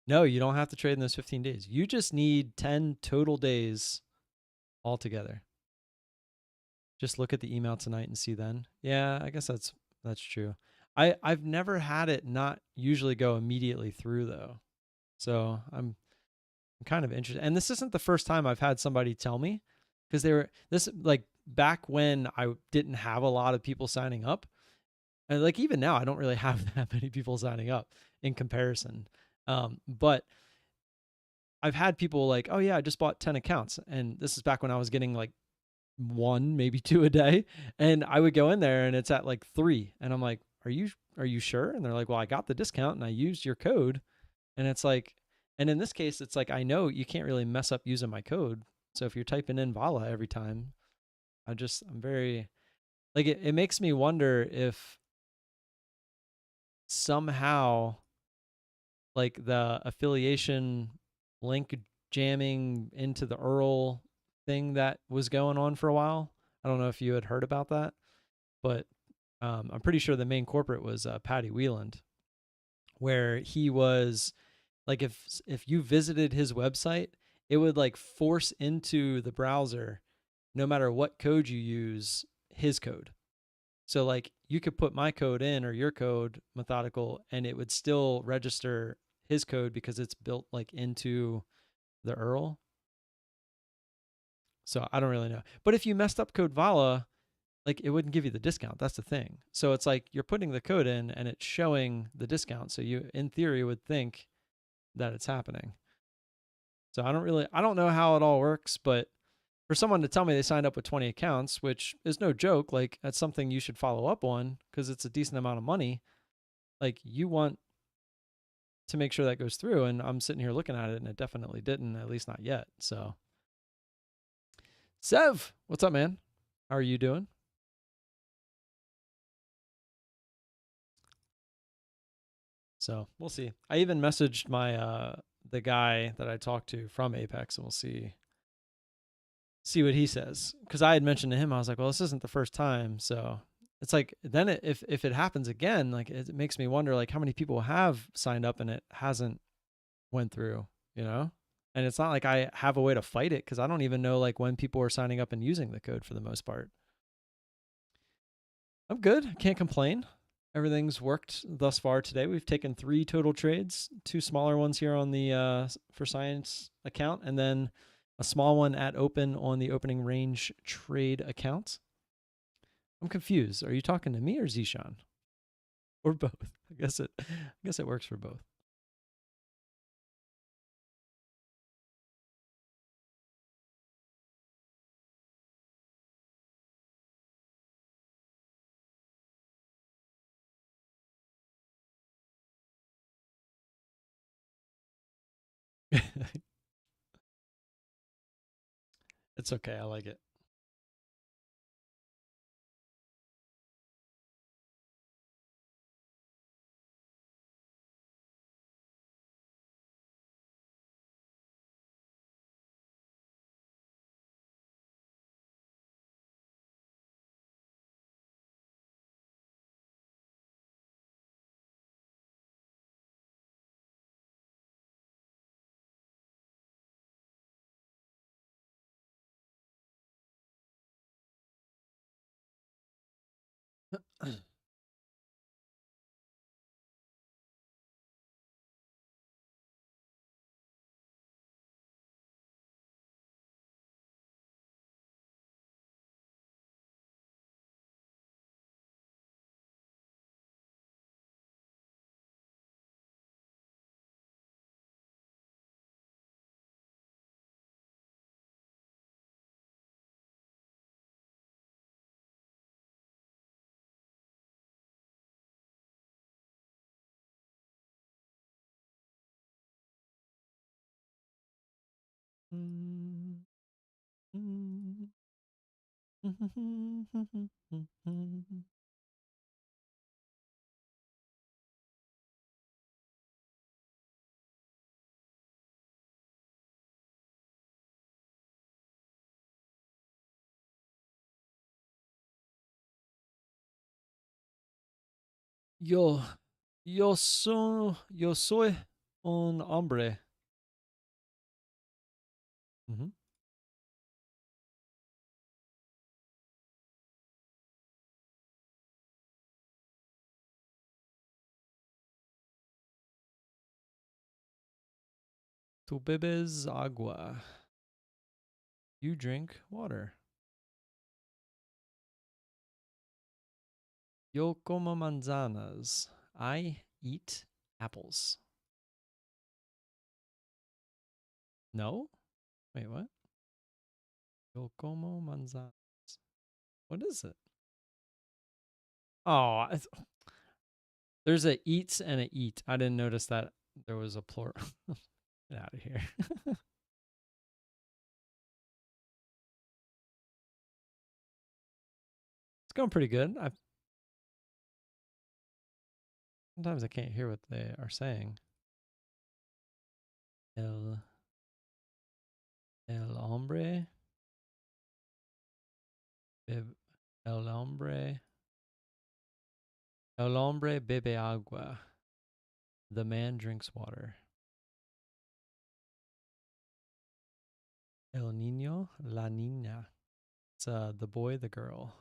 No, you don't have to trade in those 15 days. You just need 10 total days altogether. Just look at the email tonight and see then. Yeah, I guess that's true. I've never had it not usually go immediately through though. So I'm kind of interested. And this isn't the first time I've had somebody tell me, because like back when I didn't have a lot of people signing up. And like even now, I don't really have that many people signing up in comparison. But I've had people like, oh yeah, I just bought 10 accounts. And this is back when I was getting like 1, maybe 2 a day. And I would go in there and it's at like 3. And I'm like, are you sure? And they're like, well, I got the discount and I used your code. And it's like, and in this case, it's like, I know you can't really mess up using my code. So if you're typing in Vala every time, I'm very, like, it makes me wonder if somehow like the affiliation link jamming into the URL thing that was going on for a while. I don't know if you had heard about that, but I'm pretty sure the main corporate was Patty Wieland, where he was like, if you visited his website, it would like force into the browser, no matter what code you use, his code. So like you could put my code in or your code, methodical, and it would still register his code because it's built like into the URL. So I don't really know. But if you messed up code Vala, like it wouldn't give you the discount. That's the thing. So it's like you're putting the code in and it's showing the discount. So you, in theory, would think that it's happening. So I don't know how it all works, but for someone to tell me they signed up with 20 accounts, which is no joke, like that's something you should follow up on because it's a decent amount of money. Like you want to make sure that goes through. And I'm sitting here looking at it and it definitely didn't, at least not yet. So Sev, what's up, man? How are you doing? So we'll see. I even messaged my the guy that I talked to from Apex, and we'll see what he says. Because I had mentioned to him, I was like, well, this isn't the first time, so it's like then if it happens again, like it makes me wonder like how many people have signed up and it hasn't went through, you know? And it's not like I have a way to fight it because I don't even know like when people are signing up and using the code for the most part. I'm good. Can't complain. Everything's worked thus far today. We've taken 3 total trades, 2 smaller ones here on the For Science account, and then a small one at open on the opening range trade account. I'm confused. Are you talking to me or Zishan? Or both? I guess it works for both. It's okay. I like it. Yo, yo soy un hombre. Tu bebes agua. You drink water. Yo como manzanas. I eat apples. No? Wait, what? Yo como manzanas. What is it? Oh, there's a eats and a eat. I didn't notice that there was a plural. Get out of here. It's going pretty good. Sometimes I can't hear what they are saying. El hombre. El hombre. El hombre bebe agua. The man drinks water. El niño, la niña. It's the boy, the girl.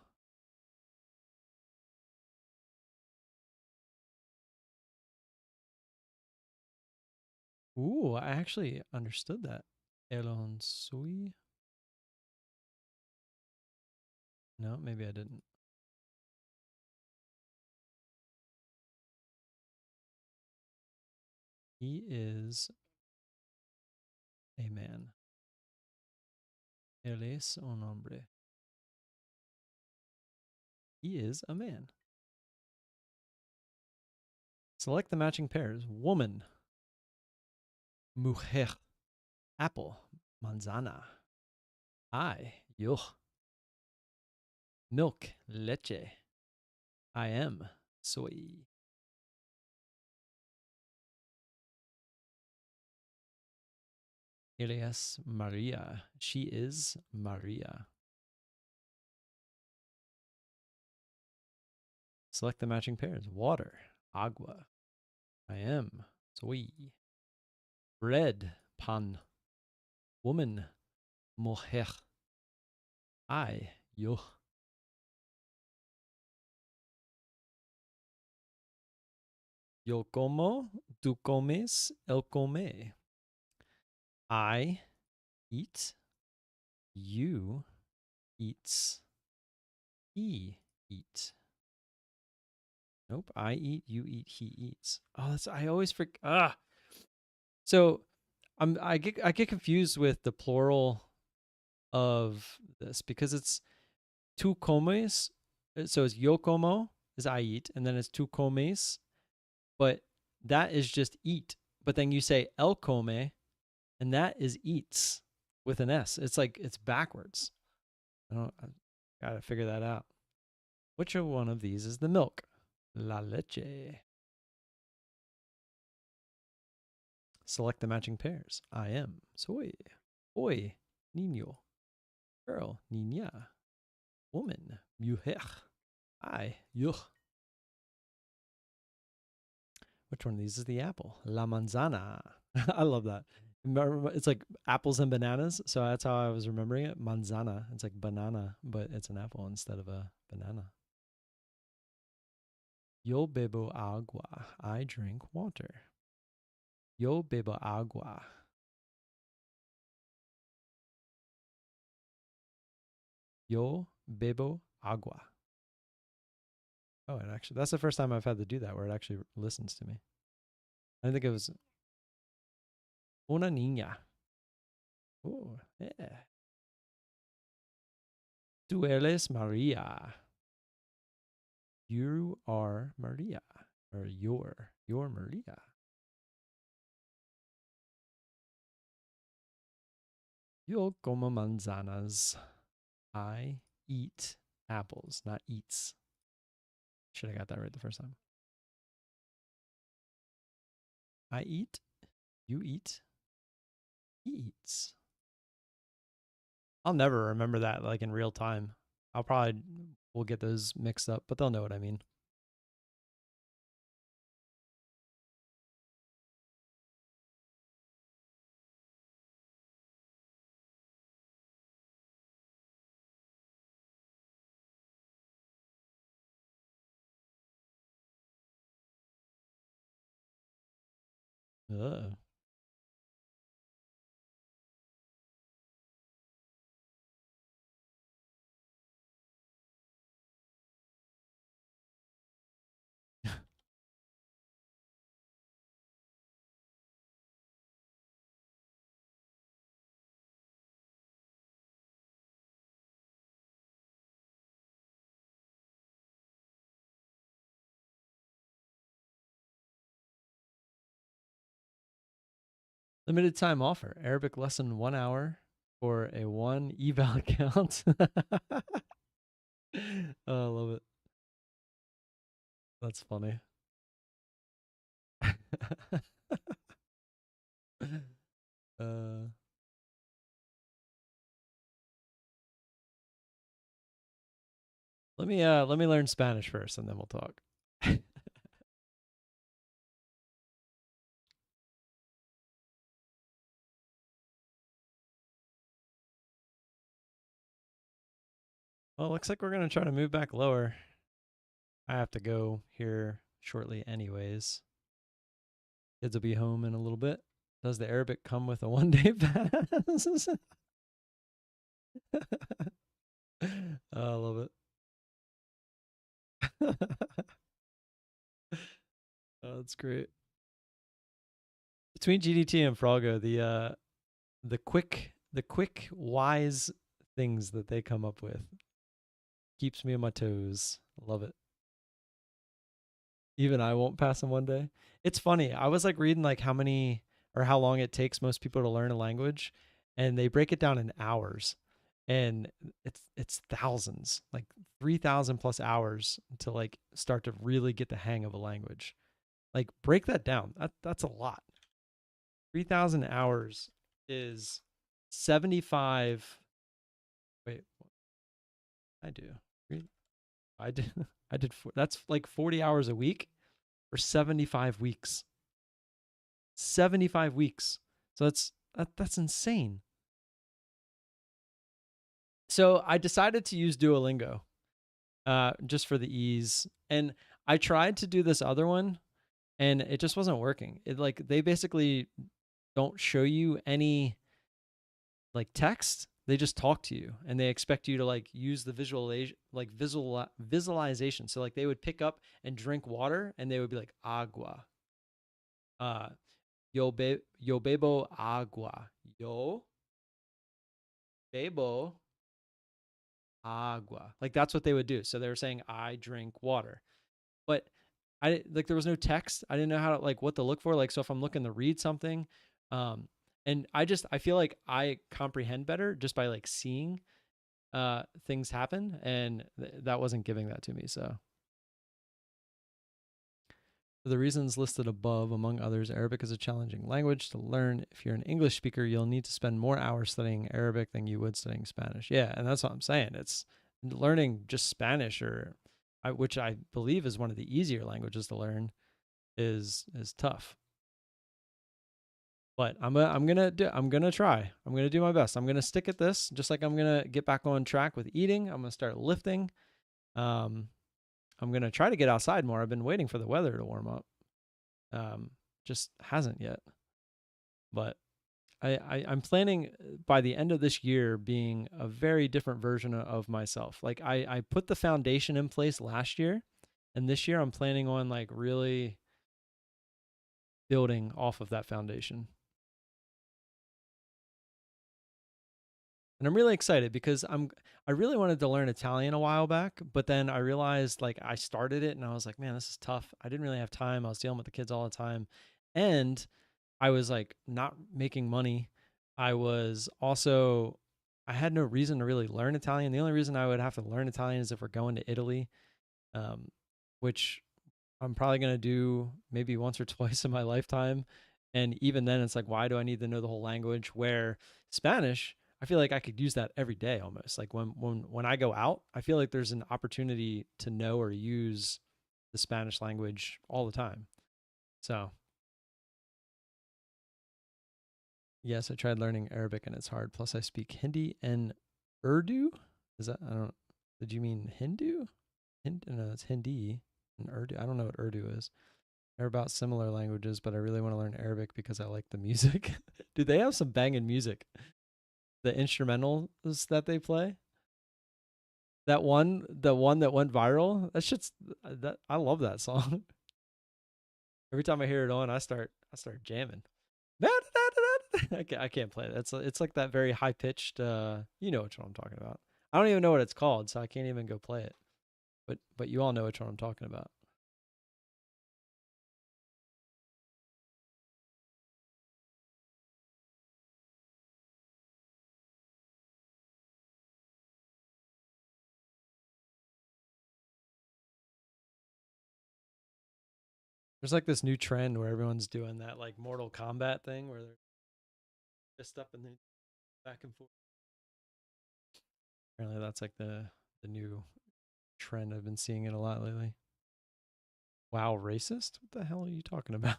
Ooh, I actually understood that. El sui. No, maybe I didn't. He is a man. Él es un hombre. He is a man. Select the matching pairs. Woman. Mujer. Apple. Manzana. I. Yuch. Milk. Leche. I am. Soy. Ella es Maria. She is Maria. Select the matching pairs. Water. Agua. I am. Soy. Bread. Pan. Woman. Mujer. I. Yo. Yo como. Tú comes. Él come. I eat. You eats. He eats. Nope. I eat. You eat. He eats. Oh, that's. I always forget. So, I get confused with the plural of this because it's tu comes. So it's yo como is I eat, and then it's tu comes, but that is just eat. But then you say el come, and that is eats with an S. It's like it's backwards. I gotta figure that out. Which one of these is the milk? La leche. Select the matching pairs. I am soy. Boy, niño. Girl, niña. Woman, mujer. I, yuch. Which one of these is the apple? La manzana. I love that. It's like apples and bananas. So that's how I was remembering it. Manzana. It's like banana, but it's an apple instead of a banana. Yo bebo agua. I drink water. Yo bebo agua. Yo bebo agua. Oh, it actually, that's the first time I've had to do that where it actually listens to me. I think it was una niña. Oh, yeah. Tú eres Maria. You are Maria. Or you're Maria. Yo como manzanas. I eat apples, not eats. Should have got that right the first time. I eat, you eat, he eats. I'll never remember that like in real time. I'll probably will get those mixed up, but they'll know what I mean. Ugh. Limited time offer. Arabic lesson 1 hour for a 1 eval account. Oh, I love it. That's funny. uh, let me learn Spanish first and then we'll talk. Well, it looks like we're going to try to move back lower. I have to go here shortly anyways. Kids will be home in a little bit. Does the Arabic come with a 1-day pass? Oh, I love it. Oh, that's great. Between GDT and Froggo, the quick wise things that they come up with keeps me on my toes. Love it. Even I won't pass them 1 day. It's funny. I was like reading like how many or how long it takes most people to learn a language, and they break it down in hours. And it's thousands, like 3,000 plus hours to like start to really get the hang of a language. Like break that down. That's a lot. 3,000 hours is 75. Wait, I do. I did. I did. That's like 40 hours a week for 75 weeks. 75 weeks. So that's insane. So I decided to use Duolingo, just for the ease. And I tried to do this other one, and it just wasn't working. It like they basically don't show you any like text. They just talk to you, and they expect you to like use the visualization. So like they would pick up and drink water, and they would be like agua. Uh, yo bebo agua. Yo bebo agua. Like that's what they would do. So they were saying I drink water. But I like there was no text. I didn't know how to like what to look for. Like so if I'm looking to read something, um and I feel like I comprehend better just by like seeing things happen, and that wasn't giving that to me. So for the reasons listed above, among others, Arabic is a challenging language to learn. If you're an English speaker, you'll need to spend more hours studying Arabic than you would studying Spanish. Yeah, and that's what I'm saying. It's learning just Spanish, which I believe is one of the easier languages to learn, is tough. But I'm gonna try. I'm gonna do my best. I'm gonna stick at this, just like I'm gonna get back on track with eating. I'm gonna start lifting. Um, I'm gonna try to get outside more. I've been waiting for the weather to warm up. Just hasn't yet. But I'm planning by the end of this year being a very different version of myself. Like I put the foundation in place last year, and this year I'm planning on like really building off of that foundation. And I'm really excited because I really wanted to learn Italian a while back, but then I realized like I started it and I was like, man, this is tough. I didn't really have time. I was dealing with the kids all the time. And I was like not making money. I was also, I had no reason to really learn Italian. The only reason I would have to learn Italian is if we're going to Italy, um, which I'm probably going to do maybe once or twice in my lifetime. And even then, it's like, why do I need to know the whole language? Where Spanish, I feel like I could use that every day almost. Like when I go out, I feel like there's an opportunity to know or use the Spanish language all the time. So yes, I tried learning Arabic and it's hard. Plus, I speak Hindi and Urdu. Is that, I don't, did you mean Hindu? No, it's Hindi and Urdu. I don't know what Urdu is. They're about similar languages, but I really want to learn Arabic because I like the music. Dude, they have some banging music. The instrumentals that they play. The one that went viral. That shit's that I love that song. Every time I hear it on, I start jamming. I can't play it. It's like that very high pitched. You know which one I'm talking about. I don't even know what it's called, so I can't even go play it. But you all know which one I'm talking about. There's like this new trend where everyone's doing that like Mortal Kombat thing where they're just up and then back and forth. Apparently, that's like the new trend. I've been seeing it a lot lately. Wow, racist? What the hell are you talking about?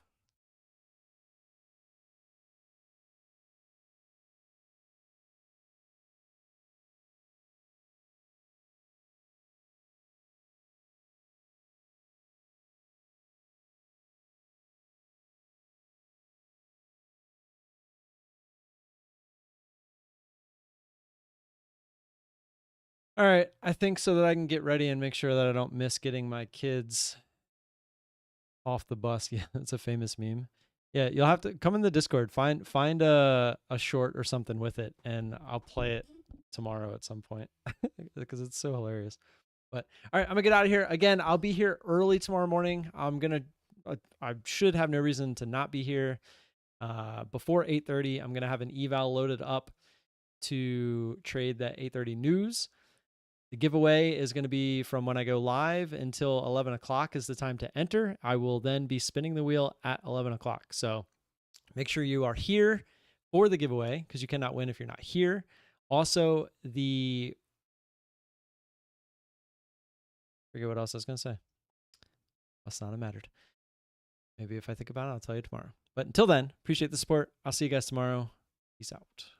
All right, I think so that I can get ready and make sure that I don't miss getting my kids off the bus. Yeah, it's a famous meme. Yeah, you'll have to come in the Discord, find a short or something with it, and I'll play it tomorrow at some point because it's so hilarious. But all right, I'm gonna get out of here. Again, I'll be here early tomorrow morning. I should have no reason to not be here. Before 8:30, I'm gonna have an eval loaded up to trade that 8:30 news. The giveaway is going to be from when I go live until 11 o'clock is the time to enter. I will then be spinning the wheel at 11 o'clock. So make sure you are here for the giveaway because you cannot win if you're not here. Also, forget what else I was going to say. Must not have mattered. Maybe if I think about it, I'll tell you tomorrow. But until then, appreciate the support. I'll see you guys tomorrow. Peace out.